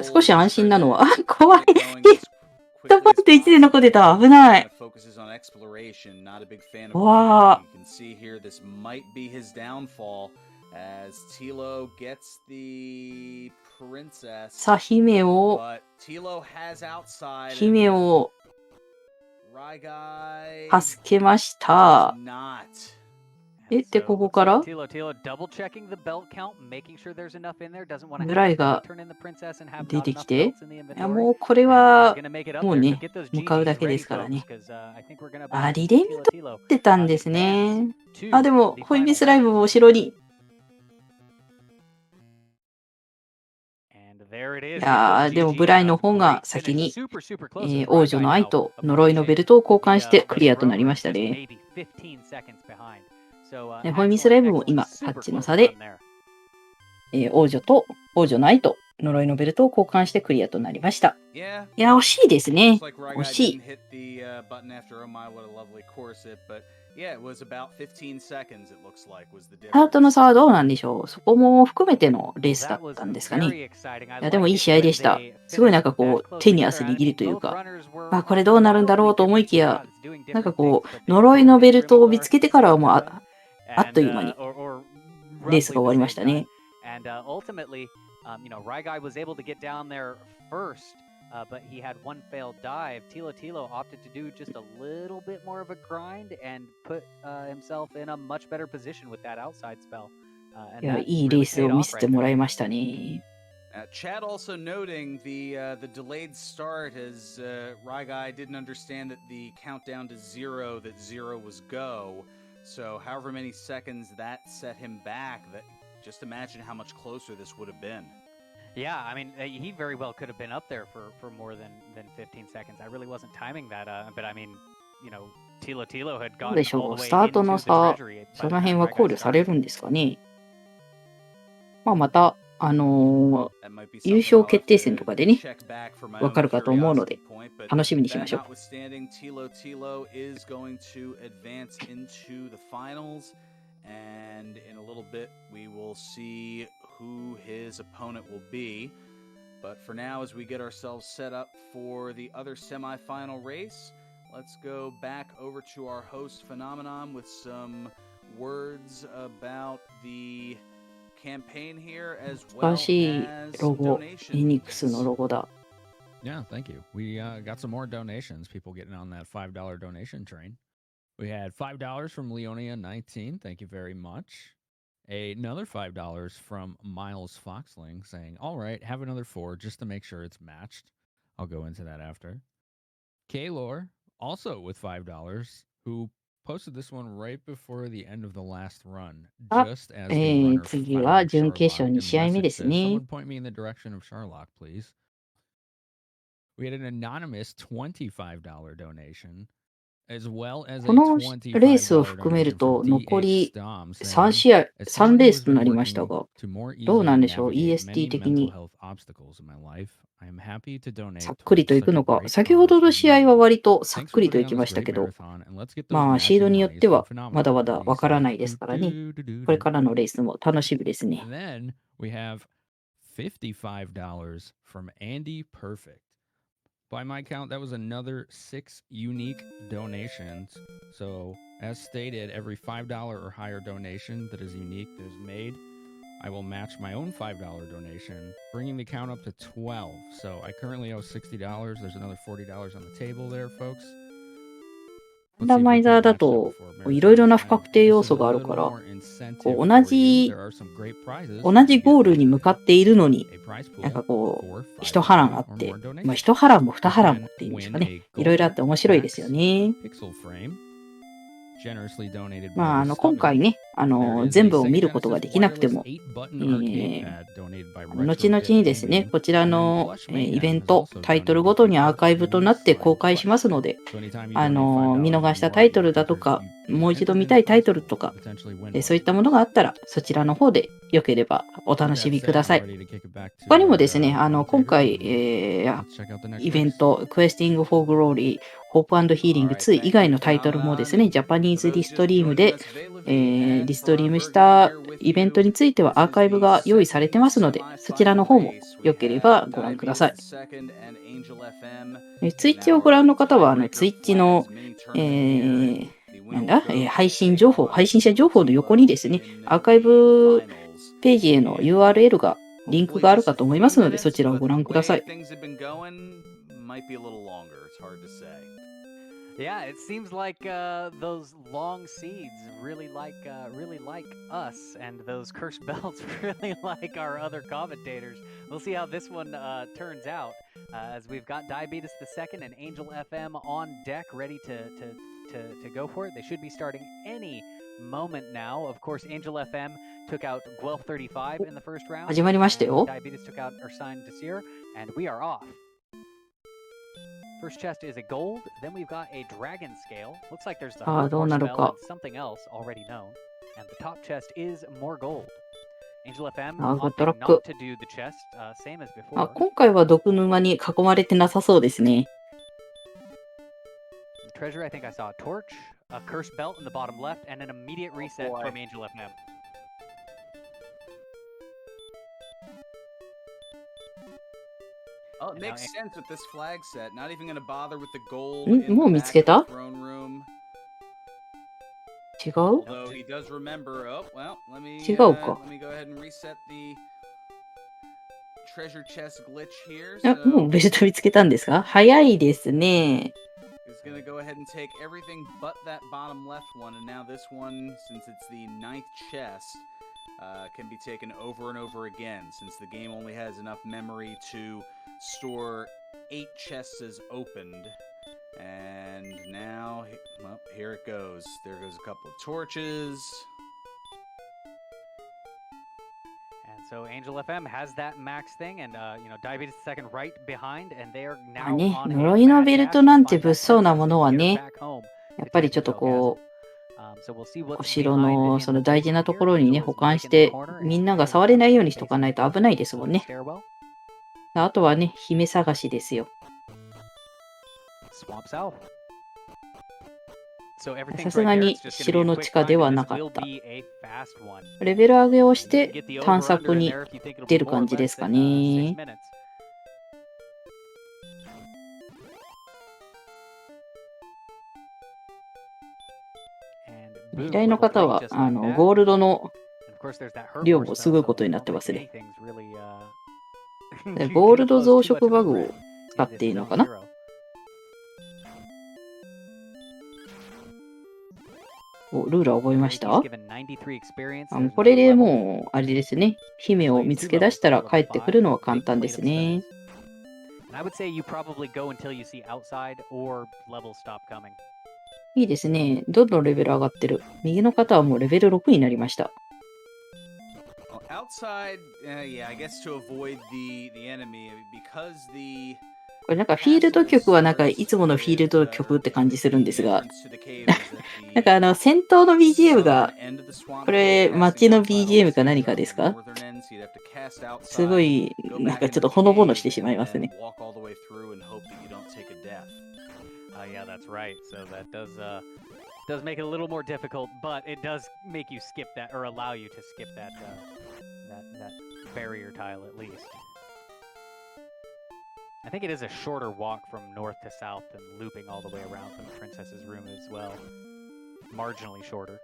少し安心なのは。あ、怖い。トマト1で残ってた。危ない。わあ。さあ、姫を助けました。え、で、ここからブライが出てきて、いや、もうこれは、もうね、向かうだけですからね。あ、リレーに取ってたんですね。あ、でも、ホイビスライムも後ろに。いやー、でもブライの方が先に、王女の愛と呪いのベルトを交換してクリアとなりましたね。ホイミスライブも今、8の差で、王女の愛と呪いのベルトを交換してクリアとなりました。いや、惜しいですね。惜しい。ハートの差はどうなんでしょう。そこも含めてのレースだったんですかね。いや、でもいい試合でした。すごいなんかこう、手に汗握るというか、あ、これどうなるんだろうと思いきや、なんかこう、呪いのベルトを見つけてからはもうあっという間にレースが終わりましたね。But he had one failed dive. Tilo opted to do just a little bit more of a grind and put himself in a much better position with that outside spell. いや、いいレースを見せてもらいましたね。Chad also noting the delayed start as Raigai didn't understand that the countdown to zero was go. So however many seconds that set him back, that just imagine how much closer this would have been. Yeah, I mean, he very well could have been up there for more than 15 seconds. I really wasn't timing that, but I mean, you know, Tilo had gone all the way into the treasury. どうでしょう、スタートの差、その辺は考慮されるんですかね。まあ、また、優勝決定戦とかでね、わかるかと思うので、楽しみにしましょう。And in a little bit, we will see who his opponent will be. But for now, as we get ourselves set up for the other semifinal race, let's go back over to our host Phenomenon with some words about the campaign here as well as donations. Yeah, thank you. We got some more donations, people getting on that $5 donation train. We had $5 from Leonia19. Thank you very much. Another $5 from Miles Foxling saying, all right, have another 4 just to make sure it's matched. I'll go into that after. Kaylor, also with $5, who posted this one right before the end of the last run. Just as the runner found Sherlock. Someone point me in the direction of Sherlock, please. We had an anonymous $25 donation. このレースを含めると残り3試合、3レースとなりましたが、どうなんでしょう、EST 的に。さっくりといくのか。先ほどの試合は割とさっくりといきましたけど、まあ、シードによってはまだまだわからないですからね。これからのレースも楽しみですね。$55 from Andy Perfect. By my count, that was another 6 unique donations. So, as stated, every $5 or higher donation that is unique that is made, I will match my own $5 donation, bringing the count up to 12. So, I currently owe $60. There's another $40 on the table there, folks. ランダマイザーだといろいろな不確定要素があるから、こう同じゴールに向かっているのに、なんかこう、一波乱あって、まあ一波乱も二波乱もっていうんですかね。いろいろあって面白いですよね。まあ、今回ね、全部を見ることができなくても、後々にですね、こちらのイベント、タイトルごとにアーカイブとなって公開しますので、見逃したタイトルだとか、もう一度見たいタイトルとか、そういったものがあったら、そちらの方でよければお楽しみください。他にもですね、今回、イベント、Questing for Glory、Hope and Healing 2以外のタイトルもですね、ジャパニーズリストリームで、リストリームしたイベントについてはアーカイブが用意されてますので、そちらの方もよければご覧ください。ツイッチをご覧の方は、ツイッチの、配信者情報の横にですね、アーカイブページへの URL が、リンクがあるかと思いますので、そちらをご覧ください。Yeah, it seems like those long seeds really like us, and those cursed belts really like our other commentators. We'll see how this one turns out, as we've got Diabetes the Second and Angel FM on deck, ready to go for it. They should be starting any moment now. Of course, Angel FM took out Guelph 35 in the first round. 始まりましたよ。Diabetes took out Ursine Desir, and we are off. First chest is a gold, then we've got a dragon scale. Looks like there's the heart spell and something else already known. And the top chest is more gold. Angel FM opting not to do the chest, same as before. 今回は毒沼に囲まれてなさそうですね。Treasure, I think I saw a torch, a cursed belt in the bottom left, and an immediate reset from Angel FM. Oh, it makes sense with this flag set. Not even going to bother with the gold. もう見つけた？違う？ Although he does remember. Oh, well, let me go ahead and reset the treasure chest glitch here. もうベルト見つけたんですか？早いですね。He's going to go ahead and take everything but that bottom left one, and now this one, since it's the 9th chest, can be taken over and over again, since the game only has enough memory to store 8 chests as opened. And now, well, here it goes. There goes a couple of torches. And so Angel FM has that max thing, and Diabetes Second right behind, and they are now on 呪いのベルトなんて物騒なものはね、やっぱりちょっとこう、お城のその大事なところにね、保管して、みんなが触れないようにしとかないと危ないですもんね。あとはね、姫探しですよ。さすがに城の地下ではなかった。レベル上げをして探索に出る感じですかね。依頼の方はゴールドの量もすごいことになってますね。ゴールド増殖バグを使っているのかな？ルールは覚えました？これでもう、あれですね。姫を見つけ出したら帰ってくるのは簡単ですね。いいですね。どんどんレベル上がってる。右の方はもうレベル6になりました。これなんかフィールド曲はなんかいつものフィールド曲って感じするんですがなんか戦闘の BGM がこれ街の BGM か何かですか？ so you'd have to cast outside, すごい、 go なん back かちょっ into と the ほのぼの cave, してしまい and ます then ね。 walk all the way through and hope that you don't take a death. Yeah, that's right. So that does make it a little more difficult, but it does make you skip that, or allow you to skip that that barrier tile at least. I think it is a shorter walk from north to south than looping all the way around from the princess's room as well. Marginally shorter.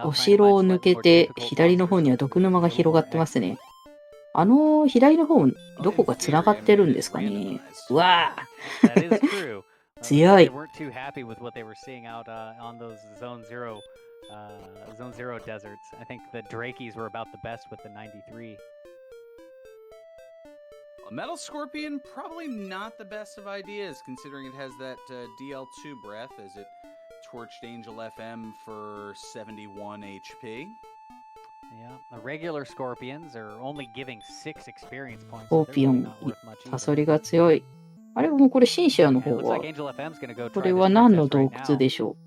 お城を抜けて左の方には毒沼が広がってますね。左の方、どこか繋がってるんですかね。うわぁ That is true. 強い They weren't too happy with what they were seeing out on those Zone Zero deserts. I think the Drakeys were about the best with the 93. A Metal Scorpion, probably not the best of ideas, considering it has that DL2 breath as it torched Angel FM for 71 HP. Yeah, the regular Scorpions are only giving 6 experience points. スコーピオン、サソリが強い。あれもうこれシンシアの方は、これは何の洞窟でしょう。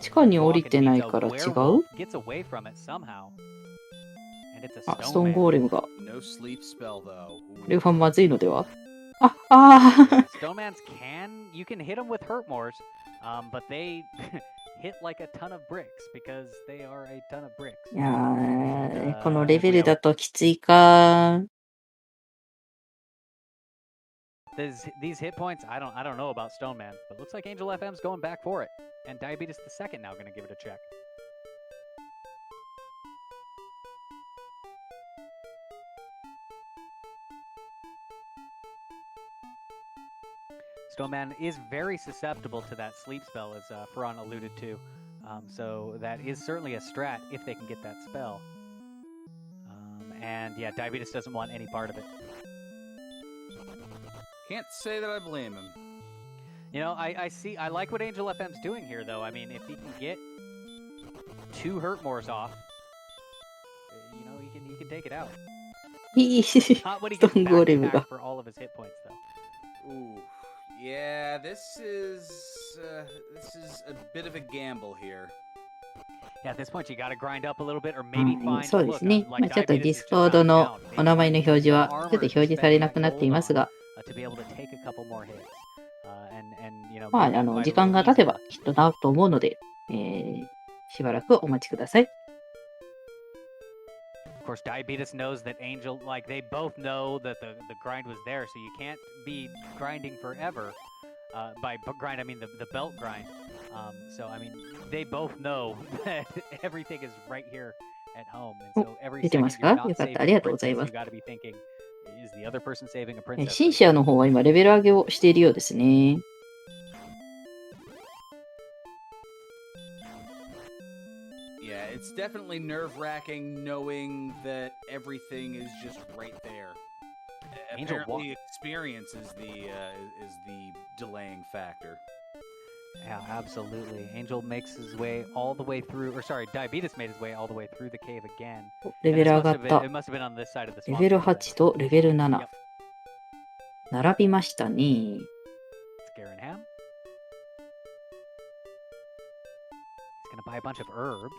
地下に降りてないから違う？あ、ストーンゴーレムが。これはまずいのでは？あ、Stonemans you can hit them with Hurtmores, but they hit like a ton of bricks because they are a ton of bricks. いやー、このレベルだときついか。These hit points, I don't know about Stoneman, but looks like Angel FM's going back for it, and Diabetes the Second now going to give it a check. Stoneman is very susceptible to that sleep spell, as Ferran alluded to. So that is certainly a strat if they can get that spell. And yeah, Diabetes doesn't want any part of it. Can't say that I blame him. You know, I like what Angel FM's doing here, though. I mean, if he can get 2 Hurtmores off, you know, he can take it out. Not when he gets back for all of his hit points, though. Ooh. Yeah, this is a bit of a gamble here. Yeah, at this point you gotta grind up a little bit or maybe find そうですね。まあちょっとディスコードのお名前の表示はちょっと表示されなくなっていますが、まあ時間が経てばきっとなると思うので、しばらくお待ちください。Of course, Diabetes knows that Angel, like they both know that the grind was there, so you can't be grinding forever. By grind, I mean the belt grind. So I mean, they both know that everything is right here at home, and so every second you're not saving a princess, you got to be thinking, is the other person saving a princess? シンシアの方は今レベル上げをしているようですね。Yeah, it's definitely nerve-wracking knowing that everything is just right there. Apparently, experience is the delaying factor. Yeah, absolutely. Angel makes his way all the way through, or sorry, Diabetes made his way all the way through the cave again. レベル上がった。 It must have been on this side of the swamp. レベル8とレベル7。並びましたね。Scaringham. He's gonna buy a bunch of herbs,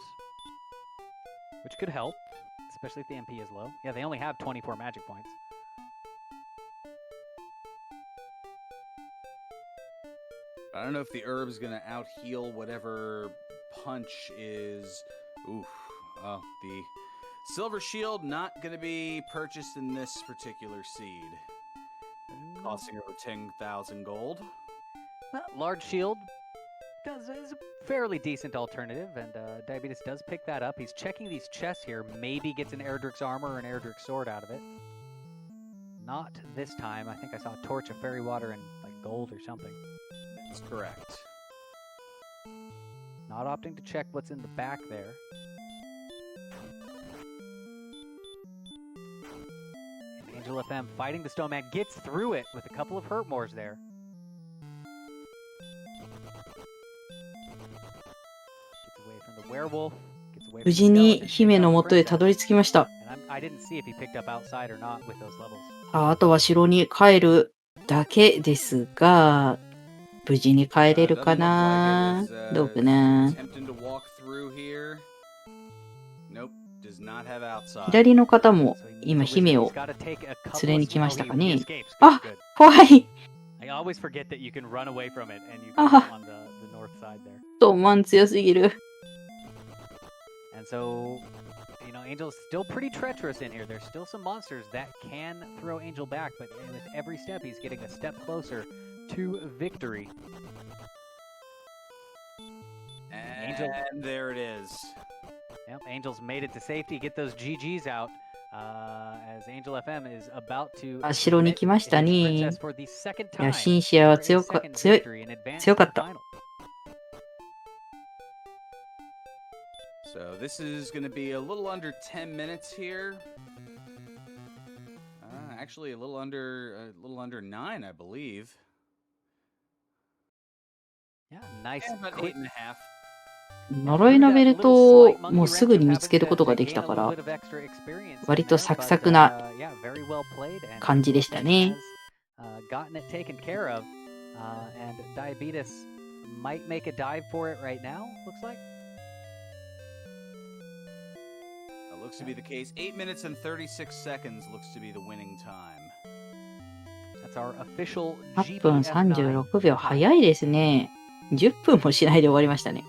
which could help, especially if the MP is low. Yeah, they only have 24 magic points. I don't know if the herb's gonna out-heal whatever punch is. Oof. Oh, the silver shield not gonna be purchased in this particular seed. Costing over 10,000 gold. Well, large shield is a fairly decent alternative, and Diabetes does pick that up. He's checking these chests here. Maybe gets an Erdrick's armor or an Erdrick's sword out of it. Not this time. I think I saw a torch of fairy water and like gold or something. That's correct. Not opting to check what's in the back there. And Angel FM fighting the Stone Man gets through it with a couple of Hurtmores there. Gets away from the werewolf. Gets away from 無事に姫の元へたどり着きました。I didn't see if he picked up outside or not with those levels. あとは城に帰るだけですが、無事に帰れる Doesn't か look な like it is, どうかな attempting to walk through here. Nope, does not have outside. 左の方も So he needs 今 a wizard. 姫 He's を gotta take a couple 連れに of- 来ました Oh, か he ね escapes. Good, あ good. 怖い I always forget that you can run away from it and you Ah. can go on the north side there. トマン強すぎる And so, you know, Angel's still pretty treacherous in here. There's still some monsters that can throw Angel back, but with every step, he's getting a step closer to victory. Angel. And there it is. Yep, Angel's made it to safety. Get those GGs out. As Angel FM is about to あ城に来ましたね his princess for the second いや time シンシアは for a 強か second 強い victory and advance 強か to っ the た final. So this is going to be a little under 10 minutes here. Actually, a little under 9, I believe. Yeah, nice. Yeah, about quick 8 and a half. 呪いのベルトをもうすぐに見つけることができたから割とサクサクな感じでしたね。Gotten it taken care of, and Diabetes might make a dive for it right now. Looks like. Looks to be the case. 8 minutes and 36 seconds looks to be the winning time. That's our official 8分 GPF9. 36秒早いですね。10分もしないで終わりましたね。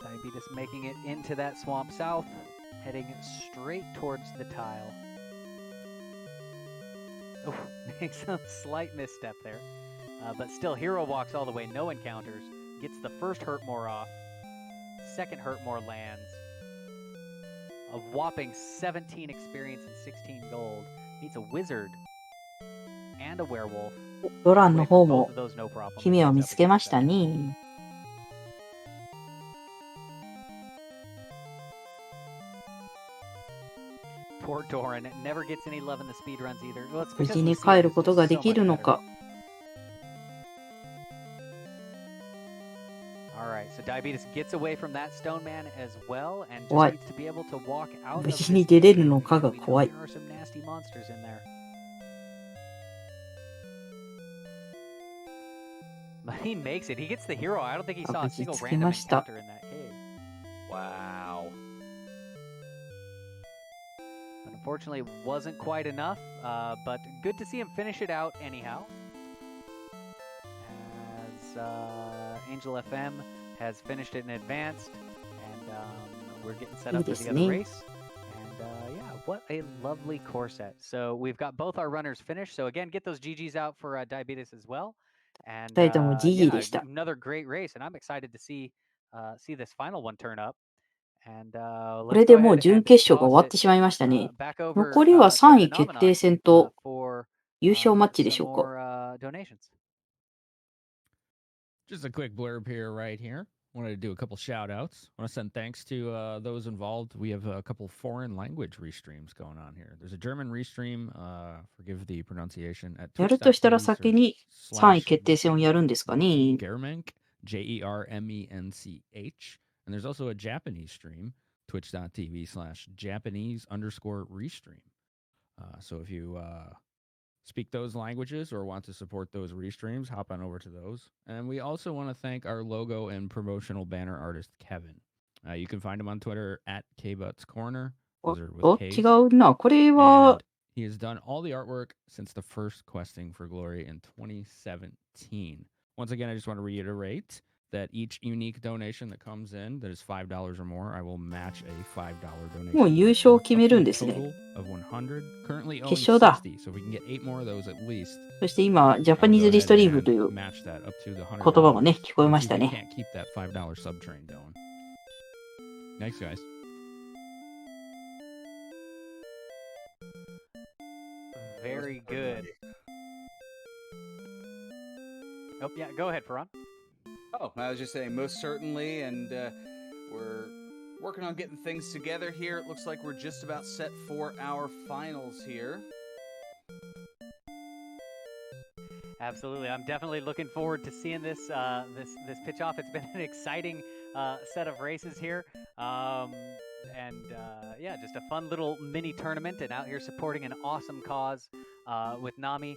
Diabetes making it into that swamp south, heading straight towards the tile. Oh, makes a slight misstep there. But still, Hero walks all the way, no encounters. Gets the first Hurtmore off. Second Hurtmore lands. A whopping 17 experience and 16 gold. Beats a wizard and a werewolf. ドランの方 Both も of those no problem. 姫を見つけましたね。Poor Doran never gets any love in the speed runs either. Well, it's 無 because 事 the に season 帰る is こと just がで so きる much の better. か。All right, so Diabetes gets away from that stone man as well, and just 怖い。 needs to be able to walk out of 無 this 事に出れるの cave かが because we know 怖い。 there are some nasty monsters in there. But he makes it. He gets the hero. I don't think he saw a 無事 single つき random ました。 encounter in that cave. Wow. But unfortunately, wasn't quite enough. But good to see him finish it out anyhow. As Angel FM has finished it in advance, and we're getting set up for the other race. And yeah, what a lovely core set. So we've got both our runners finished. So again, get those GGs out for Diabetes as well. And 2人とも GG で yeah, した。 another great race, and I'm excited to see this final one turn up. And こ let's れで go もう ahead 準 and 決勝が toss 終わっ it てしまいましたね。 back 残 over りは to 3位決 Phenomenon 定戦と for 優勝マッチでし some ょうか。 more donations. Just a quick blurb here, right here. Wanted to do a couple shout outs. Want to send thanks to those involved. We have a couple foreign language restreams going on here. There's a German restream, forgive the pronunciation, at やるとしたら twitch.tv 先に3位 slash 決定戦をやるんですかね。 Germench, Jermench. And there's also a Japanese stream, twitch.tv slash Japanese_restream. So if you speak those languages or want to support those restreams, hop on over to those. And we also want to thank our logo and promotional banner artist, Kevin. You can find him on Twitter at KButtsCorner. お Those are お with 違 K's. うな。これは And he has done all the artwork since the first Questing for Glory in 2017. Once again, I just want to reiterate that each unique donation that comes in that is $5 or more, I will match a $5 donation. もう優勝を決めるんですね。 Total of 100. Currently owns 決勝だ。 60, so if we can get 8 more of those at least. そして今、ジャパニーズリストリームという Match that up to the 言 $100. 葉もね、聞こえま See し if た we ね。 can't keep that $5 sub train going. Thanks, guys. Very good. Oh, yeah, go ahead, Ferran. Oh, I was just saying, most certainly, and we're working on getting things together here. It looks like we're just about set for our finals here. Absolutely, I'm definitely looking forward to seeing this this pitch off. It's been an exciting set of races here. Yeah, just a fun little mini tournament, and out here supporting an awesome cause with Nami.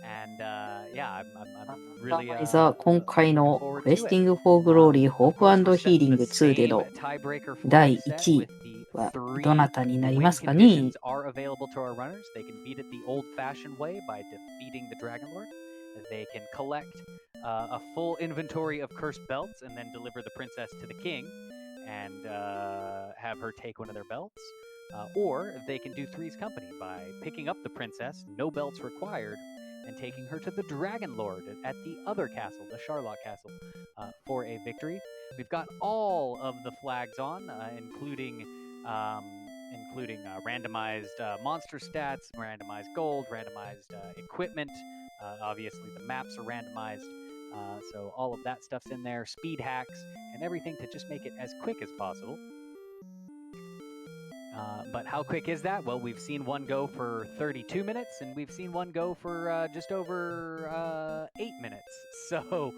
And yeah, I'm ラン really ダマイザー、今回 looking の forward クエ to ス it. ティング・フォー・グローリー、ホー Of course, プ we're ヒー set リン the グ2で same の tiebreaker 第 flag set 1位 with the は three どなたになり win ますかね。 conditions are available to our runners. They can beat it the old-fashioned way by defeating the Dragon Lord. They can collect a full inventory of cursed belts and then deliver the princess to the king and have her take one of their belts. Or they can do Three's Company by picking up the princess, no belts required, and taking her to the Dragon Lord at the other castle, the Charlotte Castle, for a victory. We've got all of the flags on, including randomized monster stats, randomized gold, randomized equipment. Obviously, the maps are randomized, so all of that stuff's in there. Speed hacks and everything to just make it as quick as possible. But how quick is that? Well, we've seen one go for 32 minutes, and we've seen one go for just over 8 minutes. So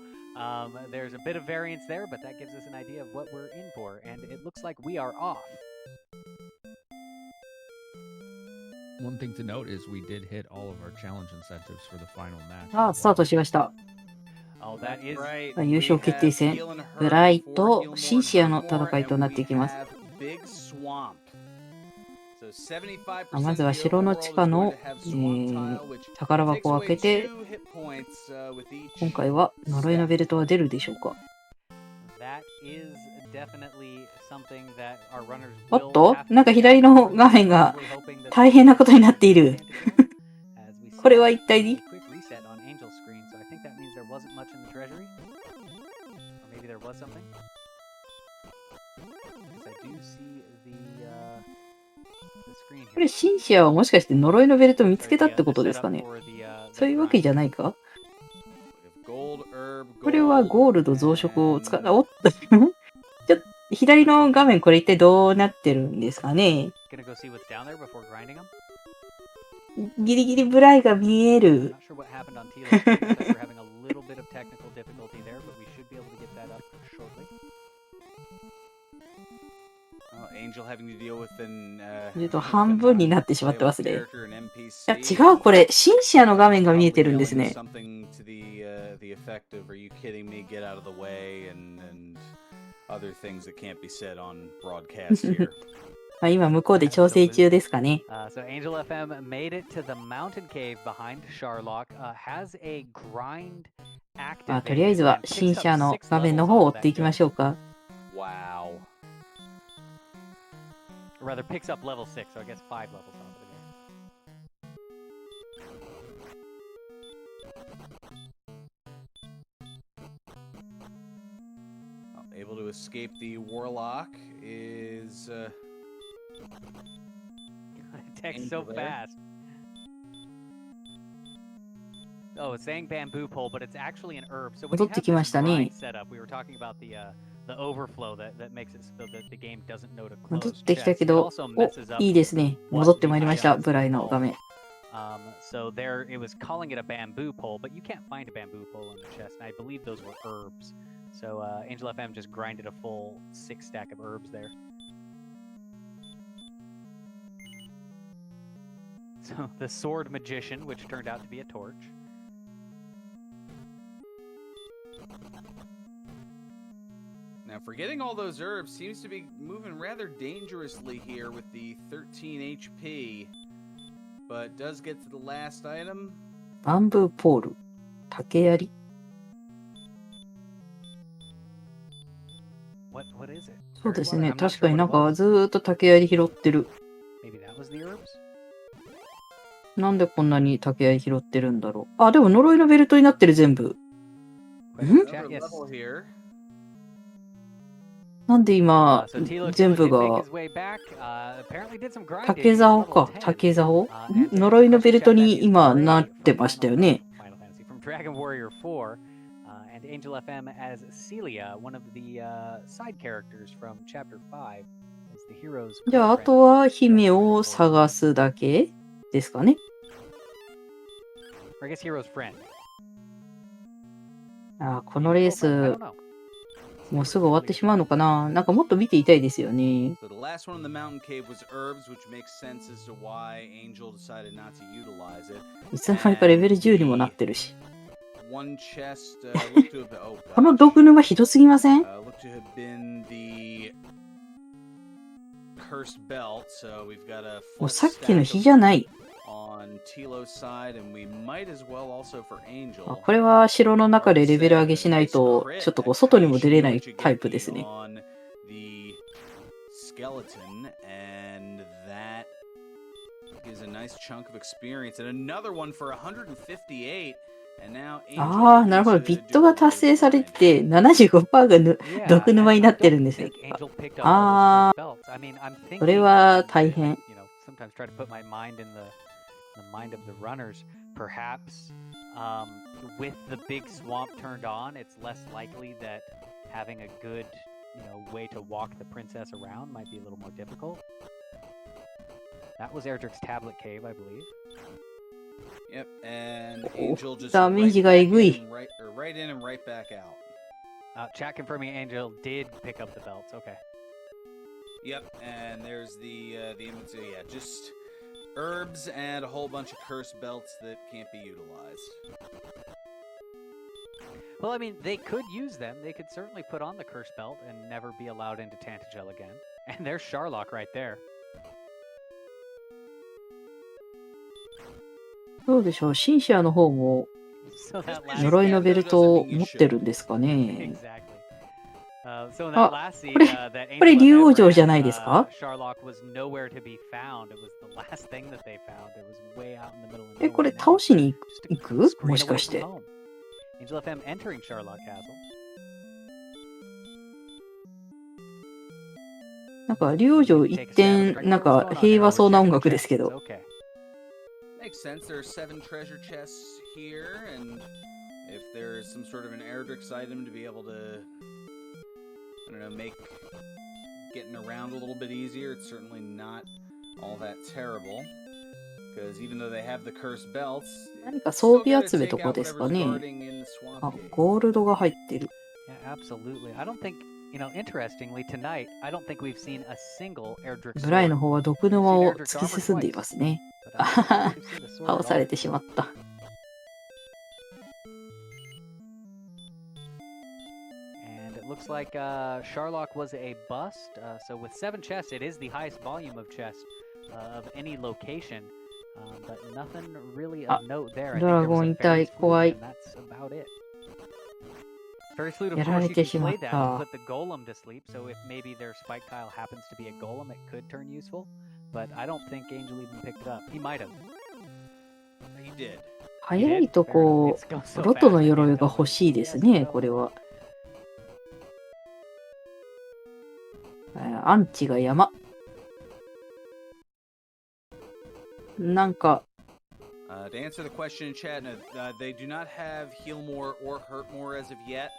there's a bit of variance there, but that gives us an idea of what we're in for, and it looks like we are off. One thing to note is we did hit all of our challenge incentives for the final match. さあ、スタートしました。Oh, that is Right. 優勝決定戦、ブライとシンシアの戦いとなっていきます。まずは城の地下の、宝箱を開けて、今回は呪いのベルトは出るでしょうか。おっと、なんか左の画面が大変なことになっている。これは一体これシンシアはもしかして呪いのベルト見つけたってことですかね。そういうわけじゃないか。これはゴールド増殖を使った。おっとちょっと左の画面これ一体どうなってるんですかね。ギリギリブライが見える。ちょっと半分になってしまってますね。いや、違う、これ、シンシアの画面が見えてるんですね。今、向こうで調整中ですかね。とりあえずは、シンシアの画面の方を追っていきましょうか。Rather picks up level 6, so I guess 5 levels off of the game. Able to escape the warlock is It takes so fast. Oh, it's saying bamboo pole, but it's actually an herb. So when you have this grind setup, we were talking about the overflow that makes it so that the game doesn't know to close. 戻ってきたけど、いいですね。戻ってまいりました、ブライの画面。So there, it was calling it a bamboo pole, but you can't find a bamboo pole in the chest. And I believe those were herbs. So Angel FM just grinded a full 6 stack of herbs there. So the sword magician, which turned out to be a torch. Now, forgetting all those herbs seems to be moving rather dangerously here with the 13 HP, but does get to the last item. バンブーポール、竹槍。What is it? そうですね、確かになんかずーっと竹槍拾ってる。なんでこんなに竹槍拾ってるんだろう。あ、でも呪いのベルトになってる全部。ん？なんで今、全部が、竹竿か、竹竿？呪いのベルトに今なってましたよね。Angel FM as Celia, one of the side characters from Chapter 5, as the hero's. じゃあ、あとは姫を探すだけですかね。I guess hero's friend. このレース、もうすぐ終わってしまうのかな。なんかもっと見ていたいですよね。 So the last one in the mountain cave was herbs, which makes sense as to why Angel decided not to utilize it. いつの間にかレベル10にもなってるし。One chest looked to have been, oh この gosh, 毒沼ひどすぎません？ looked to have been the cursed belt. So we've got a も full うさっきの stack 火じゃない。 on Tilo's side, and we might as well also for Angel. これは城の中でレベル上げしないと、ちょっとこう外にも出れないタイプですね。 On the skeleton, and that gives a nice chunk of experience, and another one for 158. And now ああ、なるほど。ビットが達成されてて、75% が毒沼になってるんですね。ああ、それは大変。 the mind of the runners, perhaps with the big swamp turned on, it's less likely that having a good, way to walk the princess around might be a little more difficult. That was Erdrick's tablet cave, I believe. Yep, and Angel just ダメージがえぐい。 right in and right back out. Chat confirming Angel did pick up the belts. Okay. Yep, and there's the inventory. Yeah, just herbs and a whole bunch of cursed belts that can't be utilized. Well, I mean, they could use them. They could certainly put on the cursed belt and never be allowed into Tantagel again. And there's Sharlock right there. どうでしょう。シンシアの方も呪いのベルトを持ってるんですかね。 So in that last scene, これ竜王城じゃないですか？ Sharlock was nowhere to be found. It was the last thing that they found. It was way out in the middle of nowhere. これ倒しに行く？もしかして。 Angel FM entering Sharlock Castle. なんか竜王城一点なんか平和そうな音楽ですけど。 Makes sense. There are 7 treasure chests here, and if there's some sort of an Erdrick's item to be able to, I don't know, make getting around a little bit easier, it's certainly not all that terrible. Because even though they have the cursed belts, 何か装備集めとかですかね。あ、ゴールドが入ってる。 Yeah, absolutely. I don't think, interestingly, tonight, I don't think we've seen a single Erdrick ブライ sword. の方は毒沼を突き進んでいますね。あはは、倒されてしまった。 And it looks like Sharlock was a bust. So with 7 chests, it is the highest volume of chests of any location. But nothing really of note there. I think there was a Fairy's Flute, and that's about it. Fairy's Flute, of course, you can play that and put the golem to sleep. So if maybe their spike tile happens to be a golem, it could turn useful. But I don't think Angel even picked it up. He might have. he did. 早いとこロトの鎧が欲しいですね、これは。アンチが山。なんか。To answer the question in chat, they do not have heal more or hurt more as of yet.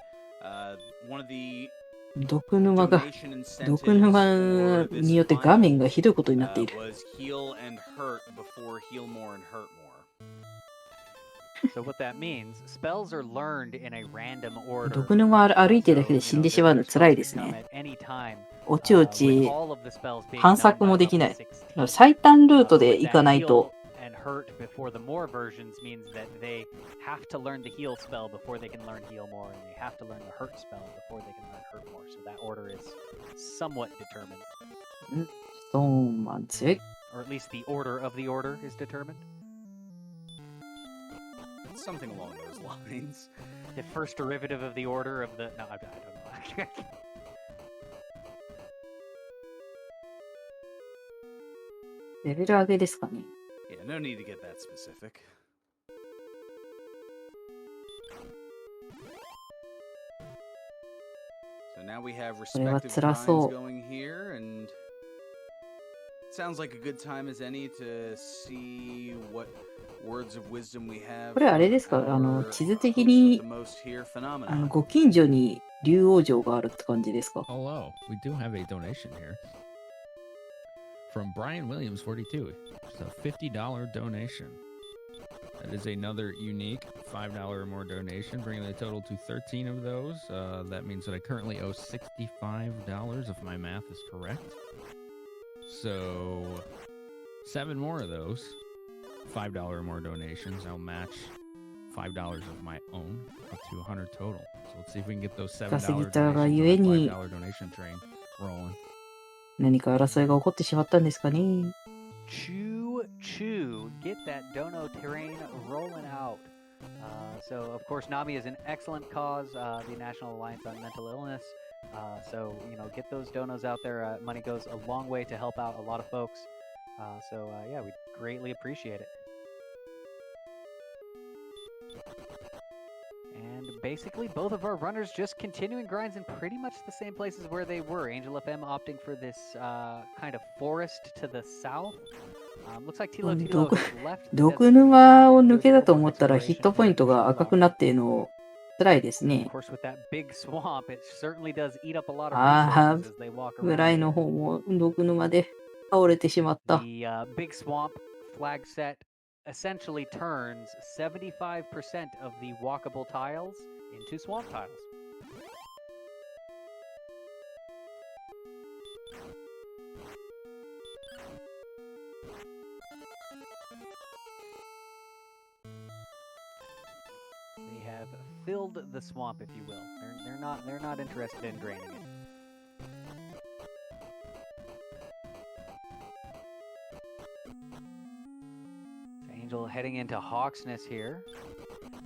One of the 毒沼によって画面がひどいことになっている。毒沼歩いてるだけで死んでしまうの辛いですね。おちおち探索もできない。最短ルートで行かないと。hurt before the more versions means that they have to learn the heal spell before they can learn heal more, and they have to learn the hurt spell before they can learn hurt more. So that order is somewhat determined. Or at least the order of the order is determined. Something along those lines. The first derivative of the order of the... No, I don't know. レベル上げですかね。Yeah, no need to get that specific. So now we have respective grinds going here, and it sounds like a good time as any to see what words of wisdom we have. これあれですか、地図的にご近所に竜王城があるって感じですか。 Hello, we do have a donation here. From Brian Williams 42. It's a $50 donation. That is another unique $5 or more donation, bringing the total to 13 of those. That means that I currently owe $65 if my math is correct. So 7 more of those $5 or more donations. I'll match $5 of my own, up to 100 total. So let's see if we can get those $7 donations on that $5 donation train rolling. 何か争いが起こってしまったんですかね。Choo, get that dono terrain rolling out. So, of course, NAMI is an excellent cause, the National Alliance on Mental Illness. So, get those donos out there. Money goes a long way to help out a lot of folks. So, yeah, we greatly appreciate it. And basically, both of our runners just continuing grinds in pretty much the same places where they were. Angel FM opting for this kind of forest to the south. Looks like Tilo has left. 毒沼を抜けだと思ったらヒットポイントが赤くなっているの辛いですね。Of course, with that big swamp, it certainly does eat up a lot of あ resources as they walk あ、ぐらい around. の方も毒沼で倒れてしまった。 The big swamp flag set essentially turns 75% of the walkable tiles into swamp tiles. They have filled the swamp, if you will. They're not interested in draining it. Angel heading into Hawksness here.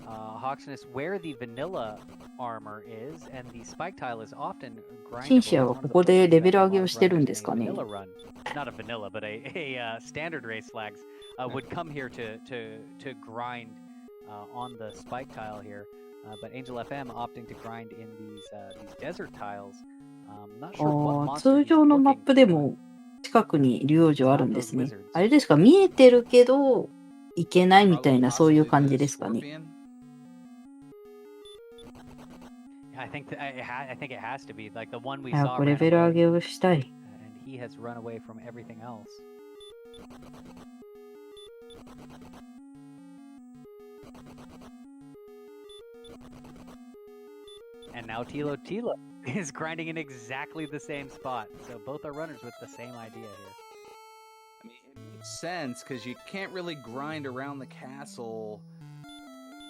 Hawksness, where the vanilla armor is, and the spike tile is often grindable. シンシアはここでレベル上げをしてるんですかね。 Vanilla run, not a vanilla, but a standard race flags would come here to grind on the spike tile here. But Angel FM opting to grind in these desert tiles. Not sure what monster 通 he's 常のマッ looking プで for. も近くに竜王城あるんですね。あれですか、見えてるけど行けないみたいなそういう感じですかね。 I think it has to be like the one we 早 saw. くレ ran ベル上 away, げをしたい。 and he has run away from everything else. And now Tilo is grinding in exactly the same spot. So both are runners with the same idea here. I mean, it makes sense because you can't really grind around the castle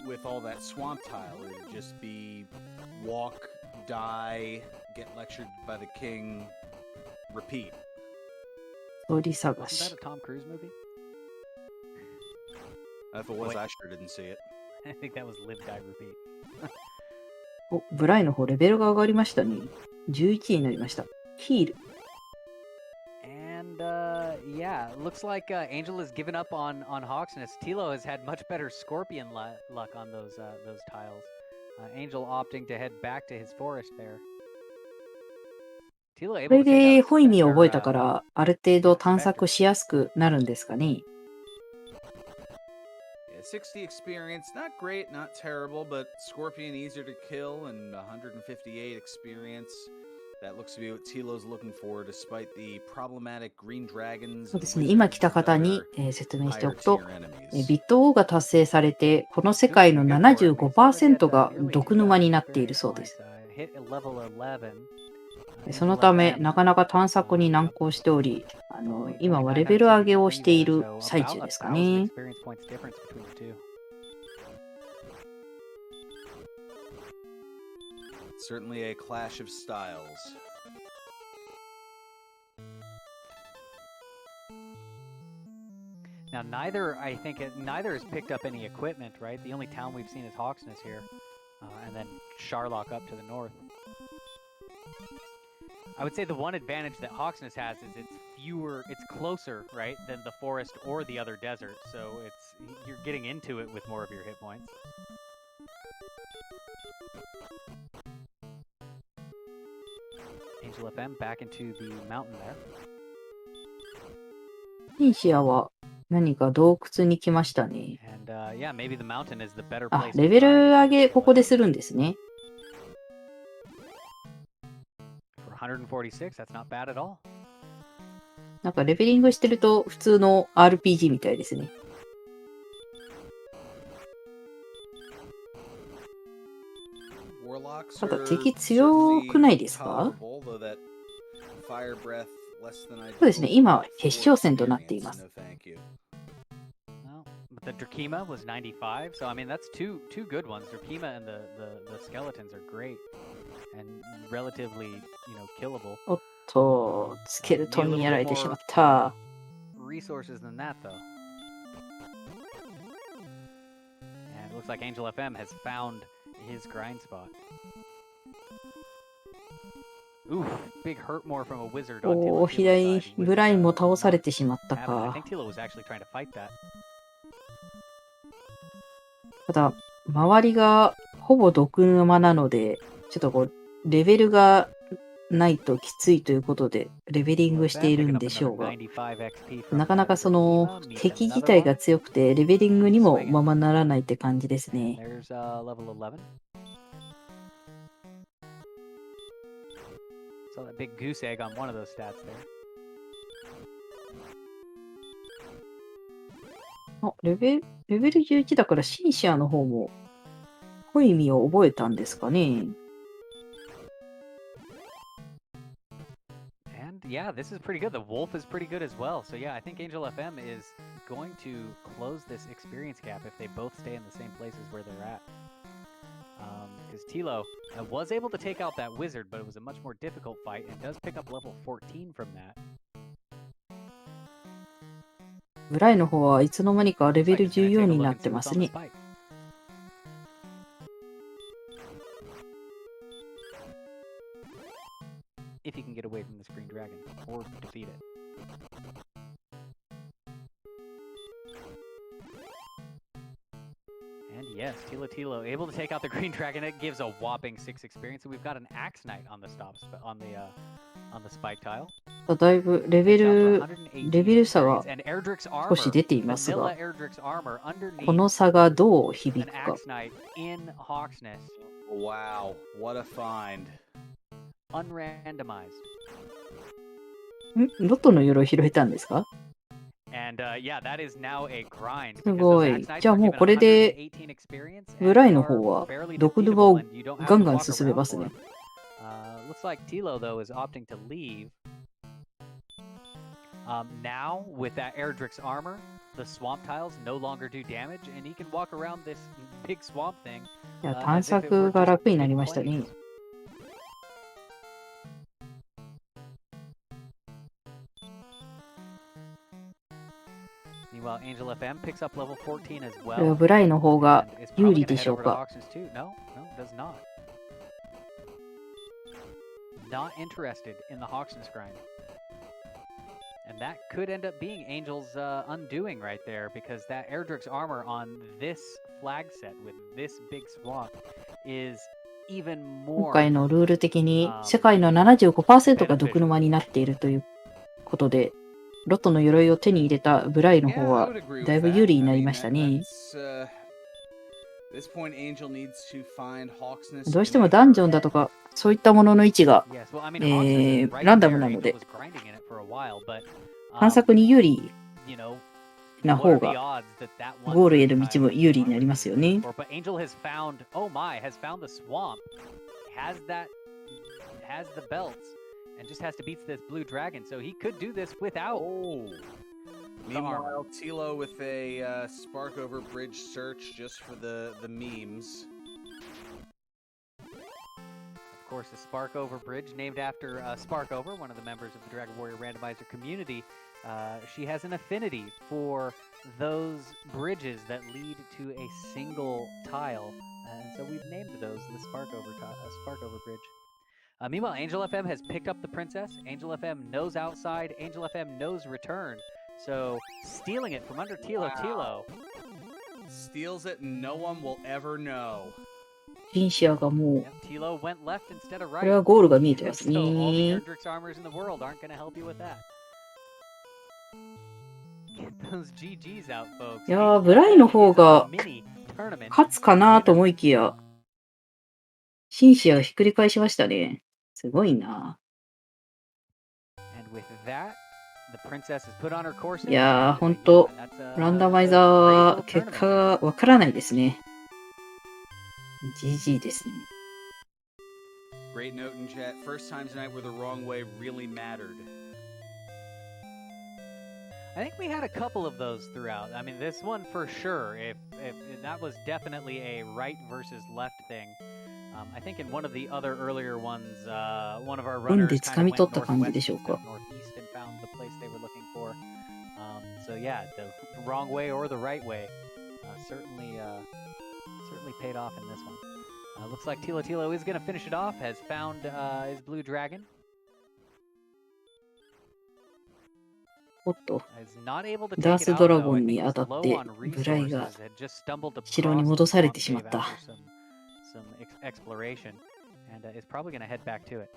with all that swamp tile. It would just be walk, die, get lectured by the king, repeat. 鳥探 Wasn't し that。a Tom Cruise movie? If it was, Wait. I sure didn't see it. I think that was Live Die Repeat. お、ブライの方レベルが上がりましたね。11になりました。ヒール。 And yeah, looks like Angel has given up on Hawksness. Tilo has had much better Scorpion luck on those tiles. Angel opting to head back to his forest there. Tilo こ able れ to take で out ホイミを覚えた or, からある程度探索しやすくなるんですかね。 Yeah, 60 experience, not great, not terrible, but Scorpion easier to kill, and 158 experience. That looks to be what Tilo's looking for, despite the problematic green dragons. そうですね。今来た方に、説明しておくと、ビット王が達成されて、この世界の 75% が毒沼になっているそうです。そのため、なかなか探索に難航しており、今はレベル上げをしている最中ですかね。Certainly a clash of styles. Now, neither has picked up any equipment, right? The only town we've seen is Hawksness here, and then Sharlock up to the north. I would say the one advantage that Hawksness has is it's closer, right, than the forest or the other desert. So you're getting into it with more of your hit points. Angel FM back into the mountain there. シンシアは何か洞窟に来ましたね。And yeah, maybe the mountain is the better あ、 place. レベル上げここでするんですね。 For 146, that's not bad at all. なんかレベリングしてると普通の RPG みたいですね。blocks ただ are 敵強くないですか？ tolerable, though that fire breath less than I そうですね、 hoped 今 for 決勝戦となっていま experience. す。 No, thank you. Well, but the Drakima was 95, so I mean that's two good ones. Drakima and the skeletons are great and relatively, killable. おっと、スケルトンにやられてしまった。 Resources than that though. And it looks like Angel FM has found his grind spot. Oof, big hurt more from a wizard on おお、 Tilo's 左 side with, ブラインも not 倒されてしまった having- I か。 think Tilo was actually trying to fight that. ただ、周りがほぼ毒沼なので、ちょっとこう、レベルがないときついということで、レベリングしているんでしょうが、なかなかその、敵自体が強くて、レベリングにもままならないって感じですね。 There's level 11. So that big goose egg on one of those stats there. あ、レベル11だからシンシアの方も、濃い意味を覚えたんですかね。 And yeah, this is pretty good. The wolf is pretty good as well. So yeah, I think Angel FM is going to close this experience gap if they both stay in the same places where they're at. Because Tilo was able to take out that wizard, but it was a much more difficult fight and does pick up level 14 from that. ブライの方はいつの間にかレベル Looks like he's gonna 14 take a に look な and って see ま what's す on the ね。 spike. If he can get away from this green dragon or defeat it. And yes, Tilo able to take out the green dragon. It gives a whopping 6 experience, and we've got an axe knight on the on the spike tile. だいぶレベ It's down ル to 118 レベル差が experience, and Erdrick's 少し armor, 出ています vanilla が、 Erdrick's armor こ underneath の差がどう響 an くか。 axe knight in Hawksness, Wow, what a find. unrandomized. ロトの鎧拾えたんですか？ And yeah, that is now a grind. すごい。 because those axe knights じゃあ are もう given これで 118 experience ブライ and の are 方は fairly 毒沼 defeatable, を and you don't have ガン to ガン walk 進め around ます for ね it. Looks like Tilo though is opting to leave. Now with that Erdrick's armor, the swamp tiles no longer do damage, and he can walk around this big swamp thing. いや、 as 探 if it 索 were が just 楽にな big りましたね。 plains. Meanwhile, Angel FM picks up level 14 as これは well. ブライの方が and is 有 probably 利 gonna で head しょう over to か。 Hawks's too. No, does not. Not interested in the Hawksness grind. And that could end up being Angel's undoing right there, because that Erdrick's armor on this flag set with this big swamp is even 今 more 回のルール的に世界の 75% が毒沼になっているということで、ロトの鎧を手に入れたブライの Yeah, 方 I は would agree with だいぶ that. 有利にな I り mean, ました that- ね。 that's, at this point, Angel needs to find Hawksness どうして in も a ダンジョン hurry. だとかそういったものの位置が Yes, well, I mean, Hawksness is right ランダム there. なの Angel で was grinding in it for a while, but 探索に有利 you know, な what are 方 the が odds that that one ゴールへの first 道も time 有利になりますよね。 But Angel has found, oh my, has found the swamp, has the belts, and just has to beat this blue dragon. So he could do this without. Oh. The armor. Meanwhile, Tilo with a spark over bridge search just for the memes. Of course, the Sparkover Bridge, named after Sparkover, one of the members of the Dragon Warrior Randomizer community. She has an affinity for those bridges that lead to a single tile, and so we've named those the Sparkover Bridge. Meanwhile, Angel FM has picked up the princess. Angel FM knows outside. Angel FM knows return. So stealing it from under Tilo. Wow. Steals it and no one will ever know. シンシアがもう Yep, Tilo went left instead of これ right. はゴールが見えてます So all the ね。 Erdrick's armors in the world aren't going to help you with that. Get those GGs out, folks. いやー、ブライの方が Mini tournament. 勝つかなと思いきや、シンシアがひっくり返しましたね。すごいな。 And with that, the princess is put on her course. いやー、ほんと、ランダマイザーは結果がわからないですね。GG ですね。Great note in chat. First time tonight where the wrong way really mattered. I think we had a couple of those throughout. I mean, this one for sure. If that was definitely a right versus left thing. I think in one of the other earlier ones, one of our 運 runners で kind 掴 of み went 取った感じ northwest でしょう instead か。 of northeast and found the place they were looking for. So yeah, the wrong way or the right way certainly paid off in this one. Looks like thilitilo is going to finish it off. Has found his blue dragon. おっと、 Is not able to ダー take ス it ド out ラ though. ゴ I ン think に he's 当たっ low て on ブライが resources. Had just stumbled 城に across 戻 the されて swamp しまっ cave た。 after some exploration, and is probably going to head back to it.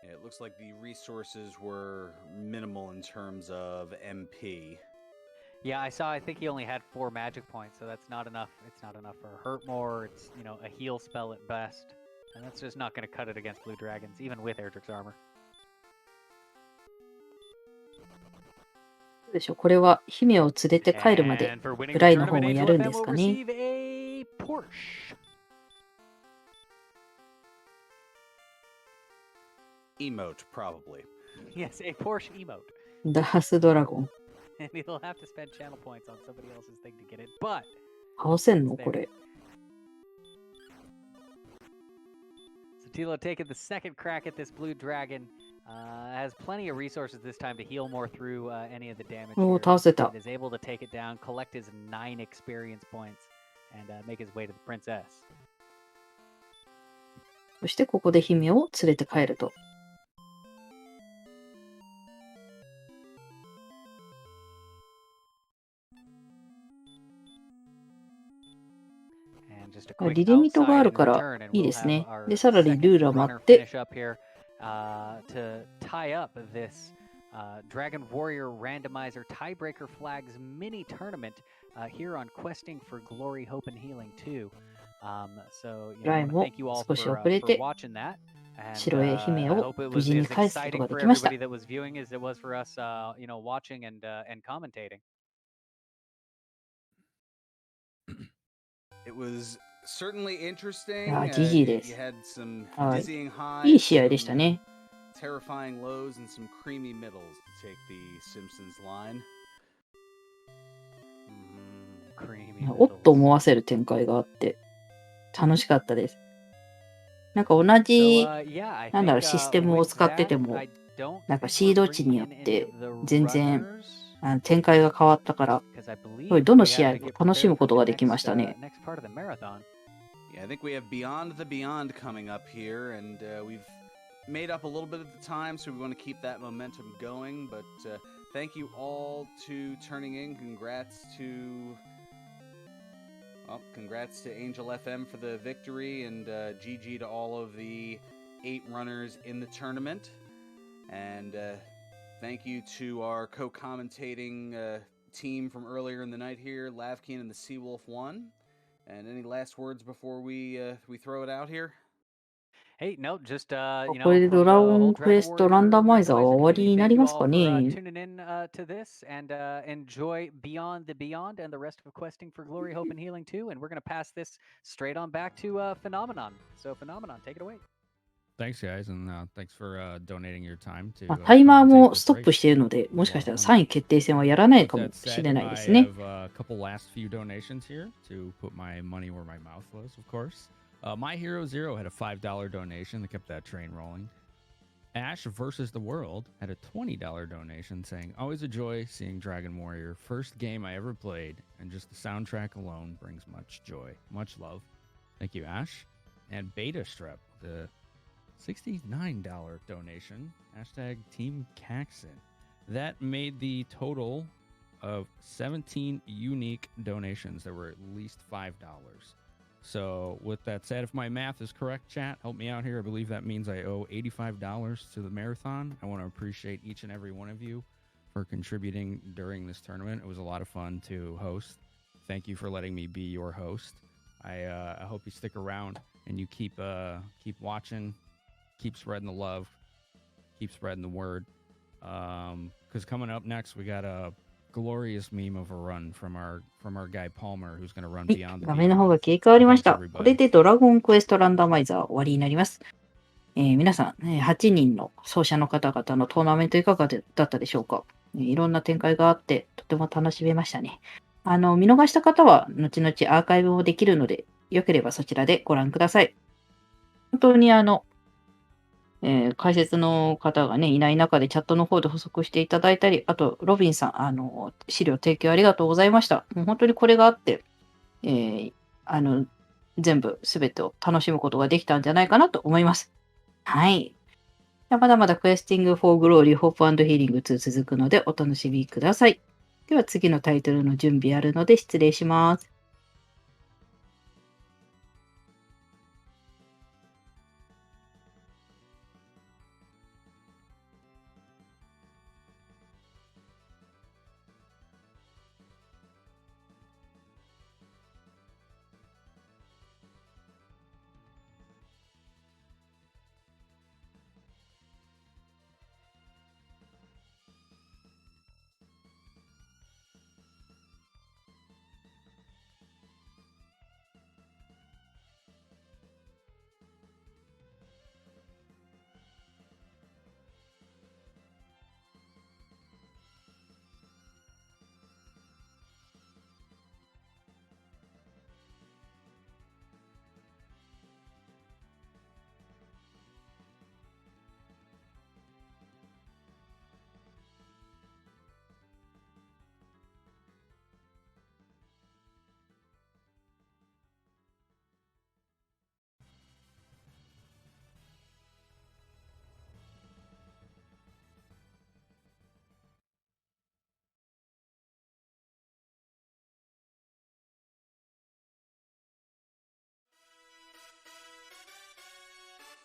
Yeah, it looks like the resources were minimal in terms of MP. Yeah, I saw. I think he only had 4 magic points, so that's not enough. It's not enough for hurt more. It's, you know, a heal spell at best, and that's just not going to cut it against blue dragons, even with Erdrick's armor. どうでしょう、これは姫を連れて帰るまで And for winning ブ the ライの方 tournament, もや Angel るん FM です will かね。 receive a Porsche. Emote, probably. Yes, a Porsche emote. ダースドラゴン。 And he'll have to spend channel points on somebody else's thing to get it, but 倒せんのこれ。 so Tilo taking the second crack at this blue dragon. Has plenty of resources this time to heal more through any of the damage. おお、 Here, 倒せた。 and is able to take it down, collect his 9 experience points, and make his way to the princess. そしてここで姫を連れて帰ると。 And just a quick リリミットがあ outside る and から return, and いい we'll ですね。 have our で、さらに second ルーラー待 runner って、 finish up here to tie up this Dragon Warrior Randomizer Tiebreaker Flags mini tournament here on Questing for Glory, Hope, and Healing 2. So, you know, I want to thank you all for, 少し遅れて for watching that. And 城へ姫 I を hope it 無 was 事に as 返すこと exciting がで for きました。 everybody that was viewing as it was for us, you know, watching and commentating. It was certainly interesting. あ、GG で You す。 had some はい。 dizzying いい highs, 試合でした some ね。 terrifying lows, and some creamy middles, to take the Simpsons line. Creamy おっと middles. 思わせる展開があって楽しかったです。なんか同 So, じ yeah, I なんだろう think システムを with 使ってて that, も I don't なんか think シー we're ド値に bringing よっ in any て of the 全然 runners 展開が変わったから because I すごい believe どの we 試 have 合 to も get 楽しむ prepared こ for と the ができま next したね。 next part of the marathon. Yeah, I think we have Beyond the Beyond coming up here, and we've made up a little bit of the time, so we want to keep that momentum going. But thank you all to turning in. Congrats to Angel FM for the victory, and GG to all of the 8 runners in the tournament. And thank you to our co-commentating team from earlier in the night here, Lavkeen and the Seawolf 1. And any last words before we throw it out here? Hey, no, just こ you れ know, で from ド the ラゴ whole ンクエ Dragon ストランダ Warrior マイザーは Randomizer 終わり community, にな thank り you ますか all for ね。 tuning in to this and enjoy Beyond the Beyond and the rest of Questing for Glory, Hope, and Healing 2. And we're going to pass this straight on back to Phenomenon. So, Phenomenon, take it away. Thanks, guys, and thanks for donating your time to タイマー commentate も this ストップ race しているので、もしかしたら for 3位決定戦はやらない With かも that し said, れないで I すね。 have a couple last few donations here to put my money where my mouth was, of course. My Hero Zero had a $5 donation that kept that train rolling. Ash versus the World had a $20 donation saying, always a joy seeing Dragon Warrior. First game I ever played, and just the soundtrack alone brings much joy. Much love. Thank you, Ash. And Beta Strep, the $69 donation. Hashtag Team Caxon. That made the total of 17 unique donations that were at least $5. So with that said, if my math is correct, chat, help me out here. I believe that means I owe $85 to the marathon. I want to appreciate each and every one of you for contributing during this tournament. It was a lot of fun to host. Thank you for letting me be your host. I hope you stick around and you keep watching, keep spreading the love, keep spreading the word. Because coming up next, we got a glorious meme of a run from our guy Palmer, who's going to run はい、 Beyond the 画面の方 Beyond. が切り替わりまし Thanks た。これ everybody. でドラゴンクエストランダマイザー終わりになります。皆さん、8人の奏者の方々のトーナメントいかがだったでしょうか。いろんな展開があって、とても楽しめましたね。見逃した方は、後々アーカイブもできるので、よければそちらでご覧ください。本当に解説の方がね、いない中でチャットの方で補足していただいたり、あと、ロビンさん、資料提供ありがとうございました。もう本当にこれがあって、全部、すべてを楽しむことができたんじゃないかなと思います。はい。まだまだクエスティング・フォー・グローリー・ホープ&ヒーリング2続くのでお楽しみください。では次のタイトルの準備あるので失礼します。